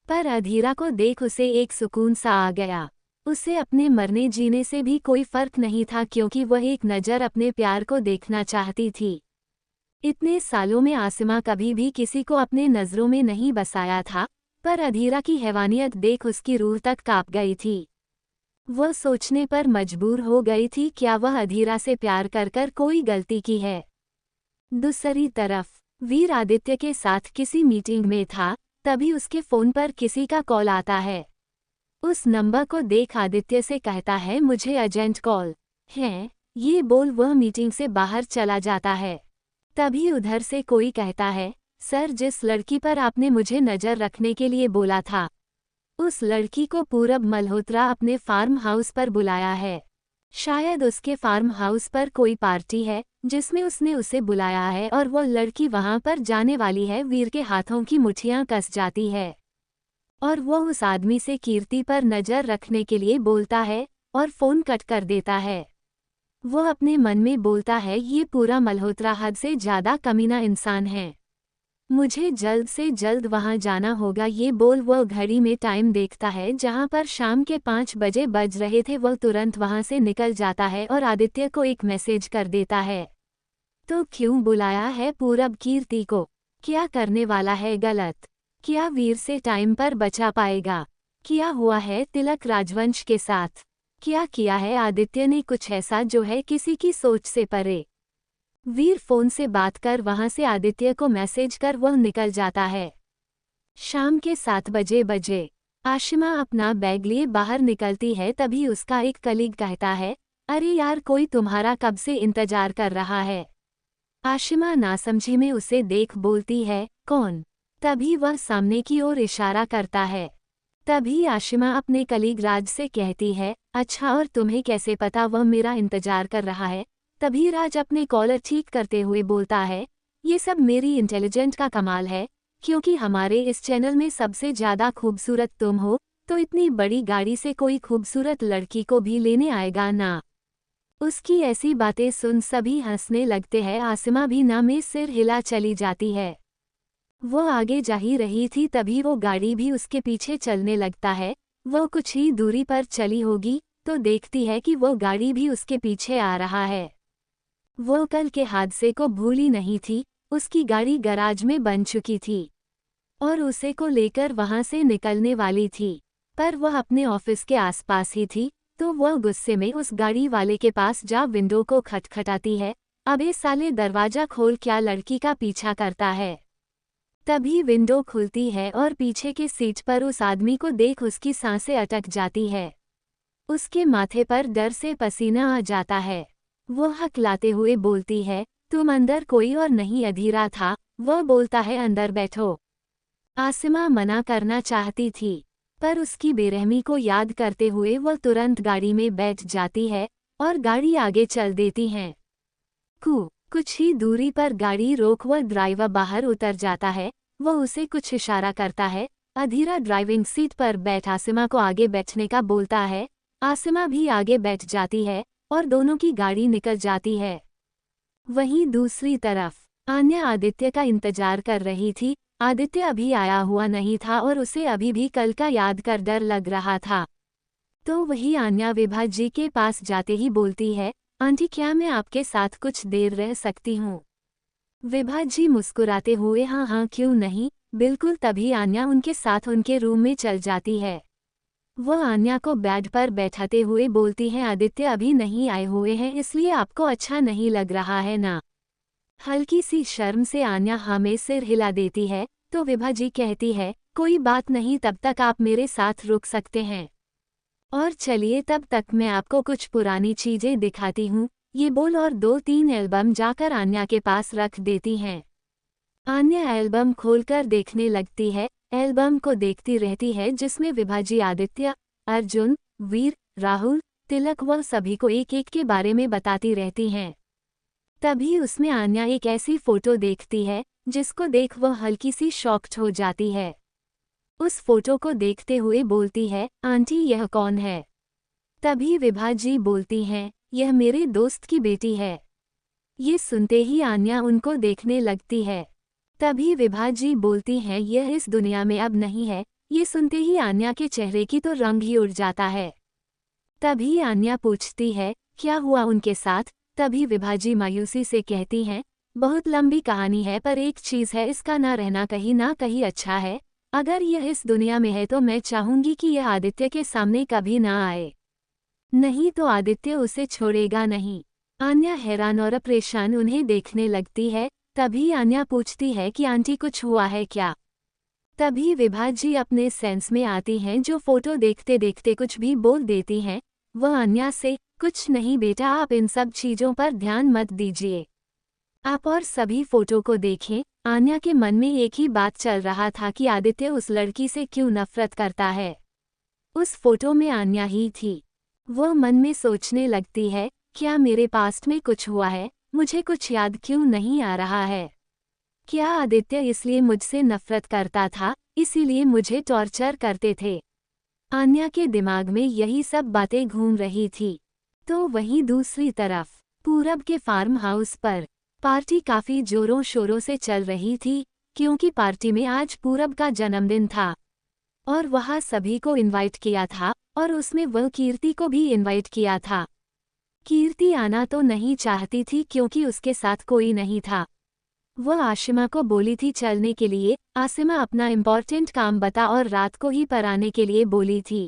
पर अधीरा को देख उसे एक सुकून सा आ गया। उसे अपने मरने जीने से भी कोई फर्क नहीं था, क्योंकि वह एक नज़र अपने प्यार को देखना चाहती थी। इतने सालों में आसिमा कभी भी किसी को अपने नज़रों में नहीं बसाया था, पर अधीरा की हैवानियत देख उसकी रूह तक कांप गई थी। वह सोचने पर मजबूर हो गई थी, क्या वह अधीरा से प्यार कर कर कोई गलती की है। दूसरी तरफ वीर आदित्य के साथ किसी मीटिंग में था, तभी उसके फ़ोन पर किसी का कॉल आता है। उस नंबर को देख आदित्य से कहता है, मुझे अर्जेंट कॉल है। ये बोल वह मीटिंग से बाहर चला जाता है। तभी उधर से कोई कहता है, सर, जिस लड़की पर आपने मुझे नज़र रखने के लिए बोला था, उस लड़की को पूरब मल्होत्रा अपने फार्म हाउस पर बुलाया है। शायद उसके फार्म हाउस पर कोई पार्टी है जिसमें उसने उसे बुलाया है और वो लड़की वहां पर जाने वाली है। वीर के हाथों की मुट्ठियां कस जाती है और वो उस आदमी से कीर्ति पर नज़र रखने के लिए बोलता है और फ़ोन कट कर देता है। वो अपने मन में बोलता है, ये पूरा मल्होत्रा हद से ज़्यादा कमीना इंसान है, मुझे जल्द से जल्द वहां जाना होगा। ये बोल वो घड़ी में टाइम देखता है जहां पर शाम के 5 बजे बज रहे थे। वो तुरंत वहां से निकल जाता है और आदित्य को एक मैसेज कर देता है, तो क्यों बुलाया है पूरब कीर्ति को? क्या करने वाला है गलत? क्या वीर से टाइम पर बचा पाएगा? क्या हुआ है तिलक राजवंश के साथ? क्या किया है आदित्य ने कुछ ऐसा जो है किसी की सोच से परे? वीर फोन से बात कर वहां से आदित्य को मैसेज कर वह निकल जाता है। शाम के 7 बजे आशिमा अपना बैग लिए बाहर निकलती है। तभी उसका एक कलीग कहता है, अरे यार, कोई तुम्हारा कब से इंतजार कर रहा है। आशिमा नासमझी में उसे देख बोलती है, कौन? तभी वह सामने की ओर इशारा करता है। तभी आशिमा अपने कलीग राज से कहती है, अच्छा और तुम्हें कैसे पता वह मेरा इंतजार कर रहा है? तभी राज अपने कॉलर ठीक करते हुए बोलता है, ये सब मेरी इंटेलिजेंट का कमाल है, क्योंकि हमारे इस चैनल में सबसे ज़्यादा खूबसूरत तुम हो, तो इतनी बड़ी गाड़ी से कोई खूबसूरत लड़की को भी लेने आएगा ना। उसकी ऐसी बातें सुन सभी हंसने लगते हैं। आसिमा भी ना में सिर हिला चली जाती है। वो आगे जा ही रही थी तभी वो गाड़ी भी उसके पीछे चलने लगता है। वो कुछ ही दूरी पर चली होगी तो देखती है कि वो गाड़ी भी उसके पीछे आ रहा है। वो कल के हादसे को भूली नहीं थी। उसकी गाड़ी गराज में बन चुकी थी और उसे को लेकर वहां से निकलने वाली थी, पर वह अपने ऑफिस के आसपास ही थी, तो वह गुस्से में उस गाड़ी वाले के पास जा विंडो को खटखटाती है, अबे साले दरवाजा खोल, क्या लड़की का पीछा करता है। तभी विंडो खुलती है और पीछे के सीट पर उस आदमी को देख उसकी सांसें अटक जाती है। उसके माथे पर डर से पसीना आ जाता है। वो हकलाते हुए बोलती है, तुम अंदर, कोई और नहीं अधीरा था। वह बोलता है, अंदर बैठो। आसिमा मना करना चाहती थी, पर उसकी बेरहमी को याद करते हुए वह तुरंत गाड़ी में बैठ जाती है और गाड़ी आगे चल देती हैं। कुछ ही दूरी पर गाड़ी रोक वह ड्राइवर बाहर उतर जाता है। वह उसे कुछ इशारा करता है। अधीरा ड्राइविंग सीट पर बैठ आसिमा को आगे बैठने का बोलता है। आसिमा भी आगे बैठ जाती है और दोनों की गाड़ी निकल जाती है। वहीं दूसरी तरफ आन्या आदित्य का इंतजार कर रही थी। आदित्य अभी आया हुआ नहीं था और उसे अभी भी कल का याद कर डर लग रहा था। तो वही आन्या विभा जी के पास जाते ही बोलती है, आंटी क्या मैं आपके साथ कुछ देर रह सकती हूँ? विभा जी मुस्कुराते हुए, हाँ हाँ क्यों नहीं, बिल्कुल। तभी आन्या उनके साथ उनके रूम में चल जाती है। वह आन्या को बेड पर बैठाते हुए बोलती है, आदित्य अभी नहीं आए हुए हैं इसलिए आपको अच्छा नहीं लग रहा है ना? हल्की सी शर्म से आन्या हाँ में सिर हिला देती है। तो विभा जी कहती है, कोई बात नहीं, तब तक आप मेरे साथ रुक सकते हैं और चलिए तब तक मैं आपको कुछ पुरानी चीजें दिखाती हूँ। ये बोल और 2-3 एल्बम जाकर आन्या के पास रख देती हैं। आन्या एल्बम खोलकर देखने लगती है। एल्बम को देखती रहती है जिसमें विभा जी आदित्य, अर्जुन, वीर, राहुल, तिलक व सभी को एक एक के बारे में बताती रहती हैं। तभी उसमें आन्या एक ऐसी फोटो देखती है जिसको देख वह हल्की सी शॉक्ड हो जाती है। उस फोटो को देखते हुए बोलती है, आंटी यह कौन है? तभी विभा जी बोलती हैं, यह मेरे दोस्त की बेटी है। ये सुनते ही आन्या उनको देखने लगती है। तभी विभा जी बोलती हैं, यह इस दुनिया में अब नहीं है। ये सुनते ही आन्या के चेहरे की तो रंग ही उड़ जाता है। तभी आन्या पूछती है, क्या हुआ उनके साथ? तभी विभा जी मायूसी से कहती हैं, बहुत लंबी कहानी है पर एक चीज़ है, इसका ना रहना कहीं ना कहीं अच्छा है। अगर यह इस दुनिया में है तो मैं चाहूंगी कि यह आदित्य के सामने कभी ना आए, नहीं तो आदित्य उसे छोड़ेगा नहीं। आन्या हैरान और परेशान उन्हें देखने लगती है। तभी आन्या पूछती है कि आंटी कुछ हुआ है क्या? तभी विभा जी अपने सेंस में आती हैं, जो फोटो देखते देखते कुछ भी बोल देती हैं। वह आन्या से, कुछ नहीं बेटा, आप इन सब चीज़ों पर ध्यान मत दीजिए, आप और सभी फोटो को देखें। आन्या के मन में एक ही बात चल रहा था कि आदित्य उस लड़की से क्यों नफरत करता है। उस फोटो में आन्या ही थी। वह मन में सोचने लगती है, क्या मेरे पास्ट में कुछ हुआ है? मुझे कुछ याद क्यों नहीं आ रहा है? क्या आदित्य इसलिए मुझसे नफरत करता था, इसीलिए मुझे टॉर्चर करते थे? आन्या के दिमाग में यही सब बातें घूम रही थी। तो वहीं दूसरी तरफ पूरब के फार्म हाउस पर पार्टी काफी जोरों शोरों से चल रही थी, क्योंकि पार्टी में आज पूरब का जन्मदिन था और वहाँ सभी को इनवाइट किया था और उसमें वह कीर्ति को भी इनवाइट किया था। कीर्ति आना तो नहीं चाहती थी क्योंकि उसके साथ कोई नहीं था। वह आशिमा को बोली थी चलने के लिए। आसिमा अपना इम्पोर्टेंट काम बता और रात को ही पर आने के लिए बोली थी।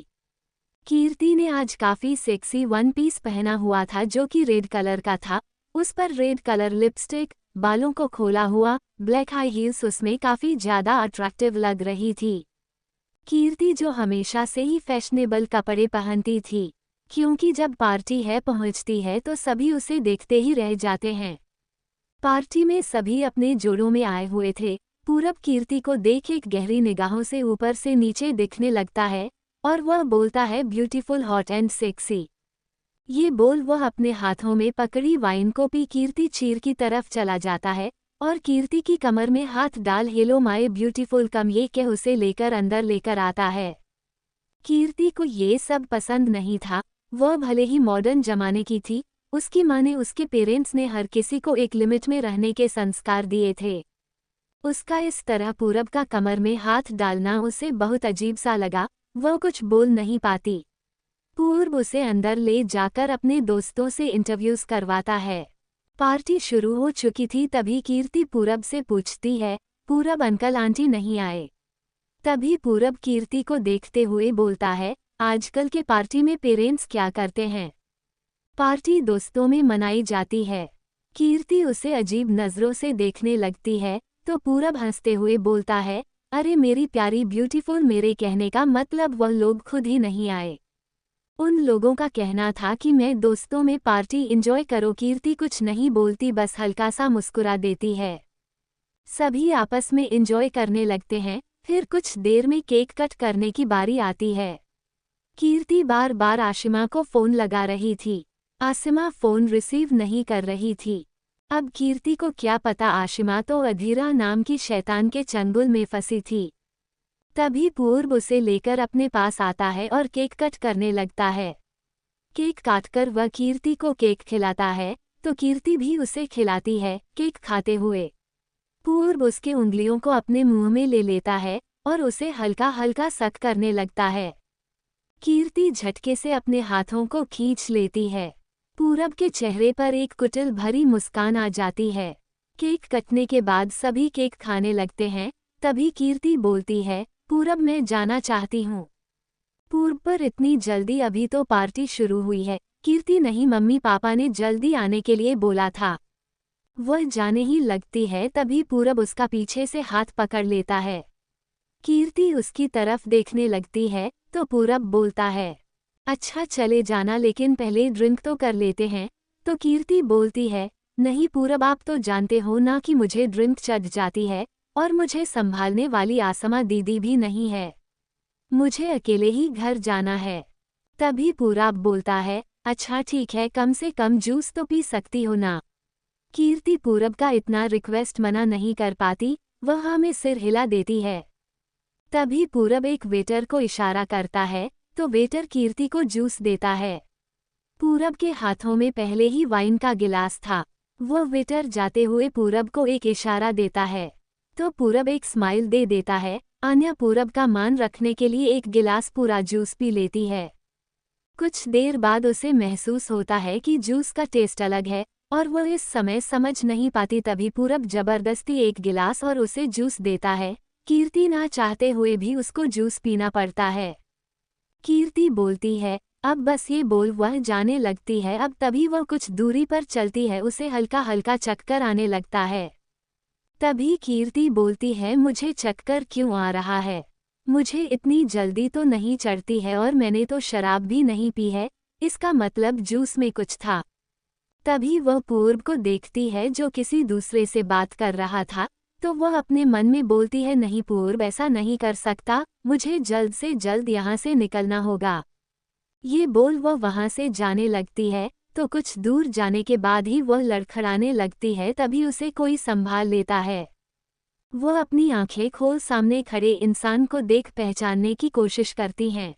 कीर्ति ने आज काफी सेक्सी वन पीस पहना हुआ था जो कि रेड कलर का था। उस पर रेड कलर लिपस्टिक, बालों को खोला हुआ, ब्लैक हाई हील्स उसमें काफी ज्यादा अट्रैक्टिव लग रही थी। कीर्ति जो हमेशा से ही फैशनेबल कपड़े पहनती थी, क्योंकि जब पार्टी है पहुंचती है तो सभी उसे देखते ही रह जाते हैं। पार्टी में सभी अपने जोड़ों में आए हुए थे, पूरब कीर्ति को देख एक गहरी निगाहों से ऊपर से नीचे दिखने लगता है और वह बोलता है, ब्यूटीफुल, हॉट एंड सेक्सी। ये बोल वह अपने हाथों में पकड़ी वाइन को पी कीर्ति चीर की तरफ चला जाता है और कीर्ति की कमर में हाथ डाल, हेलो माय ब्यूटीफुल कम, ये कह उसे लेकर अंदर लेकर आता है। कीर्ति को ये सब पसंद नहीं था। वह भले ही मॉडर्न जमाने की थी, उसकी माँ ने, उसके पेरेंट्स ने हर किसी को एक लिमिट में रहने के संस्कार दिए थे। उसका इस तरह पूरब का कमर में हाथ डालना उसे बहुत अजीब सा लगा। वह कुछ बोल नहीं पाती। पूर्व उसे अंदर ले जाकर अपने दोस्तों से इंटरव्यूज करवाता है। पार्टी शुरू हो चुकी थी तभी कीर्ति पूरब से पूछती है, पूरब अंकल आंटी नहीं आए? तभी पूरब कीर्ति को देखते हुए बोलता है, आजकल के पार्टी में पेरेंट्स क्या करते हैं, पार्टी दोस्तों में मनाई जाती है। कीर्ति उसे अजीब नजरों से देखने लगती है तो पूरब हंसते हुए बोलता है, अरे मेरी प्यारी ब्यूटीफुल, मेरे कहने का मतलब वह लोग खुद ही नहीं आए। उन लोगों का कहना था कि मैं दोस्तों में पार्टी एंजॉय करो। कीर्ति कुछ नहीं बोलती, बस हल्का सा मुस्कुरा देती है। सभी आपस में एंजॉय करने लगते हैं। फिर कुछ देर में केक कट करने की बारी आती है। कीर्ति बार बार आशिमा को फोन लगा रही थी। आसिमा फोन रिसीव नहीं कर रही थी। अब कीर्ति को क्या पता, आशिमा तो अधीरा नाम की शैतान के चंगुल में फंसी थी। तभी पूर्व उसे लेकर अपने पास आता है और केक कट करने लगता है। केक काटकर वह कीर्ति को केक खिलाता है तो कीर्ति भी उसे खिलाती है। केक खाते हुए पूर्व उसके उंगलियों को अपने मुंह में ले लेता है और उसे हल्का हल्का सक करने लगता है। कीर्ति झटके से अपने हाथों को खींच लेती है। पूरब के चेहरे पर एक कुटिल भरी मुस्कान आ जाती है। केक कटने के बाद सभी केक खाने लगते हैं। तभी कीर्ति बोलती है, पूरब मैं जाना चाहती हूँ। पूर्व पर इतनी जल्दी, अभी तो पार्टी शुरू हुई है। कीर्ति नहीं, मम्मी पापा ने जल्दी आने के लिए बोला था। वह जाने ही लगती है तभी पूरब उसका पीछे से हाथ पकड़ लेता है। कीर्ति उसकी तरफ देखने लगती है तो पूरब बोलता है, अच्छा चले जाना, लेकिन पहले ड्रिंक तो कर लेते हैं। तो कीर्ति बोलती है, नहीं पूरब, आप तो जानते हो ना कि मुझे ड्रिंक चढ़ जाती है और मुझे संभालने वाली आसमा दीदी भी नहीं है। मुझे अकेले ही घर जाना है। तभी पूरब बोलता है, अच्छा ठीक है, कम से कम जूस तो पी सकती हो ना। कीर्ति पूरब का इतना रिक्वेस्ट मना नहीं कर पाती। वह हमें सिर हिला देती है। तभी पूरब एक वेटर को इशारा करता है तो वेटर कीर्ति को जूस देता है। पूरब के हाथों में पहले ही वाइन का गिलास था। वह वेटर जाते हुए पूरब को एक इशारा देता है तो पूरब एक स्माइल दे देता है। आन्या पूरब का मान रखने के लिए एक गिलास पूरा जूस पी लेती है। कुछ देर बाद उसे महसूस होता है कि जूस का टेस्ट अलग है और वह इस समय समझ नहीं पाती। तभी पूरब जबरदस्ती एक गिलास और उसे जूस देता है। कीर्ति ना चाहते हुए भी उसको जूस पीना पड़ता है। कीर्ति बोलती है, अब बस, ये बोल वह जाने लगती है। अब तभी वह कुछ दूरी पर चलती है। उसे हल्का हल्का चक्कर आने लगता है। तभी कीर्ति बोलती है, मुझे चक्कर क्यों आ रहा है? मुझे इतनी जल्दी तो नहीं चढ़ती है और मैंने तो शराब भी नहीं पी है। इसका मतलब जूस में कुछ था। तभी वह पूर्व को देखती है जो किसी दूसरे से बात कर रहा था तो वह अपने मन में बोलती है, नहीं पूर्व, ऐसा नहीं कर सकता, मुझे जल्द से जल्द यहाँ से निकलना होगा। ये बोल वह वहाँ से जाने लगती है तो कुछ दूर जाने के बाद ही वह लड़खड़ाने लगती है। तभी उसे कोई संभाल लेता है। वह अपनी आंखें खोल सामने खड़े इंसान को देख पहचानने की कोशिश करती हैं।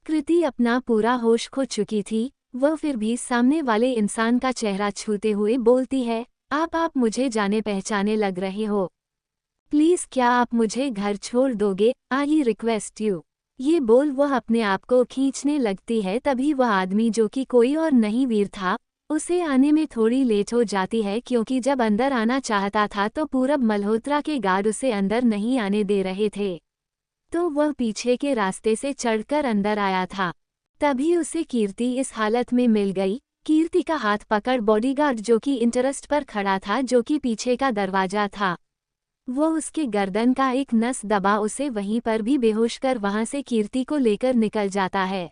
कृति अपना पूरा होश खो चुकी थी। वह फिर भी सामने वाले इंसान का चेहरा छूते हुए बोलती है, आप मुझे जाने पहचाने लग रहे हो। प्लीज क्या आप मुझे घर छोड़ दोगे? I request you. ये बोल वह अपने आप को खींचने लगती है। तभी वह आदमी, जो कि कोई और नहीं वीर था, उसे आने में थोड़ी लेट हो जाती है क्योंकि जब अंदर आना चाहता था तो पूरब मल्होत्रा के गार्ड उसे अंदर नहीं आने दे रहे थे तो वह पीछे के रास्ते से चढ़कर अंदर आया था। तभी उसे कीर्ति इस हालत में मिल गई। कीर्ति का हाथ पकड़ बॉडीगार्ड, जो कि इंटरेस्ट पर खड़ा था, जो कि पीछे का दरवाजा था, वो उसके गर्दन का एक नस दबा उसे वहीं पर भी बेहोश कर वहां से कीर्ति को लेकर निकल जाता है।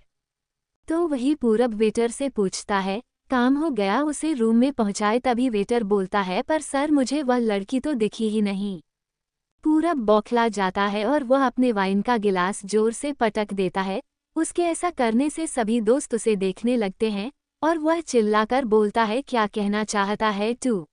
तो वही पूरब वेटर से पूछता है, काम हो गया, उसे रूम में पहुंचाए। तभी वेटर बोलता है, पर सर मुझे वह लड़की तो दिखी ही नहीं। पूरब बौखला जाता है और वह अपने वाइन का गिलास जोर से पटक देता है। उसके ऐसा करने से सभी दोस्त उसे देखने लगते हैं और वह चिल्लाकर बोलता है, क्या कहना चाहता है तू?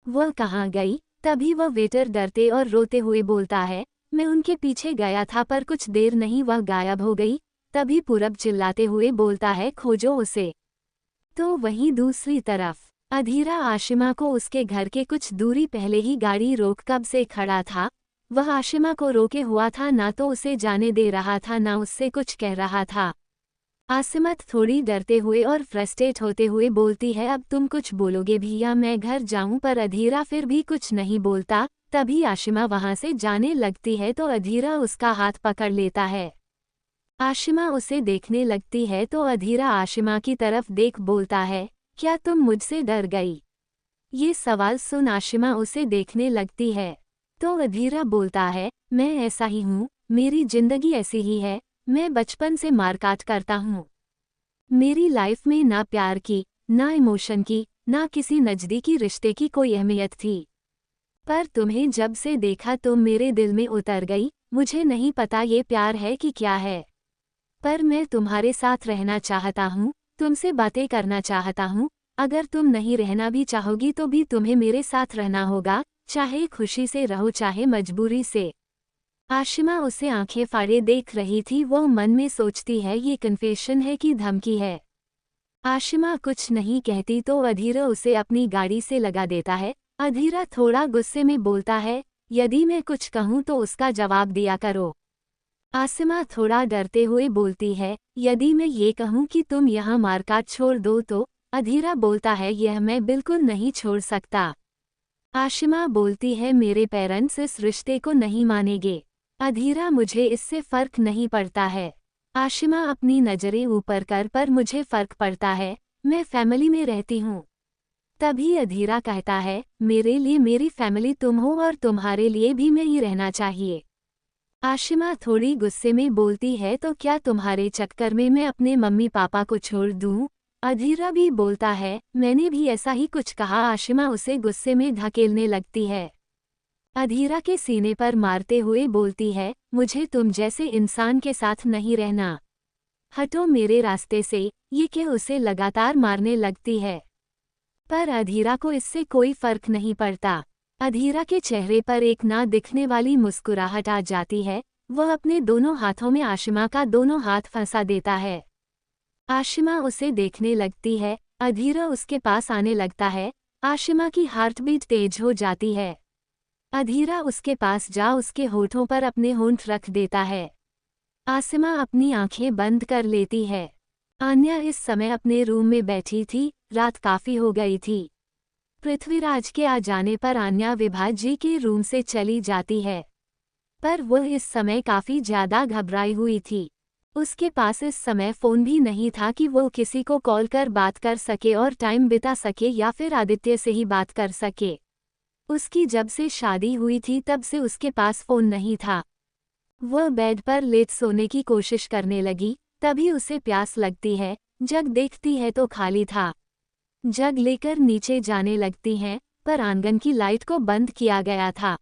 वह कहाँ गई? तभी वह वेटर डरते और रोते हुए बोलता है, मैं उनके पीछे गया था पर कुछ देर नहीं वह गायब हो गई। तभी पूरब चिल्लाते हुए बोलता है, खोजो उसे। तो वहीं दूसरी तरफ अधीरा आशिमा को उसके घर के कुछ दूरी पहले ही गाड़ी रोक कब से खड़ा था। वह आशिमा को रोके हुआ था, ना तो उसे जाने दे रहा था ना उससे कुछ कह रहा था। आसिमत थोड़ी डरते हुए और फ्रस्ट्रेट होते हुए बोलती है, अब तुम कुछ बोलोगे भी या मैं घर जाऊं? पर अधीरा फिर भी कुछ नहीं बोलता। तभी आशिमा वहां से जाने लगती है तो अधीरा उसका हाथ पकड़ लेता है। आशिमा उसे देखने लगती है तो अधीरा आशिमा की तरफ देख बोलता है, क्या तुम मुझसे डर गई? ये सवाल सुन आशिमा उसे देखने लगती है तो अधीरा बोलता है, मैं ऐसा ही हूँ, मेरी जिंदगी ऐसी ही है, मैं बचपन से मारकाट करता हूँ। मेरी लाइफ में ना प्यार की, ना इमोशन की, ना किसी नज़दीकी रिश्ते की कोई अहमियत थी। पर तुम्हें जब से देखा तुम मेरे दिल में उतर गई। मुझे नहीं पता ये प्यार है कि क्या है, पर मैं तुम्हारे साथ रहना चाहता हूँ, तुमसे बातें करना चाहता हूँ। अगर तुम नहीं रहना भी चाहोगी तो भी तुम्हें मेरे साथ रहना होगा, चाहे खुशी से रहो चाहे मजबूरी से। आशिमा उसे आंखें फाड़े देख रही थी। वो मन में सोचती है, ये कन्फेशन है कि धमकी है। आशिमा कुछ नहीं कहती तो अधीरा उसे अपनी गाड़ी से लगा देता है। अधीरा थोड़ा गुस्से में बोलता है, यदि मैं कुछ कहूँ तो उसका जवाब दिया करो। आसिमा थोड़ा डरते हुए बोलती है, यदि मैं ये कहूँ कि तुम यहाँ मारकाट छोड़ दो तो? अधीरा बोलता है, यह मैं बिल्कुल नहीं छोड़ सकता। आशिमा बोलती है, मेरे पेरेंट्स इस रिश्ते को नहीं मानेंगे। अधीरा, मुझे इससे फर्क नहीं पड़ता है। आशिमा अपनी नज़रें ऊपर कर, पर मुझे फर्क पड़ता है, मैं फैमिली में रहती हूँ। तभी अधीरा कहता है, मेरे लिए मेरी फैमिली तुम हो और तुम्हारे लिए भी मैं ही रहना चाहिए। आशिमा थोड़ी गुस्से में बोलती है, तो क्या तुम्हारे चक्कर में मैं अपने मम्मी पापा को छोड़ दूँ? अधीरा भी बोलता है, मैंने भी ऐसा ही कुछ कहा। आशिमा उसे गुस्से में धकेलने लगती है। अधीरा के सीने पर मारते हुए बोलती है, मुझे तुम जैसे इंसान के साथ नहीं रहना, हटो मेरे रास्ते से। ये कि उसे लगातार मारने लगती है, पर अधीरा को इससे कोई फर्क नहीं पड़ता। अधीरा के चेहरे पर एक ना दिखने वाली मुस्कुराहट आ जाती है। वह अपने दोनों हाथों में आशिमा का दोनों हाथ फंसा देता है। आशिमा उसे देखने लगती है। अधीरा उसके पास आने लगता है। आशिमा की हार्टबीट तेज हो जाती है। अधीरा उसके पास जा उसके होठों पर अपने होंठ रख देता है। आसिमा अपनी आंखें बंद कर लेती है। आन्या इस समय अपने रूम में बैठी थी। रात काफी हो गई थी। पृथ्वीराज के आ जाने पर आन्या विभा जी के रूम से चली जाती है, पर वह इस समय काफी ज्यादा घबराई हुई थी। उसके पास इस समय फोन भी नहीं था कि वो किसी को कॉल कर बात कर सके और टाइम बिता सके या फिर आदित्य से ही बात कर सके। उसकी जब से शादी हुई थी तब से उसके पास फोन नहीं था। वह बेड पर लेट सोने की कोशिश करने लगी। तभी उसे प्यास लगती है। जग देखती है तो खाली था। जग लेकर नीचे जाने लगती हैं, पर आंगन की लाइट को बंद किया गया था,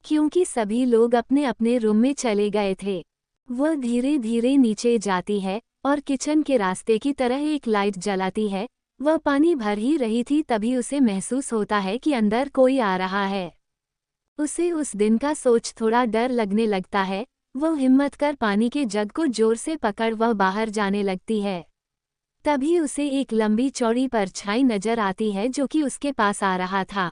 क्योंकि सभी लोग अपने अपने रूम में चले गए थे। वह धीरे धीरे नीचे जाती है और किचन के रास्ते की तरह एक लाइट जलाती है। वह पानी भर ही रही थी, तभी उसे महसूस होता है कि अंदर कोई आ रहा है। उसे उस दिन का सोच थोड़ा डर लगने लगता है। वह हिम्मत कर पानी के जग को जोर से पकड़ वह बाहर जाने लगती है। तभी उसे एक लंबी चौड़ी परछाई नजर आती है जो कि उसके पास आ रहा था।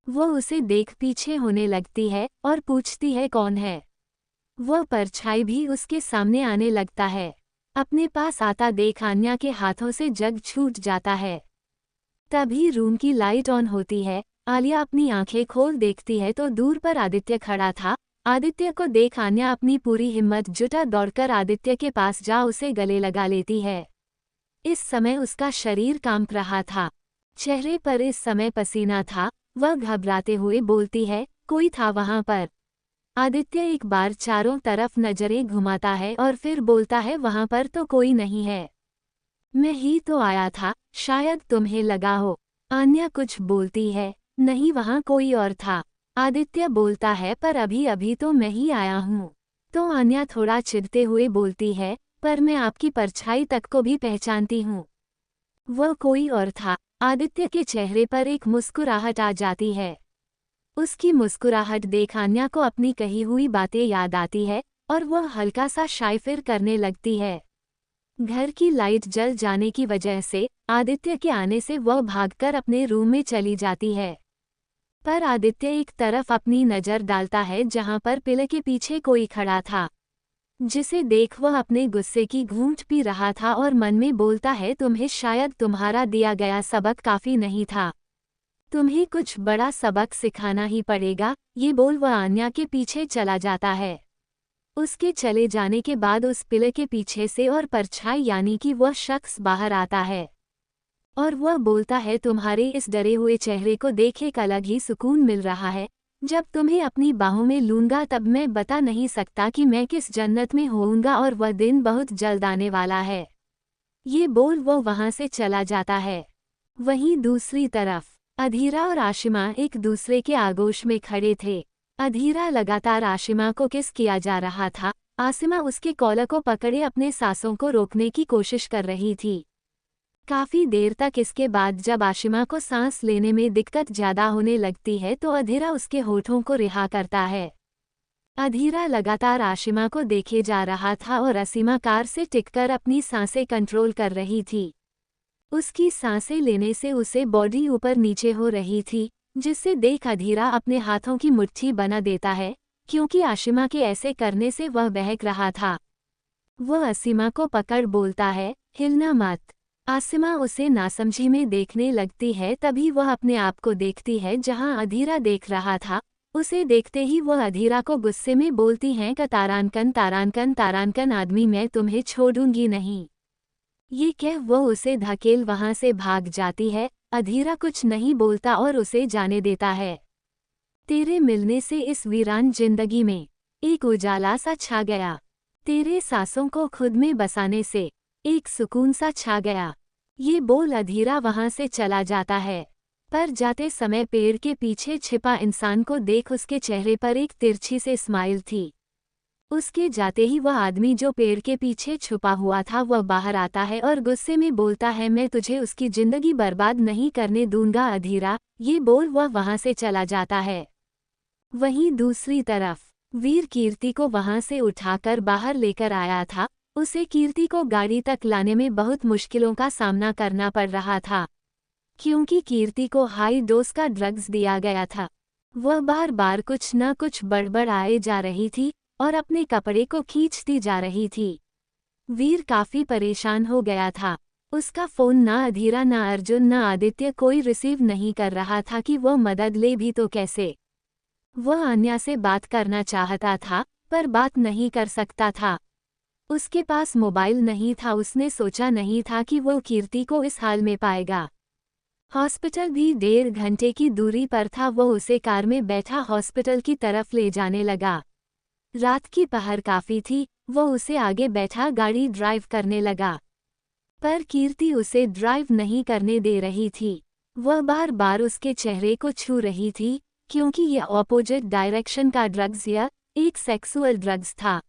वह उसे देख पीछे होने लगती है और पूछती है, कौन है? वह परछाई भी उसके सामने आने लगता है। अपने पास आता देख आन्या के हाथों से जग छूट जाता है। तभी रूम की लाइट ऑन होती है। आलिया अपनी आंखें खोल देखती है तो दूर पर आदित्य खड़ा था। आदित्य को देख आन्या अपनी पूरी हिम्मत जुटा दौड़कर आदित्य के पास जा उसे गले लगा लेती है। इस समय उसका शरीर कांप रहा था। चेहरे पर इस समय पसीना था। वह घबराते हुए बोलती है, कोई था वहां पर? आदित्य एक बार चारों तरफ नजरें घुमाता है और फिर बोलता है, वहां पर तो कोई नहीं है। मैं ही तो आया था, शायद तुम्हें लगा हो। आन्या कुछ बोलती है, नहीं वहां कोई और था। आदित्य बोलता है, पर अभी अभी तो मैं ही आया हूँ। तो आन्या थोड़ा चिढ़ते हुए बोलती है, पर मैं आपकी परछाई तक को भी पहचानती हूँ। वह कोई और था। आदित्य के चेहरे पर एक मुस्कुराहट आ जाती है। उसकी मुस्कुराहट देख आन्या को अपनी कही हुई बातें याद आती है और वह हल्का सा शाइफिर करने लगती है। घर की लाइट जल जाने की वजह से आदित्य के आने से वह भागकर अपने रूम में चली जाती है। पर आदित्य एक तरफ अपनी नज़र डालता है जहां पर पिले के पीछे कोई खड़ा था, जिसे देख वह अपने गुस्से की घूंट पी रहा था और मन में बोलता है, तुम्हें शायद तुम्हारा दिया गया सबक काफ़ी नहीं था, तुम्हें कुछ बड़ा सबक सिखाना ही पड़ेगा। ये बोल वह आन्या के पीछे चला जाता है। उसके चले जाने के बाद उस पिले के पीछे से और परछाई यानी कि वह शख्स बाहर आता है और वह बोलता है, तुम्हारे इस डरे हुए चेहरे को देख एक अलग ही सुकून मिल रहा है। जब तुम्हें अपनी बाहों में लूंगा तब मैं बता नहीं सकता कि मैं किस जन्नत में होऊंगा और वह दिन बहुत जल्द आने वाला है। ये बोल वो वहां से चला जाता है। वहीं दूसरी तरफ अधीरा और आशिमा एक दूसरे के आगोश में खड़े थे। अधीरा लगातार आशिमा को किस किया जा रहा था। आसिमा उसके कॉलर को पकड़े अपने सांसों को रोकने की कोशिश कर रही थी। काफी देर तक इसके बाद जब आशिमा को सांस लेने में दिक्कत ज्यादा होने लगती है तो अधीरा उसके होठों को रिहा करता है। अधीरा लगातार आशिमा को देखे जा रहा था और आसिमा कार से टिककर अपनी सांसें कंट्रोल कर रही थी। उसकी सांसें लेने से उसे बॉडी ऊपर नीचे हो रही थी, जिससे देख अधीरा अपने हाथों की मुट्ठी बना देता है, क्योंकि आशिमा के ऐसे करने से वह बहक रहा था। वह आसिमा को पकड़ बोलता है, हिलना मत। आसिमा उसे नासमझी में देखने लगती है। तभी वह अपने आप को देखती है जहां अधीरा देख रहा था। उसे देखते ही वह अधीरा को गुस्से में बोलती हैं, तारानकन तारानकन तारानकन आदमी, मैं तुम्हें छोड़ूंगी नहीं। ये कह वह उसे धकेल वहां से भाग जाती है। अधीरा कुछ नहीं बोलता और उसे जाने देता है। तेरे मिलने से इस वीरान जिंदगी में एक उजाला सा छा गया। तेरे सांसों को खुद में बसाने से एक सुकून सा छा गया। ये बोल अधीरा वहां से चला जाता है। पर जाते समय पेड़ के पीछे छिपा इंसान को देख उसके चेहरे पर एक तिरछी से स्माइल थी। उसके जाते ही वह आदमी जो पेड़ के पीछे छुपा हुआ था वह बाहर आता है और गुस्से में बोलता है, मैं तुझे उसकी जिंदगी बर्बाद नहीं करने दूंगा अधीरा। ये बोल वह वहां से चला जाता है। वहीं दूसरी तरफ वीर कीर्ति को वहां से उठाकर बाहर लेकर आया था। उसे कीर्ति को गाड़ी तक लाने में बहुत मुश्किलों का सामना करना पड़ रहा था, क्योंकि कीर्ति को हाई डोज का ड्रग्स दिया गया था। वह बार बार कुछ न कुछ बड़बड़ आए जा रही थी और अपने कपड़े को खींचती जा रही थी। वीर काफी परेशान हो गया था। उसका फोन ना अधीरा ना अर्जुन ना आदित्य कोई रिसीव नहीं कर रहा था कि वह मदद ले भी तो कैसे। वह आन्या से बात करना चाहता था पर बात नहीं कर सकता था। उसके पास मोबाइल नहीं था। उसने सोचा नहीं था कि वो कीर्ति को इस हाल में पाएगा। हॉस्पिटल भी 1.5 घंटे की दूरी पर था। वो उसे कार में बैठा हॉस्पिटल की तरफ ले जाने लगा। रात की पहर काफ़ी थी। वो उसे आगे बैठा गाड़ी ड्राइव करने लगा, पर कीर्ति उसे ड्राइव नहीं करने दे रही थी। वह बार बार उसके चेहरे को छू रही थी, क्योंकि यह ऑपोजिट डायरेक्शन का ड्रग्स या एक सेक्सुअल ड्रग्स था।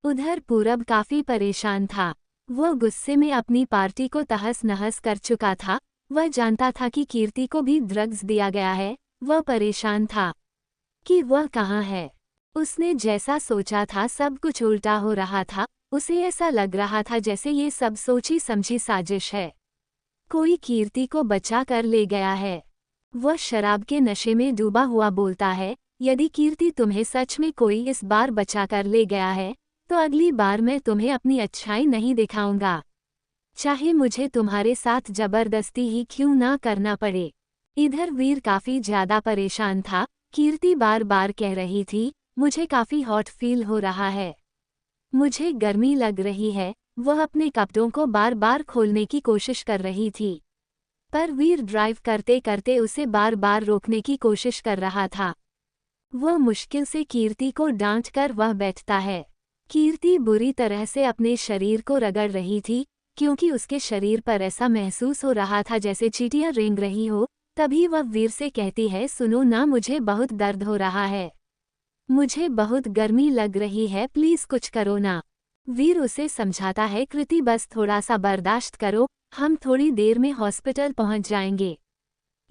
उधर पूरब काफी परेशान था। वह गुस्से में अपनी पार्टी को तहस नहस कर चुका था। वह जानता था कि कीर्ति को भी ड्रग्स दिया गया है। वह परेशान था कि वह कहाँ है। उसने जैसा सोचा था सब कुछ उल्टा हो रहा था। उसे ऐसा लग रहा था जैसे ये सब सोची समझी साजिश है। कोई कीर्ति को बचा कर ले गया है। वह शराब के नशे में डूबा हुआ बोलता है, यदि कीर्ति तुम्हें सच में कोई इस बार बचा कर ले गया है तो अगली बार मैं तुम्हें अपनी अच्छाई नहीं दिखाऊंगा, चाहे मुझे तुम्हारे साथ जबरदस्ती ही क्यों ना करना पड़े। इधर वीर काफी ज्यादा परेशान था। कीर्ति बार बार कह रही थी, मुझे काफी हॉट फील हो रहा है, मुझे गर्मी लग रही है। वह अपने कपड़ों को बार बार खोलने की कोशिश कर रही थी, पर वीर ड्राइव करते करते उसे बार बार रोकने की कोशिश कर रहा था। वह मुश्किल से कीर्ति को डांट कर वह बैठता है। कीर्ति बुरी तरह से अपने शरीर को रगड़ रही थी, क्योंकि उसके शरीर पर ऐसा महसूस हो रहा था जैसे चींटियां रेंग रही हो। तभी वह वीर से कहती है, सुनो ना, मुझे बहुत दर्द हो रहा है, मुझे बहुत गर्मी लग रही है, प्लीज कुछ करो ना। वीर उसे समझाता है, कृति बस थोड़ा सा बर्दाश्त करो, हम थोड़ी देर में हॉस्पिटल पहुंच जाएंगे।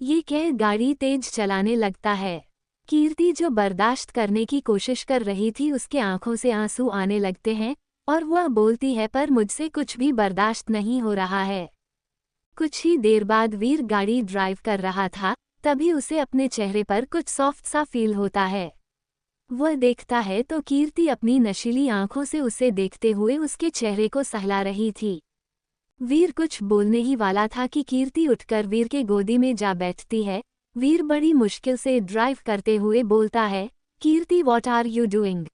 ये कह गाड़ी तेज चलाने लगता है। कीर्ति जो बर्दाश्त करने की कोशिश कर रही थी, उसके आंखों से आंसू आने लगते हैं और वह बोलती है, पर मुझसे कुछ भी बर्दाश्त नहीं हो रहा है। कुछ ही देर बाद वीर गाड़ी ड्राइव कर रहा था, तभी उसे अपने चेहरे पर कुछ सॉफ्ट सा फील होता है। वह देखता है तो कीर्ति अपनी नशीली आंखों से उसे देखते हुए उसके चेहरे को सहला रही थी। वीर कुछ बोलने ही वाला था कि कीर्ति उठकर वीर के गोदी में जा बैठती है। वीर बड़ी मुश्किल से ड्राइव करते हुए बोलता है, कीर्ति व्हाट आर यू डूइंग?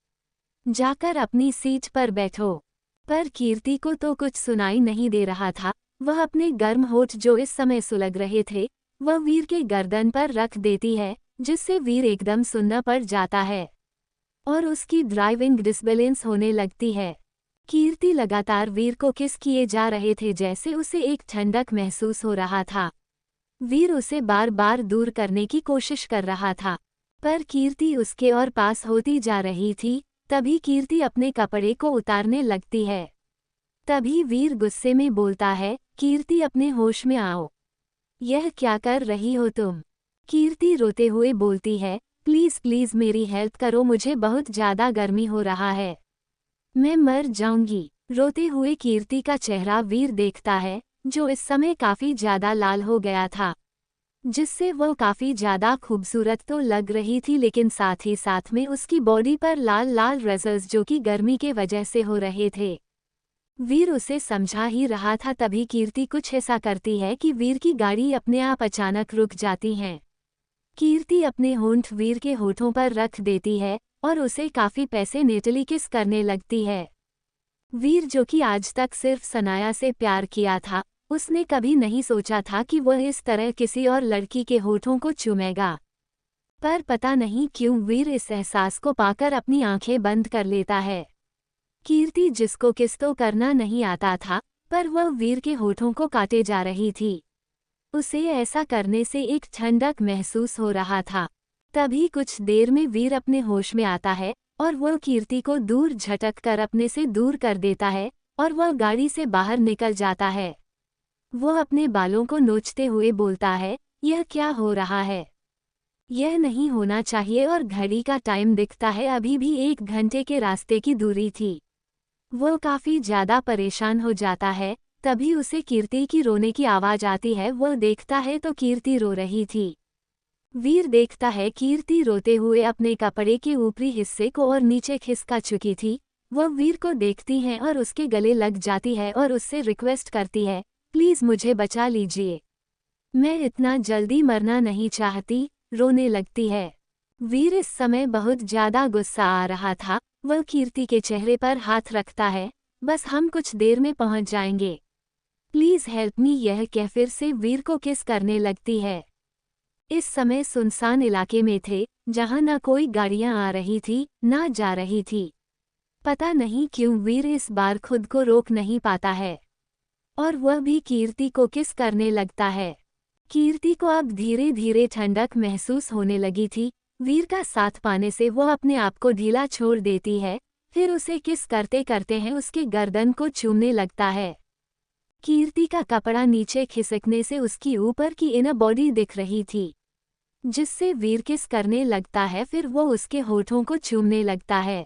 जाकर अपनी सीट पर बैठो। पर कीर्ति को तो कुछ सुनाई नहीं दे रहा था। वह अपने गर्म होठ जो इस समय सुलग रहे थे, वह वीर के गर्दन पर रख देती है, जिससे वीर एकदम सुन्न पड़ जाता है और उसकी ड्राइविंग डिसबैलेंस होने लगती है। कीर्ति लगातार वीर को किस किए जा रहे थे, जैसे उसे एक ठंडक महसूस हो रहा था। वीर उसे बार बार दूर करने की कोशिश कर रहा था, पर कीर्ति उसके और पास होती जा रही थी। तभी कीर्ति अपने कपड़े को उतारने लगती है। तभी वीर गुस्से में बोलता है, कीर्ति अपने होश में आओ, यह क्या कर रही हो तुम? कीर्ति रोते हुए बोलती है, प्लीज प्लीज मेरी हेल्प करो, मुझे बहुत ज्यादा गर्मी हो रहा है, मैं मर जाऊंगी। रोते हुए कीर्ति का चेहरा वीर देखता है, जो इस समय काफी ज्यादा लाल हो गया था, जिससे वह काफी ज्यादा खूबसूरत तो लग रही थी, लेकिन साथ ही साथ में उसकी बॉडी पर लाल लाल रेजल्स जो कि गर्मी के वजह से हो रहे थे। वीर उसे समझा ही रहा था, तभी कीर्ति कुछ ऐसा करती है कि वीर की गाड़ी अपने आप अचानक रुक जाती है। कीर्ति अपने होंठ वीर के होठों पर रख देती है और उसे काफी पैशनेटली किस करने लगती है। वीर जो कि आज तक सिर्फ सनाया से प्यार किया था, उसने कभी नहीं सोचा था कि वह इस तरह किसी और लड़की के होठों को चूमेगा। पर पता नहीं क्यों वीर इस एहसास को पाकर अपनी आंखें बंद कर लेता है। कीर्ति जिसको किस तो करना नहीं आता था, पर वह वीर के होठों को काटे जा रही थी। उसे ऐसा करने से एक ठंडक महसूस हो रहा था। तभी कुछ देर में वीर अपने होश में आता है और वह कीर्ति को दूर झटक कर अपने से दूर कर देता है और वह गाड़ी से बाहर निकल जाता है। वह अपने बालों को नोचते हुए बोलता है, यह क्या हो रहा है? यह नहीं होना चाहिए। और घड़ी का टाइम दिखता है, अभी भी 1 घंटे के रास्ते की दूरी थी। वह काफी ज्यादा परेशान हो जाता है। तभी उसे कीर्ति की रोने की आवाज आती है। वह देखता है तो कीर्ति रो रही थी। वीर देखता है कीर्ति रोते हुए अपने कपड़े के ऊपरी हिस्से को और नीचे खिसका चुकी थी। वह वीर को देखती है और उसके गले लग जाती है और उससे रिक्वेस्ट करती है, प्लीज मुझे बचा लीजिए, मैं इतना जल्दी मरना नहीं चाहती। रोने लगती है। वीर इस समय बहुत ज्यादा गुस्सा आ रहा था। वह कीर्ति के चेहरे पर हाथ रखता है, बस हम कुछ देर में पहुंच जाएंगे, प्लीज हेल्प मी, यह कह फिर से वीर को किस करने लगती है। इस समय सुनसान इलाके में थे, जहां न कोई गाड़ियां आ रही थी ना जा रही थी। पता नहीं क्यों वीर इस बार खुद को रोक नहीं पाता है और वह भी कीर्ति को किस करने लगता है। कीर्ति को अब धीरे धीरे ठंडक महसूस होने लगी थी। वीर का साथ पाने से वह अपने आप को ढीला छोड़ देती है, फिर उसे किस करते करते हैं उसके गर्दन को चूमने लगता है। कीर्ति का कपड़ा नीचे खिसकने से उसकी ऊपर की इनर बॉडी दिख रही थी, जिससे वीर किस करने लगता है। फिर वो उसके होठों को चूमने लगता है।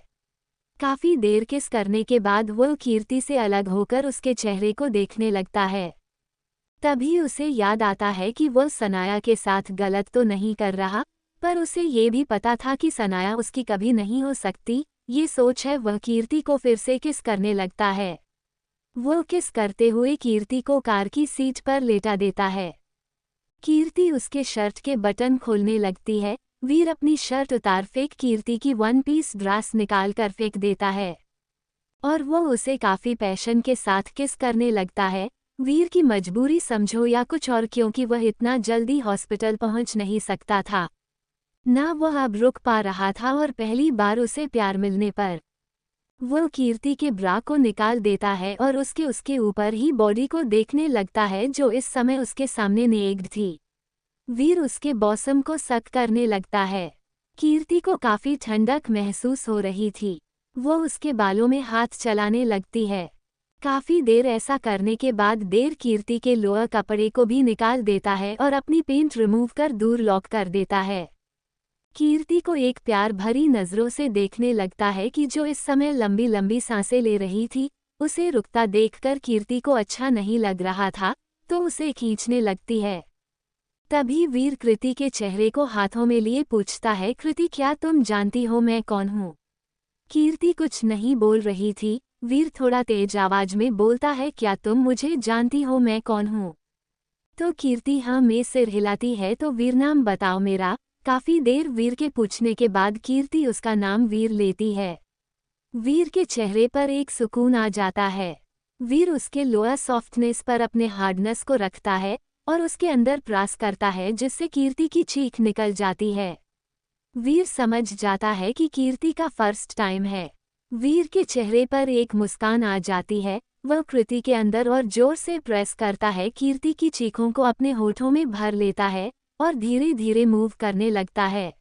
काफी देर किस करने के बाद वह कीर्ति से अलग होकर उसके चेहरे को देखने लगता है। तभी उसे याद आता है कि वह सनाया के साथ गलत तो नहीं कर रहा, पर उसे ये भी पता था कि सनाया उसकी कभी नहीं हो सकती। ये सोच है वह कीर्ति को फिर से किस करने लगता है। वह किस करते हुए कीर्ति को कार की सीट पर लेटा देता है। कीर्ति उसके शर्ट के बटन खोलने लगती है। वीर अपनी शर्ट उतार फेंक कीर्ति की 1 पीस ड्रेस निकाल कर फेंक देता है और वह उसे काफी पैशन के साथ किस करने लगता है। वीर की मजबूरी समझो या कुछ और, क्योंकि वह इतना जल्दी हॉस्पिटल पहुंच नहीं सकता था, ना वह अब रुक पा रहा था। और पहली बार उसे प्यार मिलने पर वह कीर्ति के ब्रा को निकाल देता है और उसके ऊपर ही बॉडी को देखने लगता है, जो इस समय उसके सामने नेक्ड थी। वीर उसके बॉसम को सक करने लगता है। कीर्ति को काफी ठंडक महसूस हो रही थी। वो उसके बालों में हाथ चलाने लगती है। काफी देर ऐसा करने के बाद देर कीर्ति के लोअर कपड़े को भी निकाल देता है और अपनी पेंट रिमूव कर दूर लॉक कर देता है। कीर्ति को एक प्यार भरी नजरों से देखने लगता है कि जो इस समय लंबी लंबी सांसें ले रही थी, उसे रुकता देखकर कीर्ति को अच्छा नहीं लग रहा था, तो उसे खींचने लगती है। तभी वीर कृति के चेहरे को हाथों में लिए पूछता है, कृति क्या तुम जानती हो मैं कौन हूँ? कीर्ति कुछ नहीं बोल रही थी। वीर थोड़ा तेज आवाज में बोलता है, क्या तुम मुझे जानती हो मैं कौन हूँ? तो कीर्ति हाँ में सिर हिलाती है। तो वीर नाम बताओ मेरा। काफी देर वीर के पूछने के बाद कीर्ति उसका नाम वीर लेती है। वीर के चेहरे पर एक सुकून आ जाता है। वीर उसके लोअर सॉफ्टनेस पर अपने हार्डनेस को रखता है और उसके अंदर प्रेस करता है, जिससे कीर्ति की चीख निकल जाती है। वीर समझ जाता है कि कीर्ति का फर्स्ट टाइम है। वीर के चेहरे पर एक मुस्कान आ जाती है। वह कृति के अंदर और जोर से प्रेस करता है, कीर्ति की चीखों को अपने होठों में भर लेता है और धीरे धीरे मूव करने लगता है।